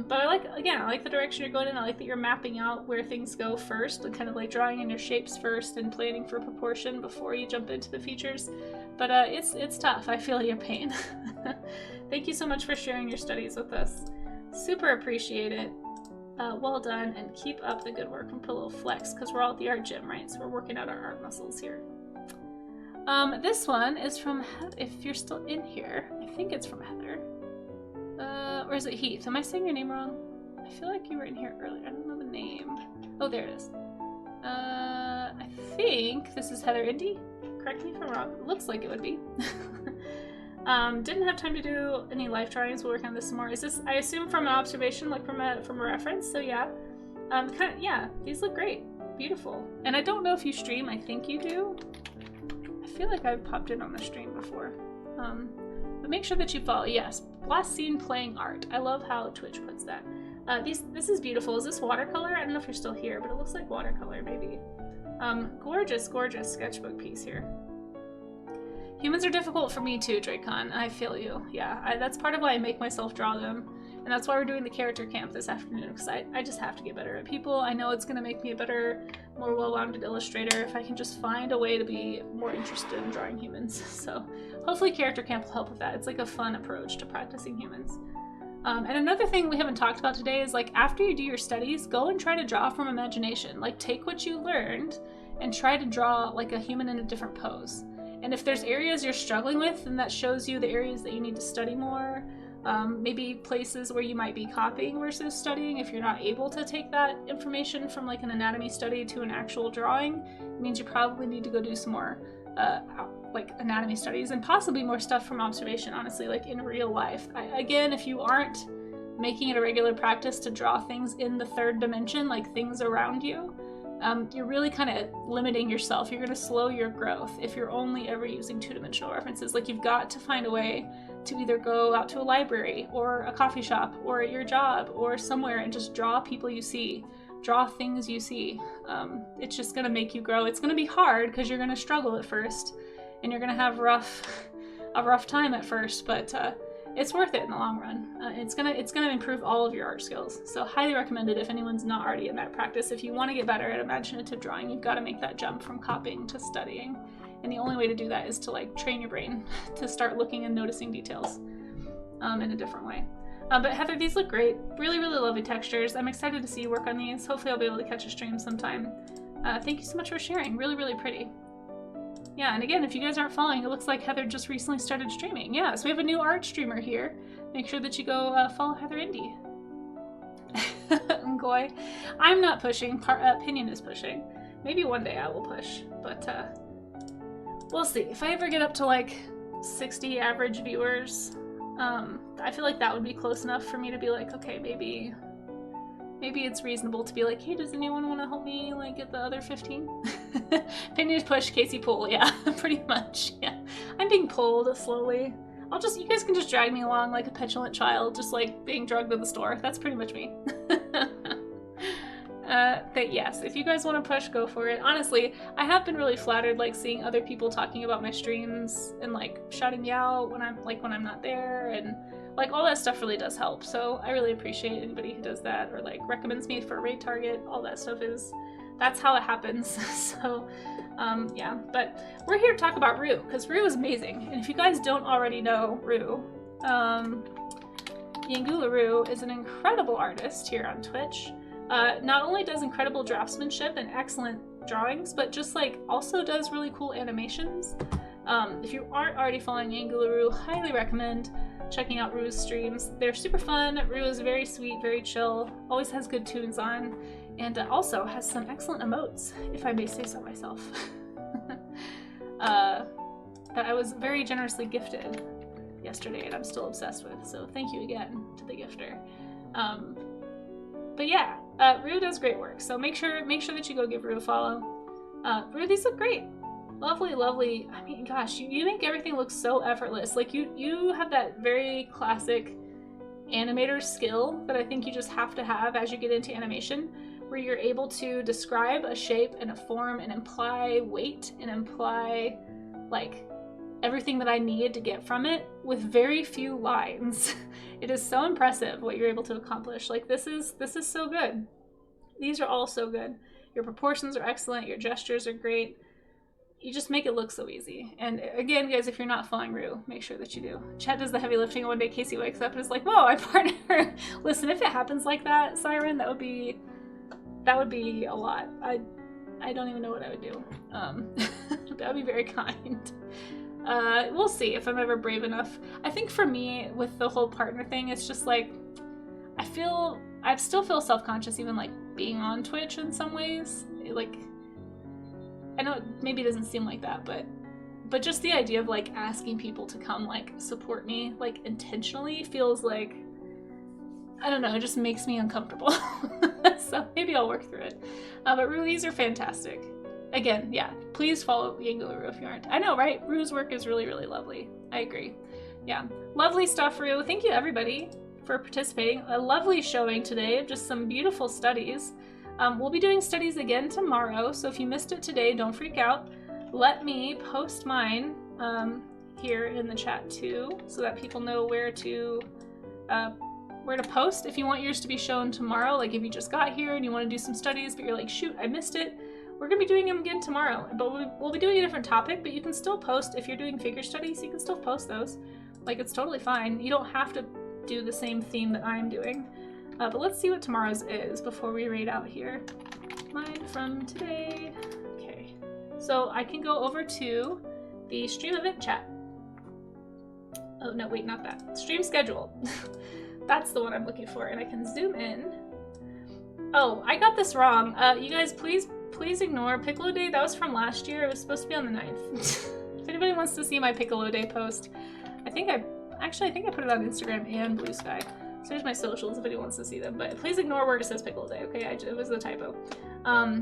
But I like the direction you're going in. I like that you're mapping out where things go first, and kind of like drawing in your shapes first and planning for proportion before you jump into the features. But it's tough. I feel your pain. Thank you so much for sharing your studies with us. Super appreciate it. Well done, and keep up the good work. And put a little flex, because we're all at the art gym, right? So we're working out our art muscles here. This one is from, if you're still in here, I think it's from Heather. Or is it Heath? Am I saying your name wrong? I feel like you were in here earlier. I don't know the name. Oh, there it is. I think this is Heather Indy. Correct me if I'm wrong. It looks like it would be. Didn't have time to do any life drawings. We'll work on this some more. Is this, I assume, from an observation, like from a reference? So yeah. Yeah, these look great. Beautiful. And I don't know if you stream. I think you do. I feel like I've popped in on the stream before. But make sure that you follow. Yes, last seen playing art. I love how Twitch puts that. This is beautiful. Is this watercolor? I don't know if you're still here, but it looks like watercolor maybe. Gorgeous, gorgeous sketchbook piece here. Humans are difficult for me too, Dracon. I feel you. Yeah, that's part of why I make myself draw them. And that's why we're doing the character camp this afternoon, because I just have to get better at people. I know it's going to make me a better, more well-rounded illustrator if I can just find a way to be more interested in drawing humans. So hopefully character camp will help with that. It's like a fun approach to practicing humans. And another thing we haven't talked about today is, like, after you do your studies, go and try to draw from imagination. Like, take what you learned and try to draw like a human in a different pose. And if there's areas you're struggling with, then that shows you the areas that you need to study more. Maybe places where you might be copying versus studying. If you're not able to take that information from like an anatomy study to an actual drawing, it means you probably need to go do some more like anatomy studies, and possibly more stuff from observation, honestly, like in real life. Again, if you aren't making it a regular practice to draw things in the third dimension, like things around you, you're really kind of limiting yourself. You're going to slow your growth if you're only ever using two-dimensional references. Like, you've got to find a way to either go out to a library or a coffee shop or at your job or somewhere and just draw people you see, draw things you see. It's just going to make you grow. It's going to be hard because you're going to struggle at first and you're going to have a rough time at first, but it's worth it in the long run. It's gonna improve all of your art skills. So highly recommend it if anyone's not already in that practice. If you want to get better at imaginative drawing, you've got to make that jump from copying to studying. And the only way to do that is to like train your brain to start looking and noticing details in a different way. But Heather, these look great. Really, really lovely textures. I'm excited to see you work on these. Hopefully I'll be able to catch a stream sometime. Thank you so much for sharing. Really, really pretty. Yeah, and again, if you guys aren't following, it looks like Heather just recently started streaming. Yeah, so we have a new art streamer here. Make sure that you go follow Heather Indy. Ngoy. I'm not pushing. Pinion is pushing. Maybe one day I will push, but we'll see. If I ever get up to like 60 average viewers, I feel like that would be close enough for me to be like, okay, maybe it's reasonable to be like, hey, does anyone want to help me like get the other 15? Pinion push, Casey pull. Yeah, pretty much. Yeah, I'm being pulled slowly. You guys can just drag me along like a petulant child, just like being drugged to the store. That's pretty much me. But yes, if you guys want to push, go for it. Honestly, I have been really flattered, like seeing other people talking about my streams and like shouting me out when I'm not there, and like all that stuff really does help. So I really appreciate anybody who does that or like recommends me for a raid target. All that stuff that's how it happens. So yeah, but we're here to talk about Rue, because Rue is amazing. And if you guys don't already know Rue, Yangula Rue is an incredible artist here on Twitch. Not only does incredible draftsmanship and excellent drawings, but just like also does really cool animations. If you aren't already following Yangula Rue, highly recommend checking out Rue's streams. They're super fun. Rue is very sweet, very chill, always has good tunes on, and also has some excellent emotes, if I may say so myself. That I was very generously gifted yesterday and I'm still obsessed with, so thank you again to the gifter. But yeah, Rue does great work, so make sure that you go give Rue a follow. Rue, these look great. Lovely, lovely. I mean, gosh, you make everything look so effortless. Like you have that very classic animator skill that I think you just have to have as you get into animation, where you're able to describe a shape and a form and imply weight and imply like everything that I need to get from it with very few lines. It is so impressive what you're able to accomplish. Like this is so good. These are all so good. Your proportions are excellent. Your gestures are great. You just make it look so easy. And again, guys, if you're not following Rue, make sure that you do. Chat does the heavy lifting. One day Casey wakes up and is like, whoa, I partner her. Listen, if it happens like that, Siren, that would be a lot. I don't even know what I would do. That would be very kind. We'll see if I'm ever brave enough. I think for me, with the whole partner thing, it's just like, I still feel self-conscious even like being on Twitch in some ways. Like, I know maybe it doesn't seem like that, but just the idea of like asking people to come like support me like intentionally feels like, I don't know, it just makes me uncomfortable. So maybe I'll work through it. But Rue, these are fantastic. Again, yeah, please follow Yangula Rue if you aren't. I know, right? Rue's work is really, really lovely. I agree. Yeah, lovely stuff, Rue. Thank you, everybody, for participating. A lovely showing today of just some beautiful studies. We'll be doing studies again tomorrow, so if you missed it today, don't freak out. Let me post mine here in the chat too, so that people know where to where to post if you want yours to be shown tomorrow. Like if you just got here and you want to do some studies, but you're like, shoot, I missed it. We're gonna be doing them again tomorrow, but we'll be doing a different topic, but you can still post. If you're doing figure studies, you can still post those. Like, it's totally fine. You don't have to do the same theme that I'm doing. But let's see what tomorrow's is before we raid out here. Mine from today. Okay, so I can go over to the stream event chat. Oh, no, wait, not that. Stream schedule. That's the one I'm looking for, and I can zoom in. Oh, I got this wrong. You guys, please ignore Piccolo Day. That was from last year. It was supposed to be on the 9th. If anybody wants to see my Piccolo Day post, I think I put it on Instagram and Blue Sky. So here's my socials if anyone wants to see them. But please ignore where it says Piccolo Day, okay? It was a typo.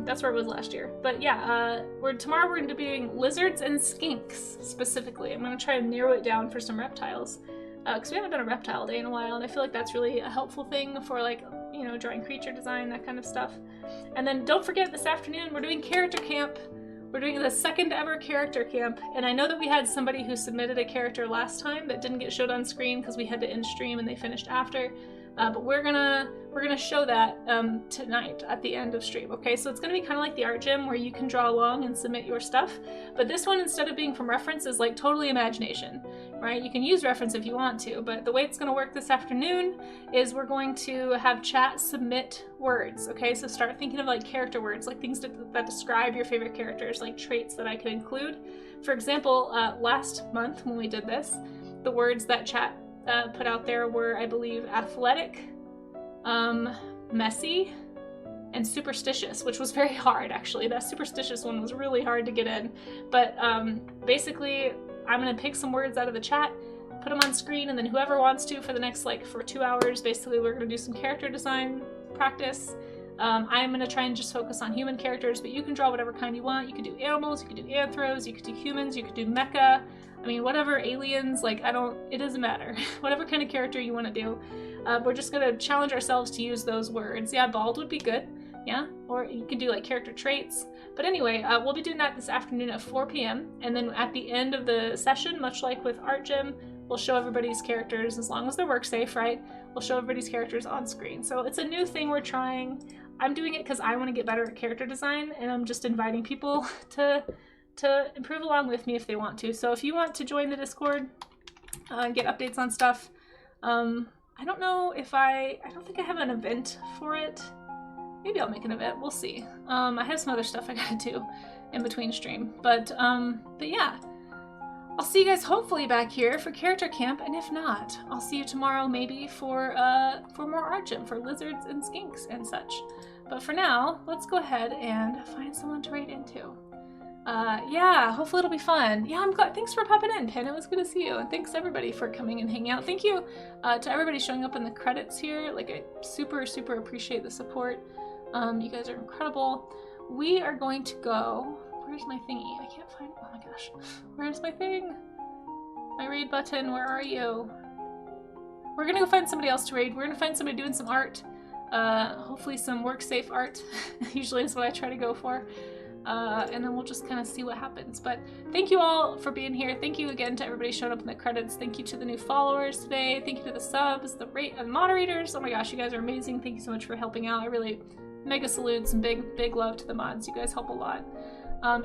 That's where it was last year. But yeah, tomorrow we're going to be doing lizards and skinks specifically. I'm going to try to narrow it down for some reptiles. Because we haven't done a reptile day in a while, and I feel like that's really a helpful thing for, like, you know, drawing creature design, that kind of stuff. And then don't forget, this afternoon we're doing character camp. We're doing the second ever character camp, and I know that we had somebody who submitted a character last time that didn't get showed on screen because we had to end stream and they finished after. But we're gonna show that tonight at the end of stream. Okay, so it's gonna be kind of like the art gym where you can draw along and submit your stuff. But this one, instead of being from reference, is like totally imagination, right? You can use reference if you want to, but the way it's gonna work this afternoon is we're going to have chat submit words. Okay, so start thinking of like character words, like things that describe your favorite characters, like traits that I could include. For example, last month when we did this, the words that chat put out there were, I believe, athletic, messy, and superstitious, which was very hard, actually. That superstitious one was really hard to get in. But basically, I'm going to pick some words out of the chat, put them on screen, and then whoever wants to for the next, like, for 2 hours, basically, we're going to do some character design practice. I'm going to try and just focus on human characters, but you can draw whatever kind you want. You could do animals, you could do anthros, you could do humans, you could do mecha. I mean, whatever, aliens, like, it doesn't matter. Whatever kind of character you want to do. We're just going to challenge ourselves to use those words. Yeah, bald would be good. Yeah, or you could do, like, character traits. But anyway, we'll be doing that this afternoon at 4 p.m. And then at the end of the session, much like with Art Gym, we'll show everybody's characters, as long as they're work safe, right? We'll show everybody's characters on screen. So it's a new thing we're trying. I'm doing it because I want to get better at character design, and I'm just inviting people to improve along with me if they want to. So if you want to join the Discord and get updates on stuff, I don't know if I don't think I have an event for it. Maybe I'll make an event, we'll see. I have some other stuff I gotta do in between stream, but yeah. I'll see you guys hopefully back here for character camp, and if not, I'll see you tomorrow maybe for more art gym, for lizards and skinks and such. But for now, let's go ahead and find someone to raid into. Yeah, hopefully it'll be fun. Yeah, I'm glad. Thanks for popping in, Pin. It was good to see you. And thanks everybody for coming and hanging out. Thank you to everybody showing up in the credits here. Like, I super, super appreciate the support. You guys are incredible. We are going to go... Where's my thingy? I can't find... Oh my gosh. Where's my thing? My raid button, where are you? We're gonna go find somebody else to raid. We're gonna find somebody doing some art. Hopefully some work-safe art. Usually is what I try to go for. And then we'll just kind of see what happens. But thank you all for being here. Thank you again to everybody showing up in the credits. Thank you to the new followers today. Thank you to the subs, the moderators. Oh my gosh, you guys are amazing. Thank you so much for helping out. I really mega salutes and big love to the mods. You guys help a lot.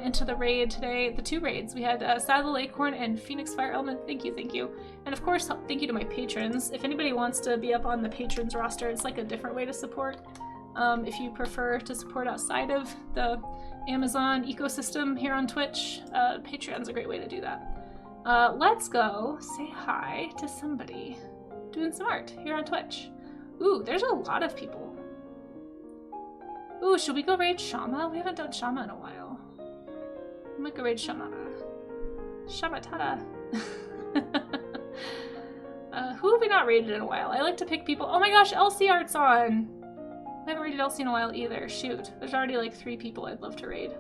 Into the raid today, the 2 raids. We had Saddle Acorn and Phoenix Fire Element. Thank you, thank you. And of course, thank you to my patrons. If anybody wants to be up on the patrons roster, it's like a different way to support. If you prefer to support outside of the Amazon ecosystem here on Twitch, Patreon's a great way to do that. Let's go say hi to somebody doing some art here on Twitch. Ooh, there's a lot of people. Ooh, should we go raid Shama? We haven't done Shama in a while. We might go raid Shama. Shamatada. Who have we not raided in a while? I like to pick people. Oh my gosh, Elsie Art's on! I haven't raided Elsie in a while either. Shoot. There's already like 3 people I'd love to raid.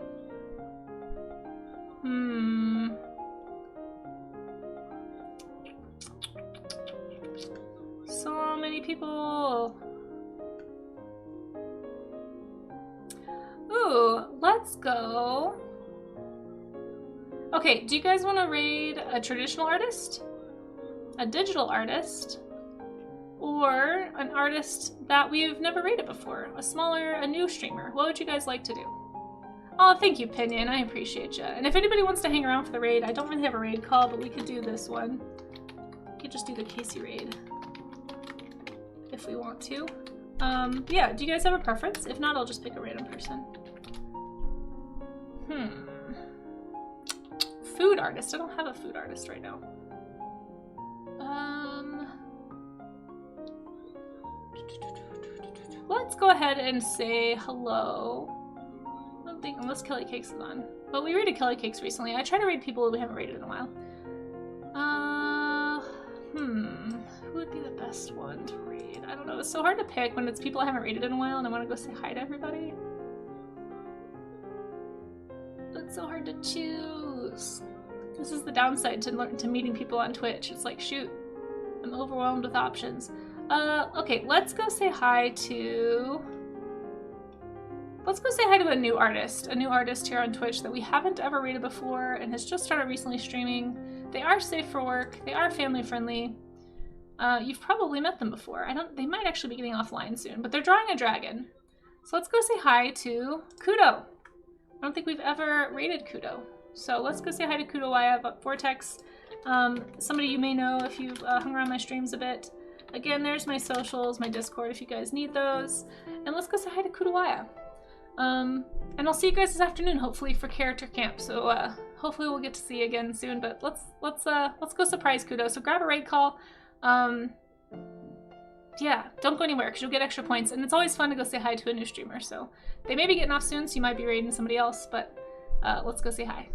So many people. Ooh, let's go. Okay, do you guys want to raid a traditional artist? A digital artist? or an artist that we've never rated before, a new streamer. What would you guys like to do? Oh, thank you, Pinion. I appreciate you. And if anybody wants to hang around for the raid, I don't really have a raid call, but we could do this one. We could just do the Casey raid if we want to. Yeah, do you guys have a preference? If not, I'll just pick a random person. Food artist. I don't have a food artist right now. Let's go ahead and say hello. I don't think, unless Kelly Cakes is on. But we raided Kelly Cakes recently. I try to raid people we haven't raided in a while. Who would be the best one to raid? I don't know. It's so hard to pick when it's people I haven't raided in a while and I want to go say hi to everybody. It's so hard to choose. This is the downside to meeting people on Twitch. It's like, shoot, I'm overwhelmed with options. Okay, let's go say hi to... Let's go say hi to a new artist here on Twitch that we haven't ever rated before and has just started recently streaming. They are safe for work. They are family friendly. You've probably met them before. They might actually be getting offline soon, but they're drawing a dragon. So let's go say hi to Kudo. I don't think we've ever rated Kudo. So let's go say hi to Kudo Waya Vortex. Somebody you may know if you've hung around my streams a bit. Again, there's my socials, my Discord if you guys need those. And let's go say hi to Kudo Waya. And I'll see you guys this afternoon, hopefully for character camp. So hopefully we'll get to see you again soon. But let's go surprise Kudo. So grab a raid call. Yeah, don't go anywhere because you'll get extra points. And it's always fun to go say hi to a new streamer. So they may be getting off soon, so you might be raiding somebody else. But let's go say hi.